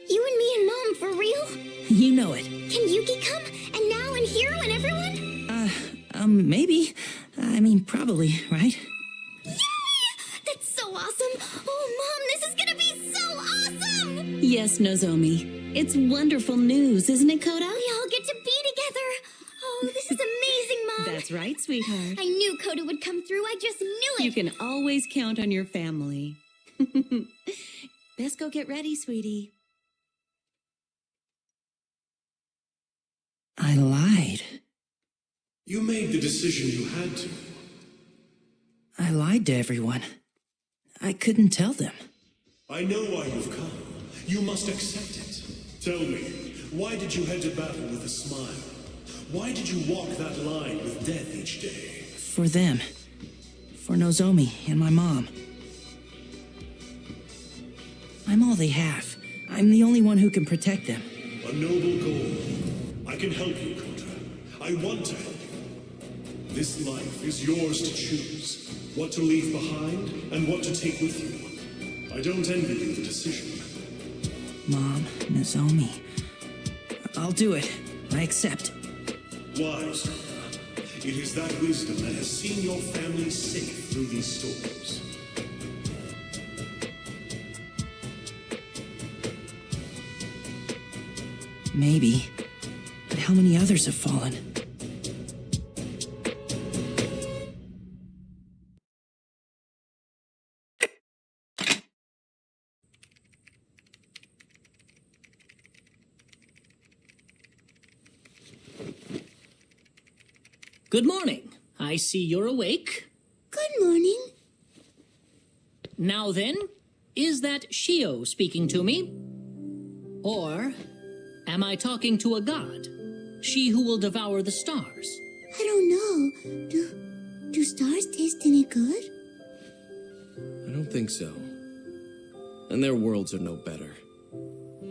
You and me and Mom, for real? You know it. Can Yuki come? And now and Hiro and everyone? Maybe. I mean, probably, right? Yay! That's so awesome! Oh, Mom, this is gonna be so awesome! Yes, Nozomi. It's wonderful news, isn't it, Koda? We all get to be together! Oh, this is amazing, Mom! That's right, sweetheart. I knew Koda would come through, I just knew it! You can always count on your family. Best go get ready, sweetie. I lied. You made the decision you had to. I lied to everyone. I couldn't tell them. I know why you've come. You must accept it. Tell me, why did you head to battle with a smile? Why did you walk that line with death each day? For them. For Nozomi and my mom. I'm all they have. I'm the only one who can protect them. A noble goal. I can help you, Kota. I want to help you. This life is yours to choose. What to leave behind and what to take with you. I don't envy you the decision. Mom, Nozomi. I'll do it. I accept. Wise. It is that wisdom that has seen your family safe through these storms. Maybe. But how many others have fallen? Good morning. I see you're awake. Good morning. Now then, is that Shio speaking to me? Or am I talking to a god? She who will devour the stars? I don't know. Do stars taste any good? I don't think so. And their worlds are no better.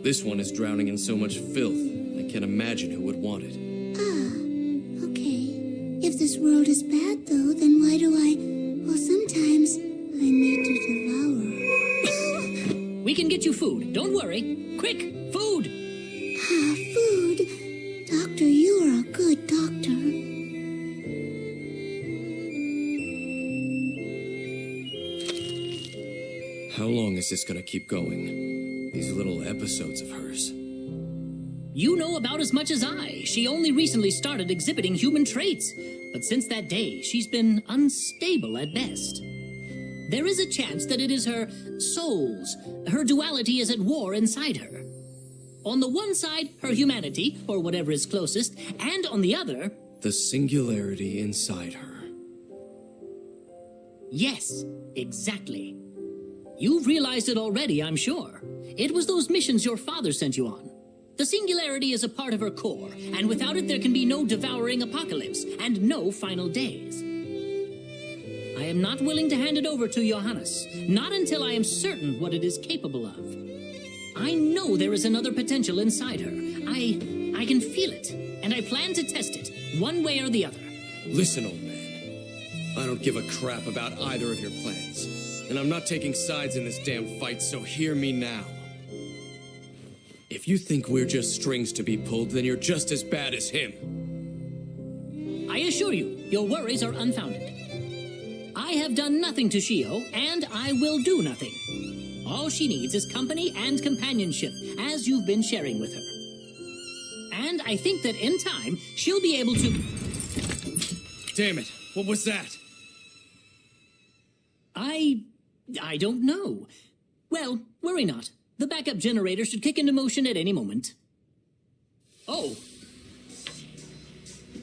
This one is drowning in so much filth, I can't imagine who would want it. If this world is bad, though, then why do well, sometimes I need to devour. We can get you food. Don't worry. Quick, food! Food. Doctor, you are a good doctor. How long is this gonna keep going? These little episodes of hers. You know about as much as I. She only recently started exhibiting human traits, but since that day, she's been unstable at best. There is a chance that it is her souls. Her duality is at war inside her. On the one side, her humanity, or whatever is closest, and on the other... the singularity inside her. Yes, exactly. You've realized it already, I'm sure. It was those missions your father sent you on. The singularity is a part of her core, and without it there can be no devouring apocalypse, and no final days. I am not willing to hand it over to Johannes, not until I am certain what it is capable of. I know there is another potential inside her. I can feel it, and I plan to test it, one way or the other. Listen, old man. I don't give a crap about either of your plans. And I'm not taking sides in this damn fight, so hear me now. If you think we're just strings to be pulled, then you're just as bad as him. I assure you, your worries are unfounded. I have done nothing to Shio, and I will do nothing. All she needs is company and companionship, as you've been sharing with her. And I think that in time, she'll be able to... Damn it, what was that? I don't know. Well, worry not. The backup generator should kick into motion at any moment. Oh.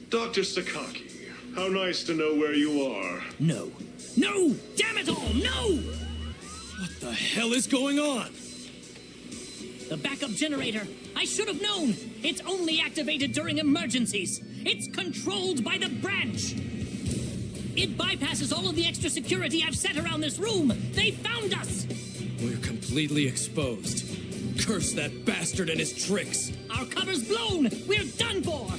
Dr. Sakaki, how nice to know where you are. No. No! Damn it all, no! What the hell is going on? The backup generator. I should have known. It's only activated during emergencies. It's controlled by the branch. It bypasses all of the extra security I've set around this room. They found us. We're completely exposed. Curse that bastard and his tricks. Our cover's blown. We're done for.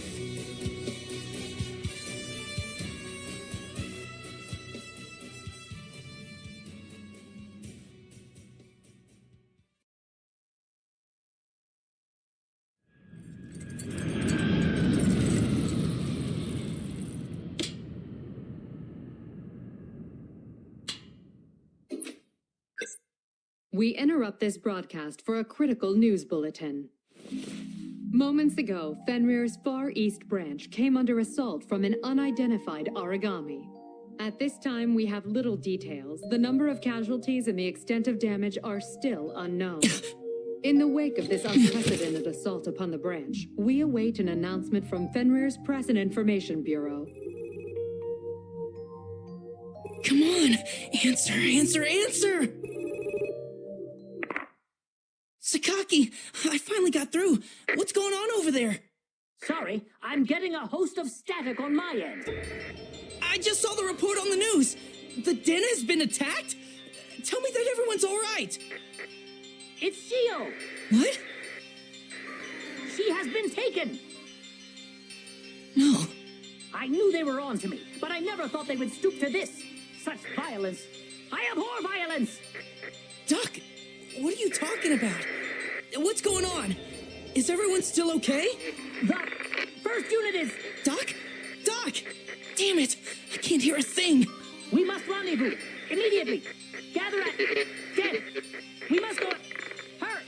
We interrupt this broadcast for a critical news bulletin. Moments ago, Fenrir's Far East branch came under assault from an unidentified Aragami. At this time, we have little details. The number of casualties and the extent of damage are still unknown. In the wake of this unprecedented assault upon the branch, we await an announcement from Fenrir's Press and Information Bureau. Come on! Answer, answer, answer! Sakaki! I finally got through! What's going on over there? Sorry, I'm getting a host of static on my end. I just saw the report on the news! The den has been attacked? Tell me that everyone's alright! It's Shio! What? She has been taken! No. I knew they were on to me, but I never thought they would stoop to this. Such violence. I abhor violence! Duck, what are you talking about? What's going on? Is everyone still okay? The first unit is... Doc? Doc! Damn it! I can't hear a thing! We must rendezvous. Immediately. Gather at... Den. We must go... Her!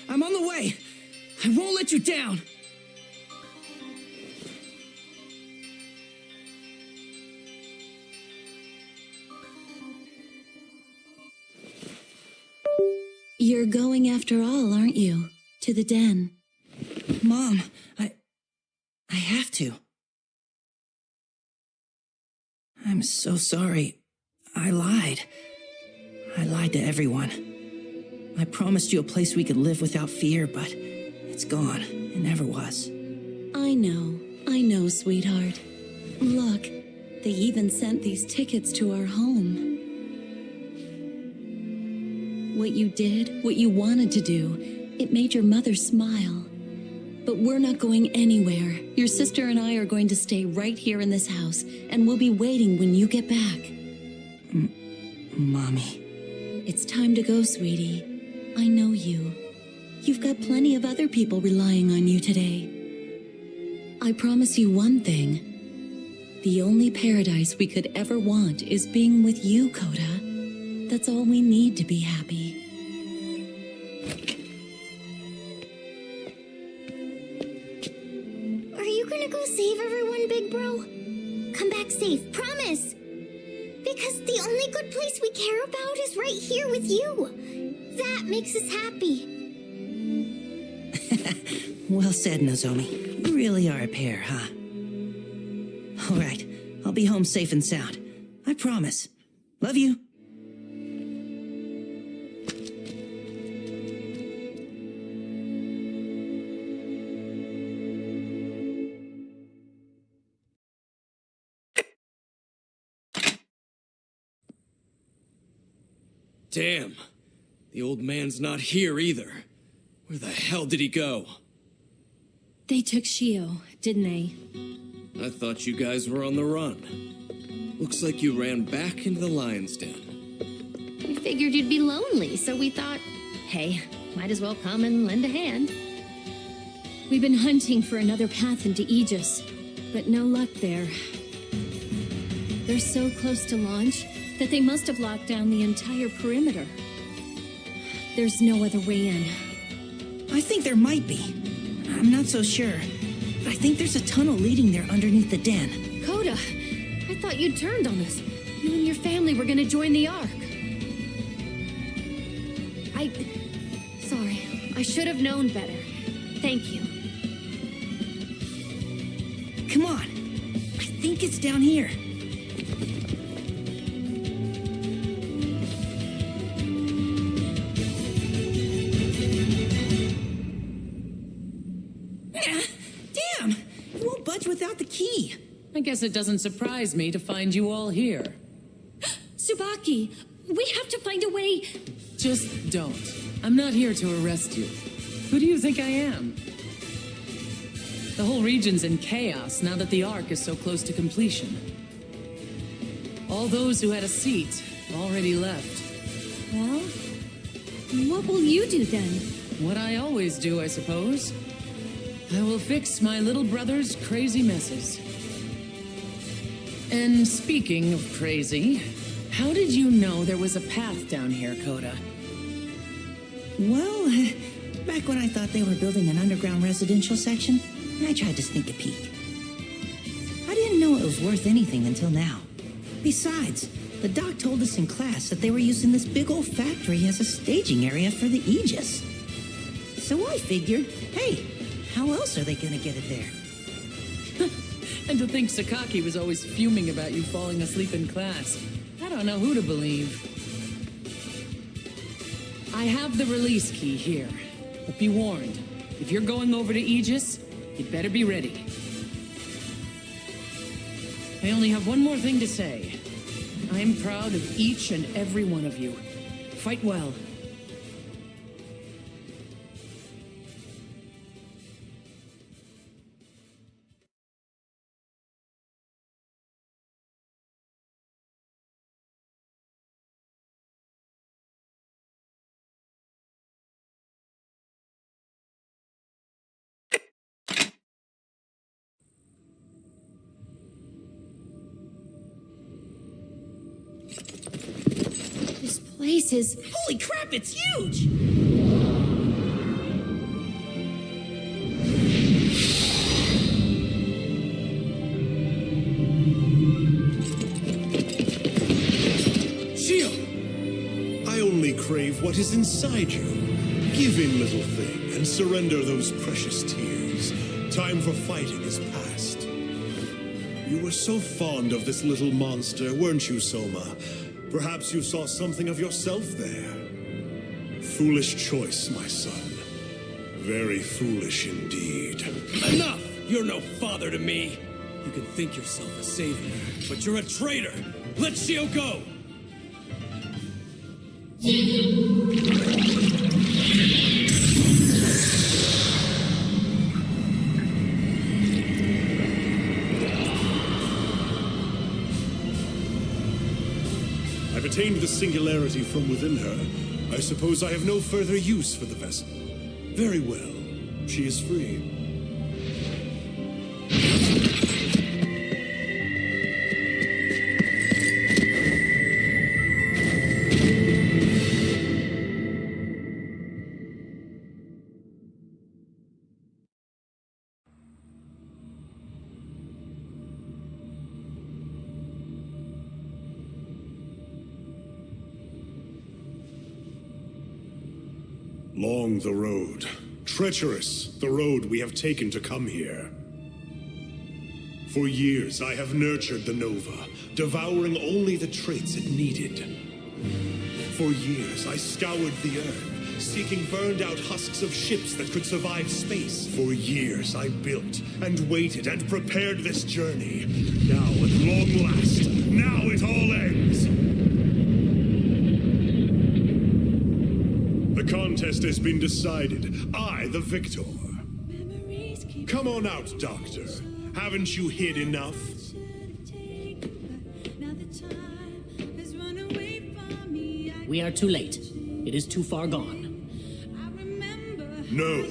I'm on the way. I won't let you down. You're going after all, aren't you? To the den. Mom, I have to. I'm so sorry. I lied. I lied to everyone. I promised you a place we could live without fear, but it's gone. It never was. I know, sweetheart. Look, they even sent these tickets to our home. What you did, what you wanted to do, it made your mother smile. But we're not going anywhere. Your sister and I are going to stay right here in this house, and we'll be waiting when you get back. Mommy. It's time to go, sweetie. I know you. You've got plenty of other people relying on you today. I promise you one thing. The only paradise we could ever want is being with you, Coda. That's all we need to be happy. Are you gonna go save everyone, big bro? Come back safe, promise! Because the only good place we care about is right here with you. That makes us happy. Well said, Nozomi. You really are a pair, huh? All right, I'll be home safe and sound. I promise. Love you. Damn. The old man's not here either. Where the hell did he go? They took Shio, didn't they? I thought you guys were on the run. Looks like you ran back into the lion's den. We figured you'd be lonely, so we thought, hey, might as well come and lend a hand. We've been hunting for another path into Aegis, but no luck there. They're so close to launch that they must have locked down the entire perimeter. There's no other way in. I think there might be. I'm not so sure. But I think there's a tunnel leading there underneath the den. Coda, I thought you'd turned on us. You and your family were gonna join the Ark. Sorry, I should have known better. Thank you. Come on. I think it's down here. Damn! You won't budge without the key. I guess it doesn't surprise me to find you all here. Tsubaki, we have to find a way. Just don't. I'm not here to arrest you. Who do you think I am? The whole region's in chaos now that the Ark is so close to completion. All those who had a seat already left. Well, what will you do then? What I always do, I suppose. I will fix my little brother's crazy messes. And speaking of crazy, how did you know there was a path down here, Coda? Well, back when I thought they were building an underground residential section, I tried to sneak a peek. I didn't know it was worth anything until now. Besides, the doc told us in class that they were using this big old factory as a staging area for the Aegis. So I figured, hey, how else are they gonna get it there? And to think Sakaki was always fuming about you falling asleep in class. I don't know who to believe. I have the release key here, but be warned, if you're going over to Aegis, you'd better be ready. I only have one more thing to say. I'm proud of each and every one of you. Fight well. This place is... Holy crap, it's huge! Shio! I only crave what is inside you. Give in, little thing, and surrender those precious tears. Time for fighting is past. You were so fond of this little monster, weren't you, Soma? Perhaps you saw something of yourself there. Foolish choice, my son. Very foolish indeed. Enough! You're no father to me. You can think yourself a savior, but you're a traitor. Let Shio go! I've attained the singularity from within her. I suppose I have no further use for the vessel. Very well. She is free. Long the road. Treacherous the road we have taken to come here. For years I have nurtured the Nova, devouring only the traits it needed. For years I scoured the earth, seeking burned-out husks of ships that could survive space. For years I built and waited and prepared this journey. Now, at long last, now it all ends! The contest has been decided. I, the victor. Come on out, Doctor. Haven't you hid enough? We are too late. It is too far gone. No.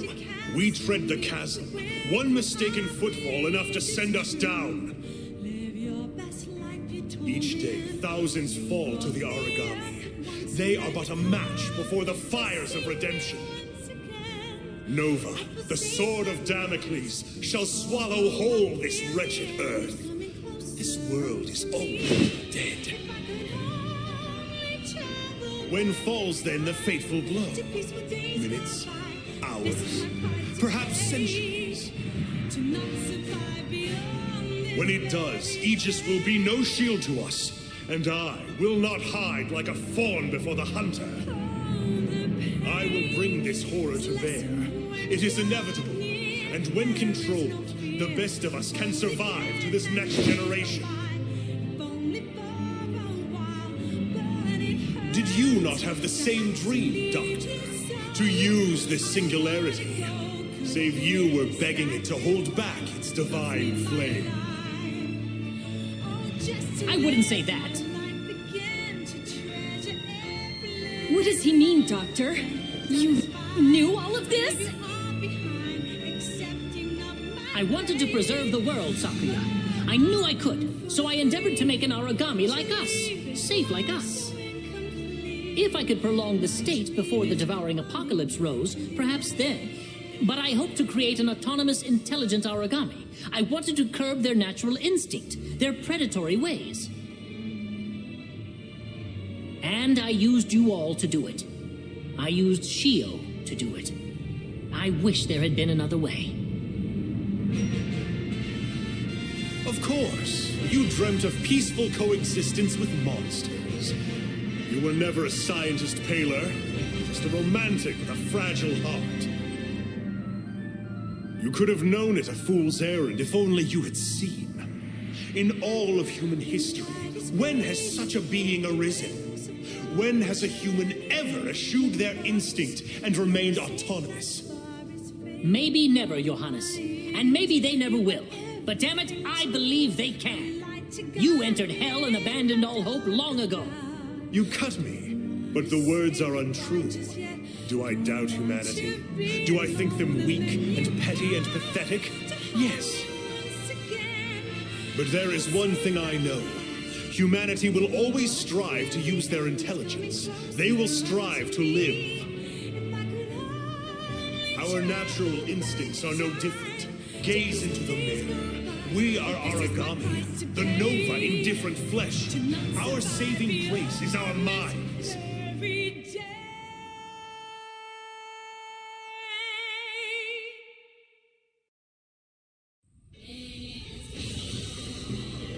We tread the chasm. One mistaken footfall enough to send us down. Each day, thousands fall to the Aragami. They are but a match before the fires of redemption. Nova, the sword of Damocles, shall swallow whole this wretched earth. This world is already dead. When falls then the fateful blow? Minutes, hours, perhaps centuries. When it does, Aegis will be no shield to us. And I will not hide like a fawn before the hunter. I will bring this horror to bear. It is inevitable. And when controlled, the best of us can survive to this next generation. Did you not have the same dream, Doctor? To use this singularity? Save you were begging it to hold back its divine flame. I wouldn't say that. What does he mean, Doctor? You knew all of this? I wanted to preserve the world, Sakuya. I knew I could, so I endeavored to make an Aragami like us, safe like us. If I could prolong the state before the devouring apocalypse rose, perhaps then. But I hope to create an autonomous, intelligent origami. I wanted to curb their natural instinct, their predatory ways. And I used you all to do it. I used Shio to do it. I wish there had been another way. Of course, you dreamt of peaceful coexistence with monsters. You were never a scientist, Paler, just a romantic with a fragile heart. You could have known it a fool's errand if only you had seen. In all of human history, when has such a being arisen? When has a human ever eschewed their instinct and remained autonomous? Maybe never, Johannes. And maybe they never will. But damn it, I believe they can. You entered hell and abandoned all hope long ago. You cut me, but the words are untrue. Do I doubt humanity? Do I think them weak and petty and pathetic? Yes. But there is one thing I know. Humanity will always strive to use their intelligence. They will strive to live. Our natural instincts are no different. Gaze into the mirror. We are origami, the nova in different flesh. Our saving place is our minds.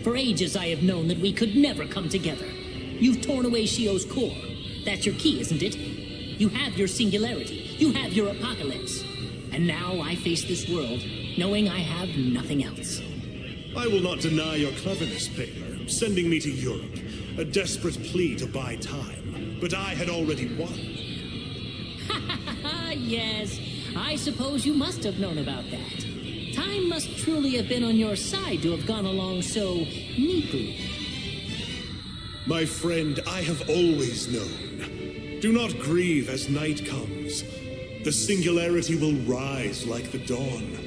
For ages I have known that we could never come together. You've torn away Shio's core. That's your key, isn't it? You have your singularity. You have your apocalypse. And now I face this world, knowing I have nothing else. I will not deny your cleverness, Paler, sending me to Europe. A desperate plea to buy time. But I had already won. Yes, I suppose you must have known about that. Time must truly have been on your side to have gone along so neatly. My friend, I have always known. Do not grieve as night comes. The singularity will rise like the dawn.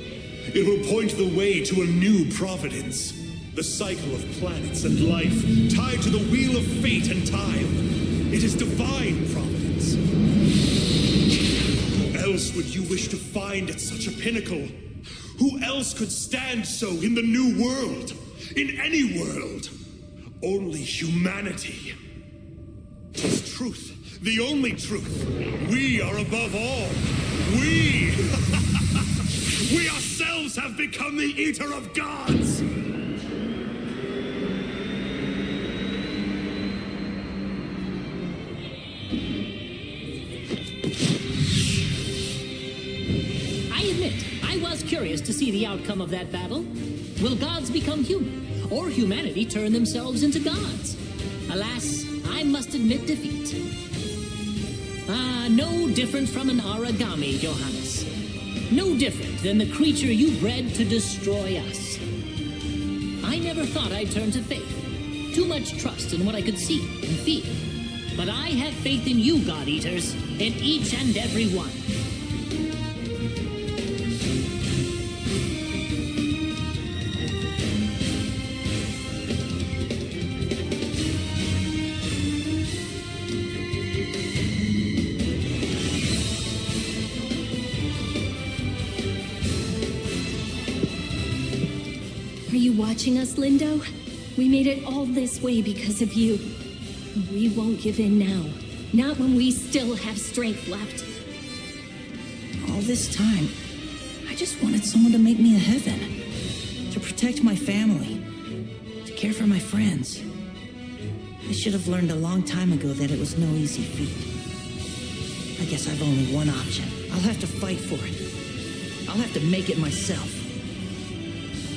It will point the way to a new providence. The cycle of planets and life, tied to the wheel of fate and time. It is divine providence. Who else would you wish to find at such a pinnacle? Who else could stand so in the new world? In any world? Only humanity. 'Tis truth, the only truth. We are above all. We! We ourselves have become the eater of gods! I admit, I was curious to see the outcome of that battle. Will gods become human, or humanity turn themselves into gods? Alas, I must admit defeat. No different from an origami, Johannes. No different than the creature you bred to destroy us. I never thought I'd turn to faith. Too much trust in what I could see and feel. But I have faith in you, God Eaters, in each and every one. Are you watching us, Lindo? We made it all this way because of you. We won't give in now. Not when we still have strength left. All this time, I just wanted someone to make me a heaven. To protect my family. To care for my friends. I should have learned a long time ago that it was no easy feat. I guess I've only one option. I'll have to fight for it. I'll have to make it myself.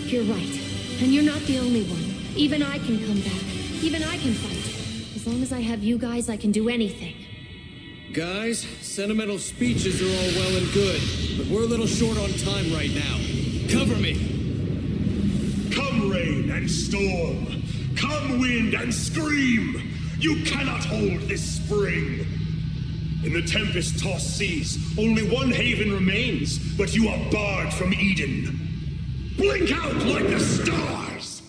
You're right. And you're not the only one. Even I can come back. Even I can fight. As long as I have you guys, I can do anything. Guys, sentimental speeches are all well and good, but we're a little short on time right now. Cover me! Come rain and storm! Come wind and scream! You cannot hold this spring! In the tempest-tossed seas, only one haven remains, but you are barred from Eden. Blink out like the stars!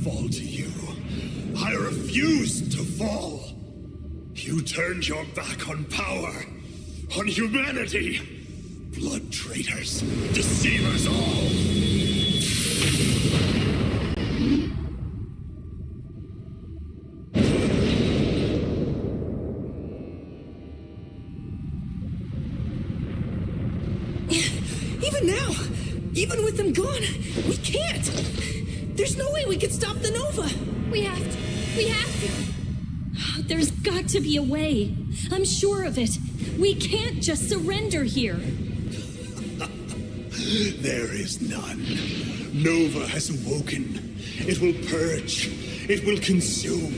fall to you. I refuse to fall. You turned your back on power, on humanity. Blood traitors, deceivers all. Even now, even with them gone, we can't. There's no way we could stop the Nova. We have to. We have to. There's got to be a way. I'm sure of it. We can't just surrender here. There is none. Nova has awoken. It will purge. It will consume.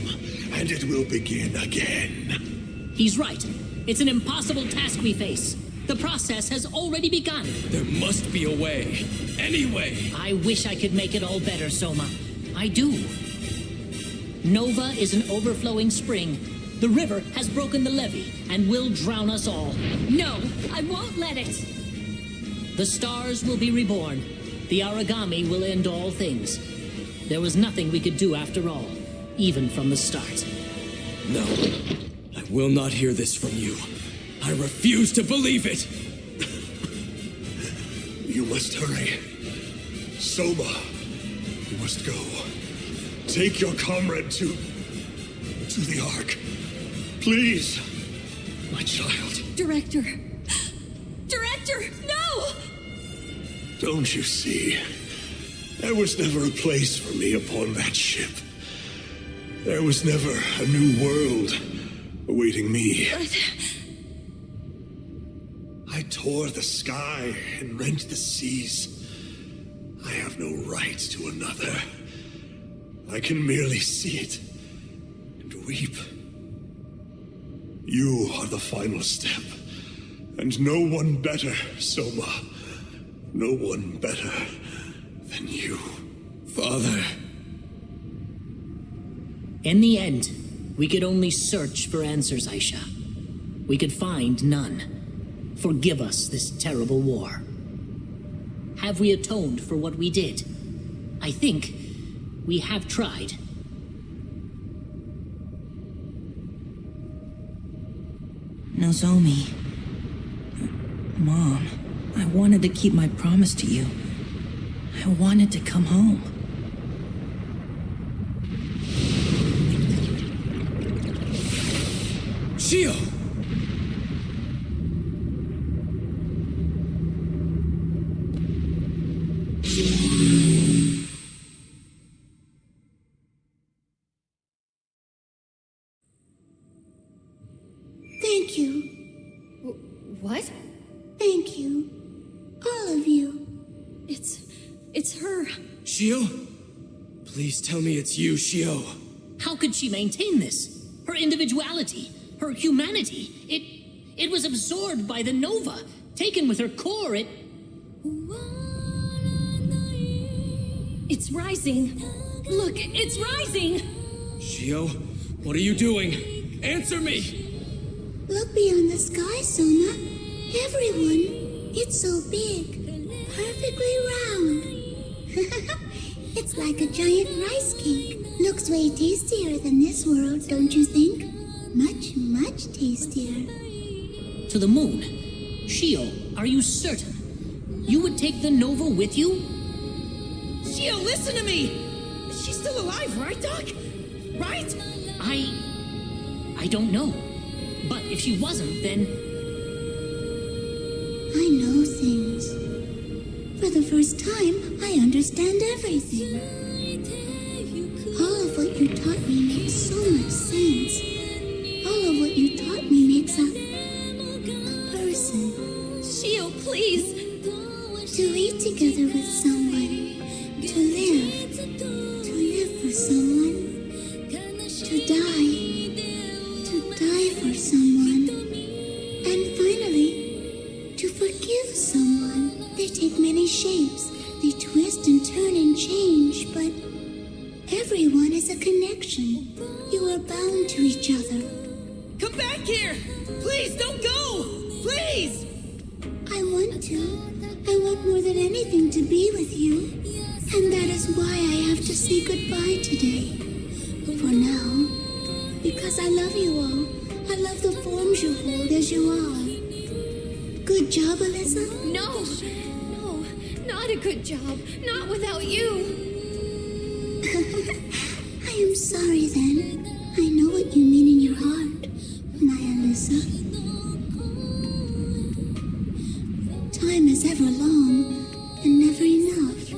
And it will begin again. He's right. It's an impossible task we face. The process has already begun. There must be a way. Any way. I wish I could make it all better, Soma. I do. Nova is an overflowing spring. The river has broken the levee and will drown us all. No, I won't let it. The stars will be reborn. The Aragami will end all things. There was nothing we could do after all, even from the start. No, I will not hear this from you. I refuse to believe it! You must hurry. Soma, you must go. Take your comrade to the Ark. Please, my child. Director! Director, no! Don't you see? There was never a place for me upon that ship. There was never a new world awaiting me. I tore the sky and rent the seas. I have no right to another. I can merely see it and weep. You are the final step, and no one better, Soma. No one better than you. Father. In the end, we could only search for answers, Aisha. We could find none. Forgive us this terrible war. Have we atoned for what we did? I think we have tried. Nozomi. Mom, I wanted to keep my promise to you. I wanted to come home. Shio! Thank you. What? Thank you. All of you. It's her. Shio? Please tell me it's you, Shio. How could she maintain this? Her individuality, her humanity, it was absorbed by the Nova, taken with her core, It's rising. Look, it's rising! Shio, what are you doing? Answer me! Look beyond the sky, Soma. Everyone. It's so big. Perfectly round. It's like a giant rice cake. Looks way tastier than this world, don't you think? Much, much tastier. To the moon. Shio, are you certain? You would take the Nova with you? Shio, listen to me! She's still alive, right, Doc? Right? I don't know. But if she wasn't, then... I know things. For the first time, I understand everything. All of what you taught me makes so much sense. All of what you taught me makes a person. Shio, please! To eat together with someone. To live for someone. To die for someone. And finally, to forgive someone. They take many shapes. They twist and turn and change, but everyone is a connection. You are bound to each other. Come back here! Please, don't go! Please! I want to. I want more than anything to be with you. And that is why I have to say goodbye today. For now. Because I love you all. I love the forms you hold as you are. Good job, Alyssa? No, not a good job. Not without you. I am sorry then. I know what you mean in your heart, my Alyssa. Time is ever long and never enough.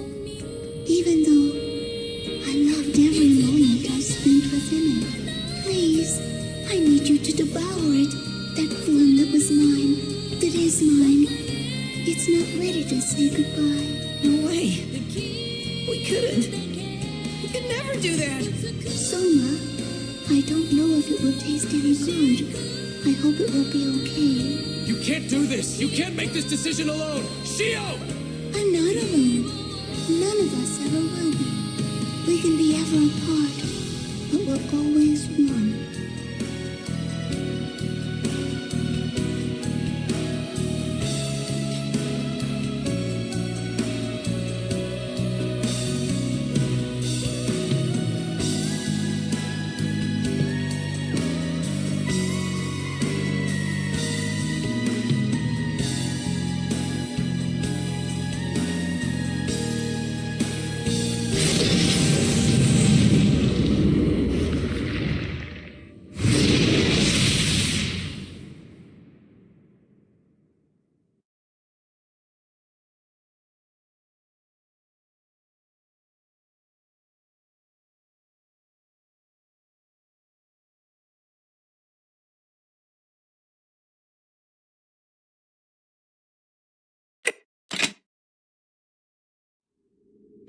Even though I loved every moment I spent within it. Please, I need you to devour it. That form that was mine, that is mine. It's not ready to say goodbye. No way. We couldn't. We could never do that. Soma, I don't know if it will taste any good. I hope it will be okay. You can't do this! You can't make this decision alone! Shio! I'm not alone. None of us ever will be. We can be ever apart, but we're always one.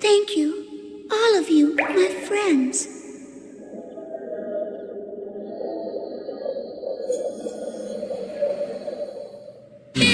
Thank you, all of you, my friends. Keep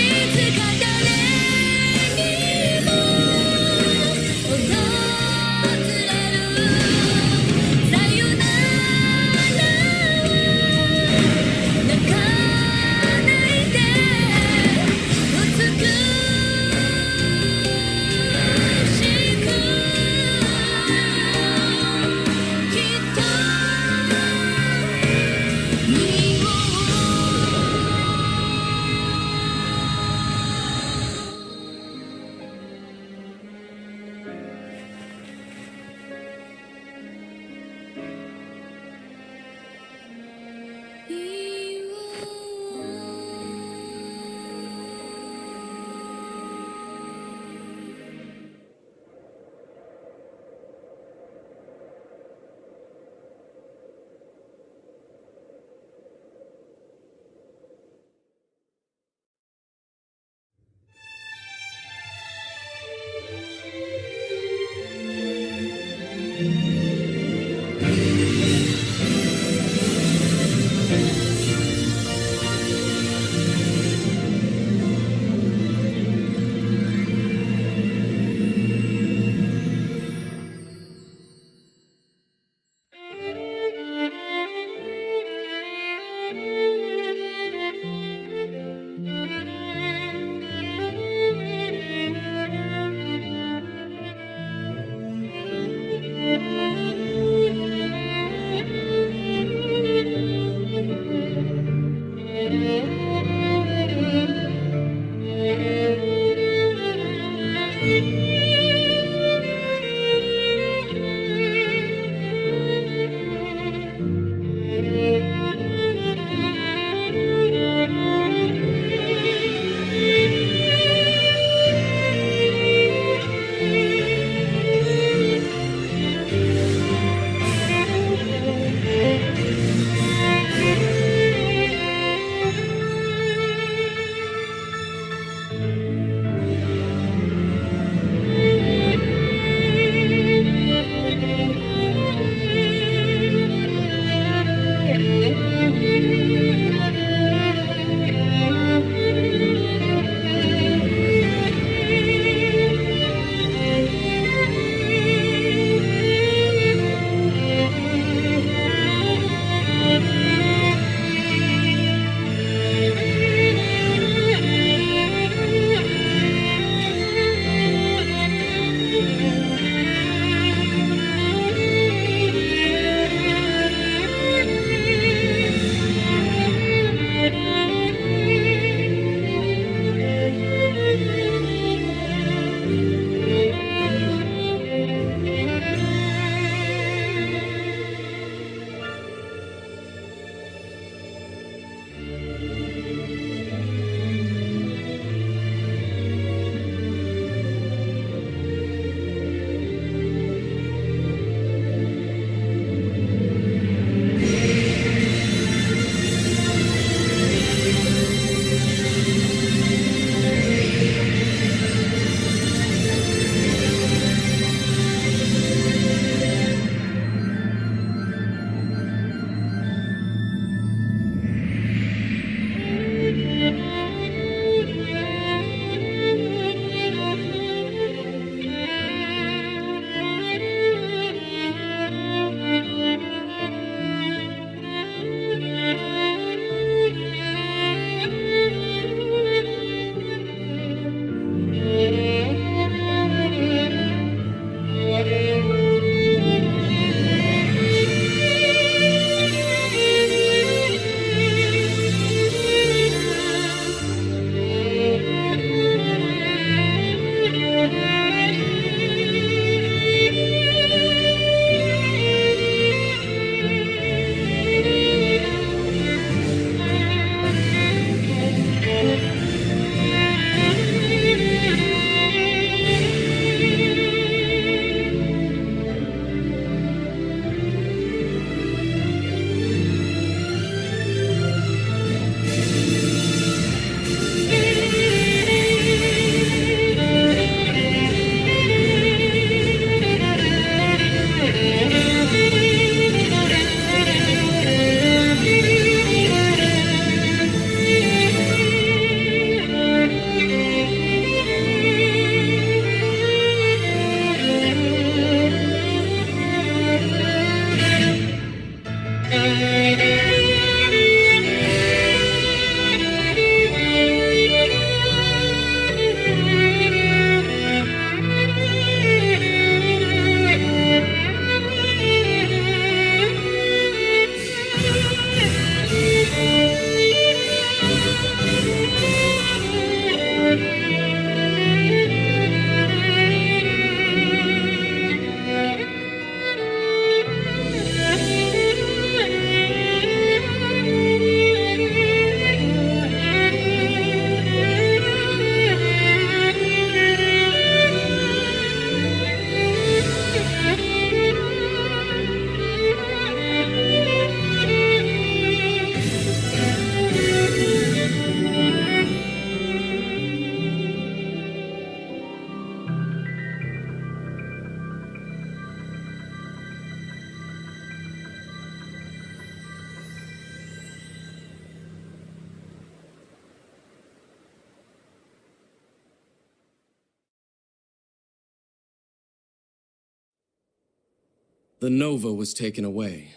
The Nova was taken away,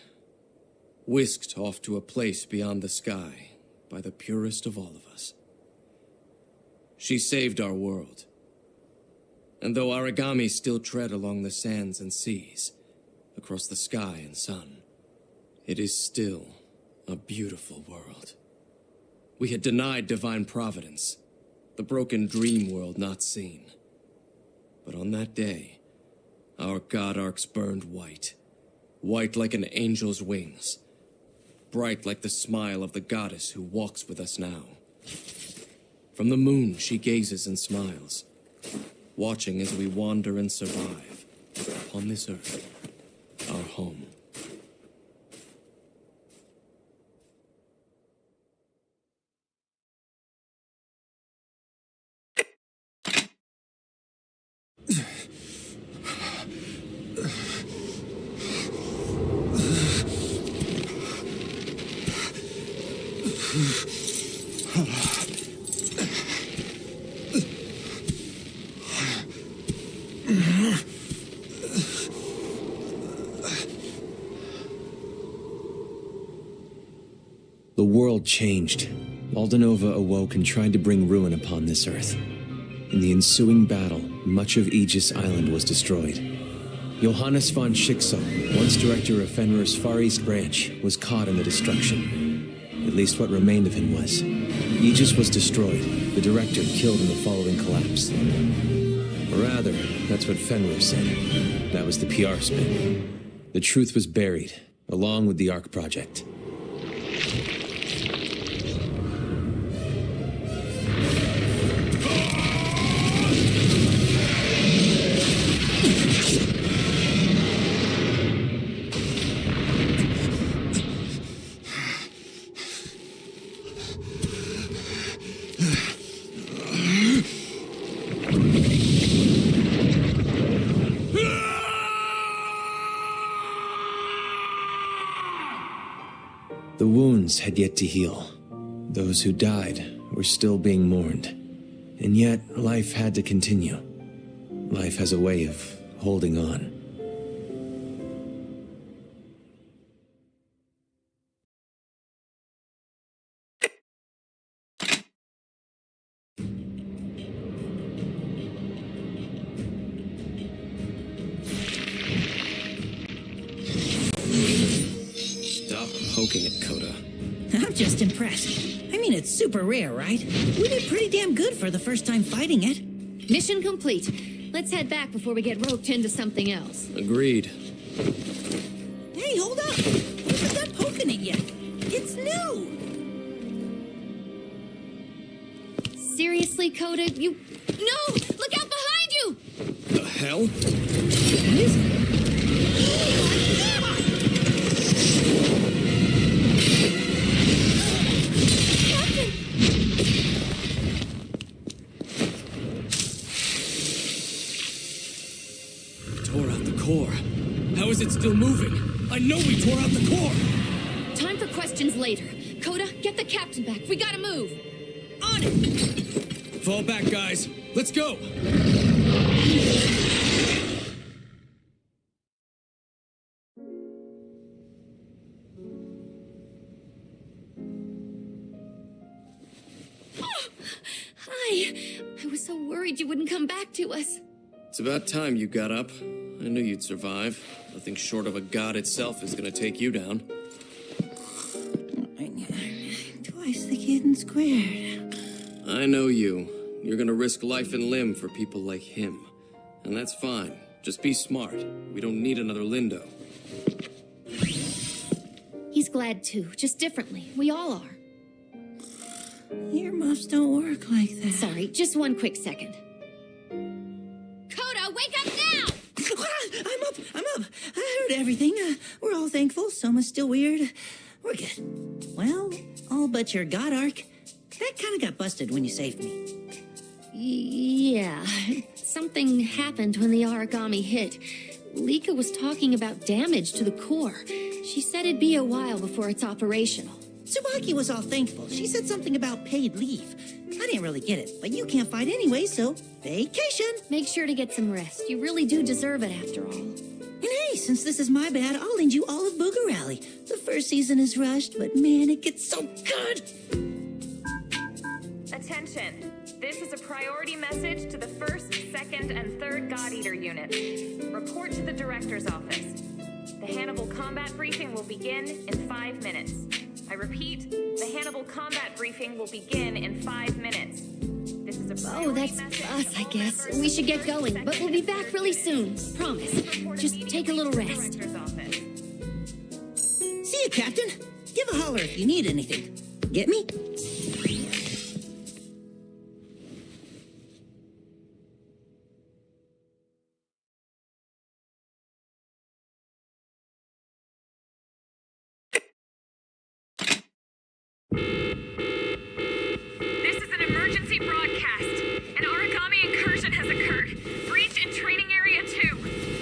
whisked off to a place beyond the sky by the purest of all of us. She saved our world. And though Aragami still tread along the sands and seas, across the sky and sun, it is still a beautiful world. We had denied divine providence, the broken dream world not seen. But on that day, our god arcs burned white, white like an angel's wings, bright like the smile of the goddess who walks with us now. From the moon she gazes and smiles, watching as we wander and survive upon this earth, our home. The world changed. Aldenova awoke and tried to bring ruin upon this earth. In the ensuing battle, much of Aegis Island was destroyed. Johannes von Schicksal, once director of Fenrir's Far East branch, was caught in the destruction. At least what remained of him was. Aegis was destroyed, the director killed in the following collapse. Or rather, that's what Fenrir said. That was the PR spin. The truth was buried, along with the Ark Project. The wounds had yet to heal. Those who died were still being mourned. And yet, life had to continue. Life has a way of holding on. Poking at Coda. I'm just impressed. I mean, it's super rare, right? We did pretty damn good for the first time fighting it. Mission complete. Let's head back before we get roped into something else. Agreed. Hey, hold up! Look at that poking it yet. It's new! Seriously, Coda, you... No! Look out behind you! The hell? What is it? Tore out the core. How is it still moving? I know we tore out the core! Time for questions later. Coda, get the captain back. We gotta move. On it! Fall back, guys. Let's go! Hi. I was so worried you wouldn't come back to us. It's about time you got up. I knew you'd survive. Nothing short of a god itself is gonna take you down. Twice the kid squared. I know you. You're gonna risk life and limb for people like him. And that's fine. Just be smart. We don't need another Lindo. He's glad too, just differently. We all are. Earmuffs don't work like that. Sorry, just one quick second. Coda, wake up now! I'm up. I heard everything. We're all thankful. Soma's still weird. We're good. Well, all but your god arc. That kind of got busted when you saved me. Yeah, something happened when the origami hit. Lika was talking about damage to the core. She said it'd be a while before it's operational. Tsubaki was all thankful. She said something about paid leave. I didn't really get it, but you can't fight anyway, so vacation. Make sure to get some rest. You really do deserve it after all. And hey, since this is my bad, I'll lend you all of Booger Rally. The first season is rushed, but man, it gets so good. Attention. This is a priority message to the 1st, 2nd, and 3rd God Eater units. Report to the Director's office. The Hannibal combat briefing will begin in 5 minutes. I repeat, the Hannibal combat briefing will begin in 5 minutes. This is a priority message. Us, I guess. We should get going, but we'll be back really soon. Promise. Just take a little rest. See you, Captain. Give a holler if you need anything. Get me? This is an emergency broadcast. An origami incursion has occurred. Breach in training area 2.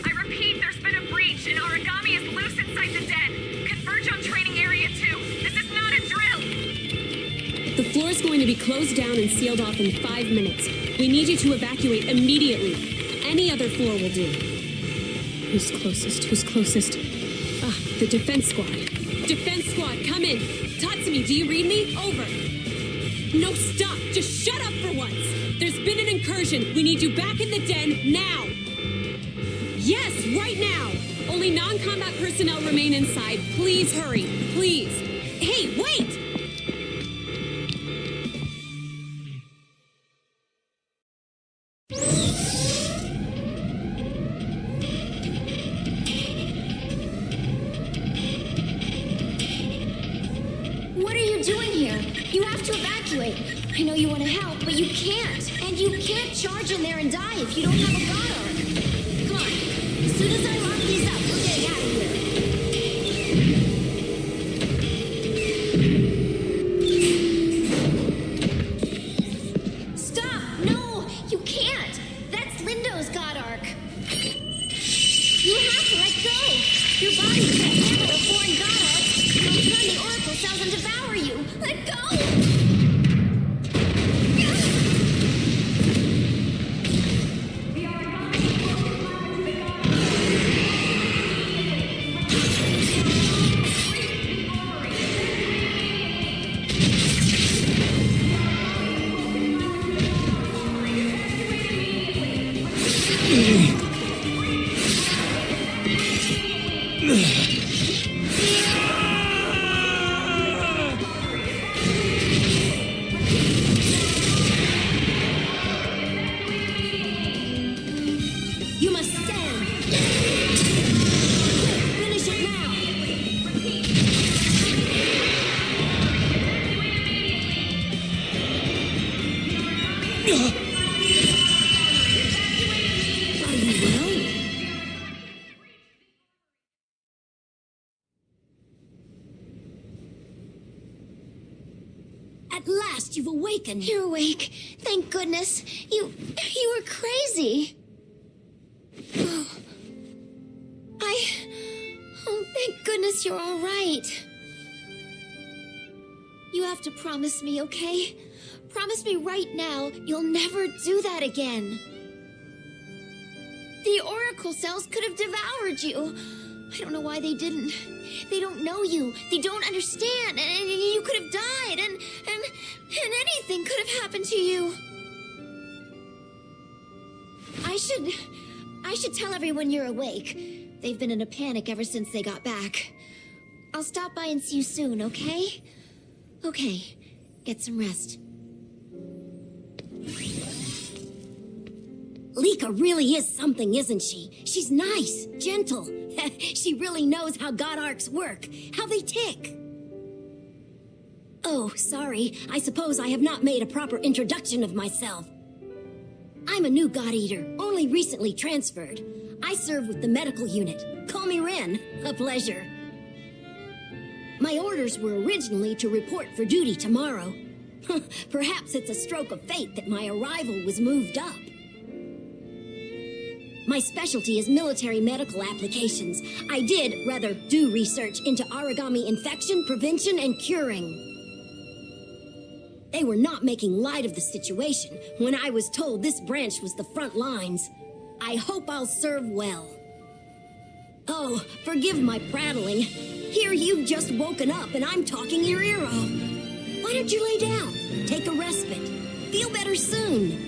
I repeat, there's been a breach and origami is loose inside the den. Converge on training area 2. This is not a drill. The floor is going to be closed down and sealed off in 5 minutes. We need you to evacuate immediately. Any other floor will do. Who's closest? Who's closest? The defense squad. Defense squad, come in. Tatsumi, do you read me? Over. No, stop. Just shut up for once. There's been an incursion. We need you back in the den now. Yes, right now. Only non-combat personnel remain inside. Please hurry. Please. Hey, wait! What are you doing here? You have to evacuate. I know you want to help, but you can't. And you can't charge in there and die if you don't have a god arc. Come on. As soon as I lock these up, we're getting out of here. Stop! No! You can't! That's Lindo's god arc. You have to let go. Your body can't handle a foreign god arc. It'll turn the oracle cells and devour you. Let go! At last, you've awakened. You're awake. Thank goodness. You were crazy. Oh, thank goodness you're all right. You have to promise me, okay? Promise me right now you'll never do that again. The Oracle cells could have devoured you. I don't know why they didn't. They don't know you. They don't understand. And you could have died. And anything could have happened to you. I should tell everyone you're awake. They've been in a panic ever since they got back. I'll stop by and see you soon, okay? Okay. Get some rest. Lika really is something, isn't she? She's nice, gentle. She really knows how God Arcs work, how they tick. Oh, sorry. I suppose I have not made a proper introduction of myself. I'm a new God Eater, only recently transferred. I serve with the medical unit. Call me Ren. A pleasure. My orders were originally to report for duty tomorrow. Perhaps it's a stroke of fate that my arrival was moved up. My specialty is military medical applications. I did, rather, do research into origami infection, prevention, and curing. They were not making light of the situation when I was told this branch was the front lines. I hope I'll serve well. Oh, forgive my prattling. Here you've just woken up and I'm talking your ear off. Why don't you lay down? Take a respite. Feel better soon.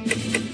Ugh.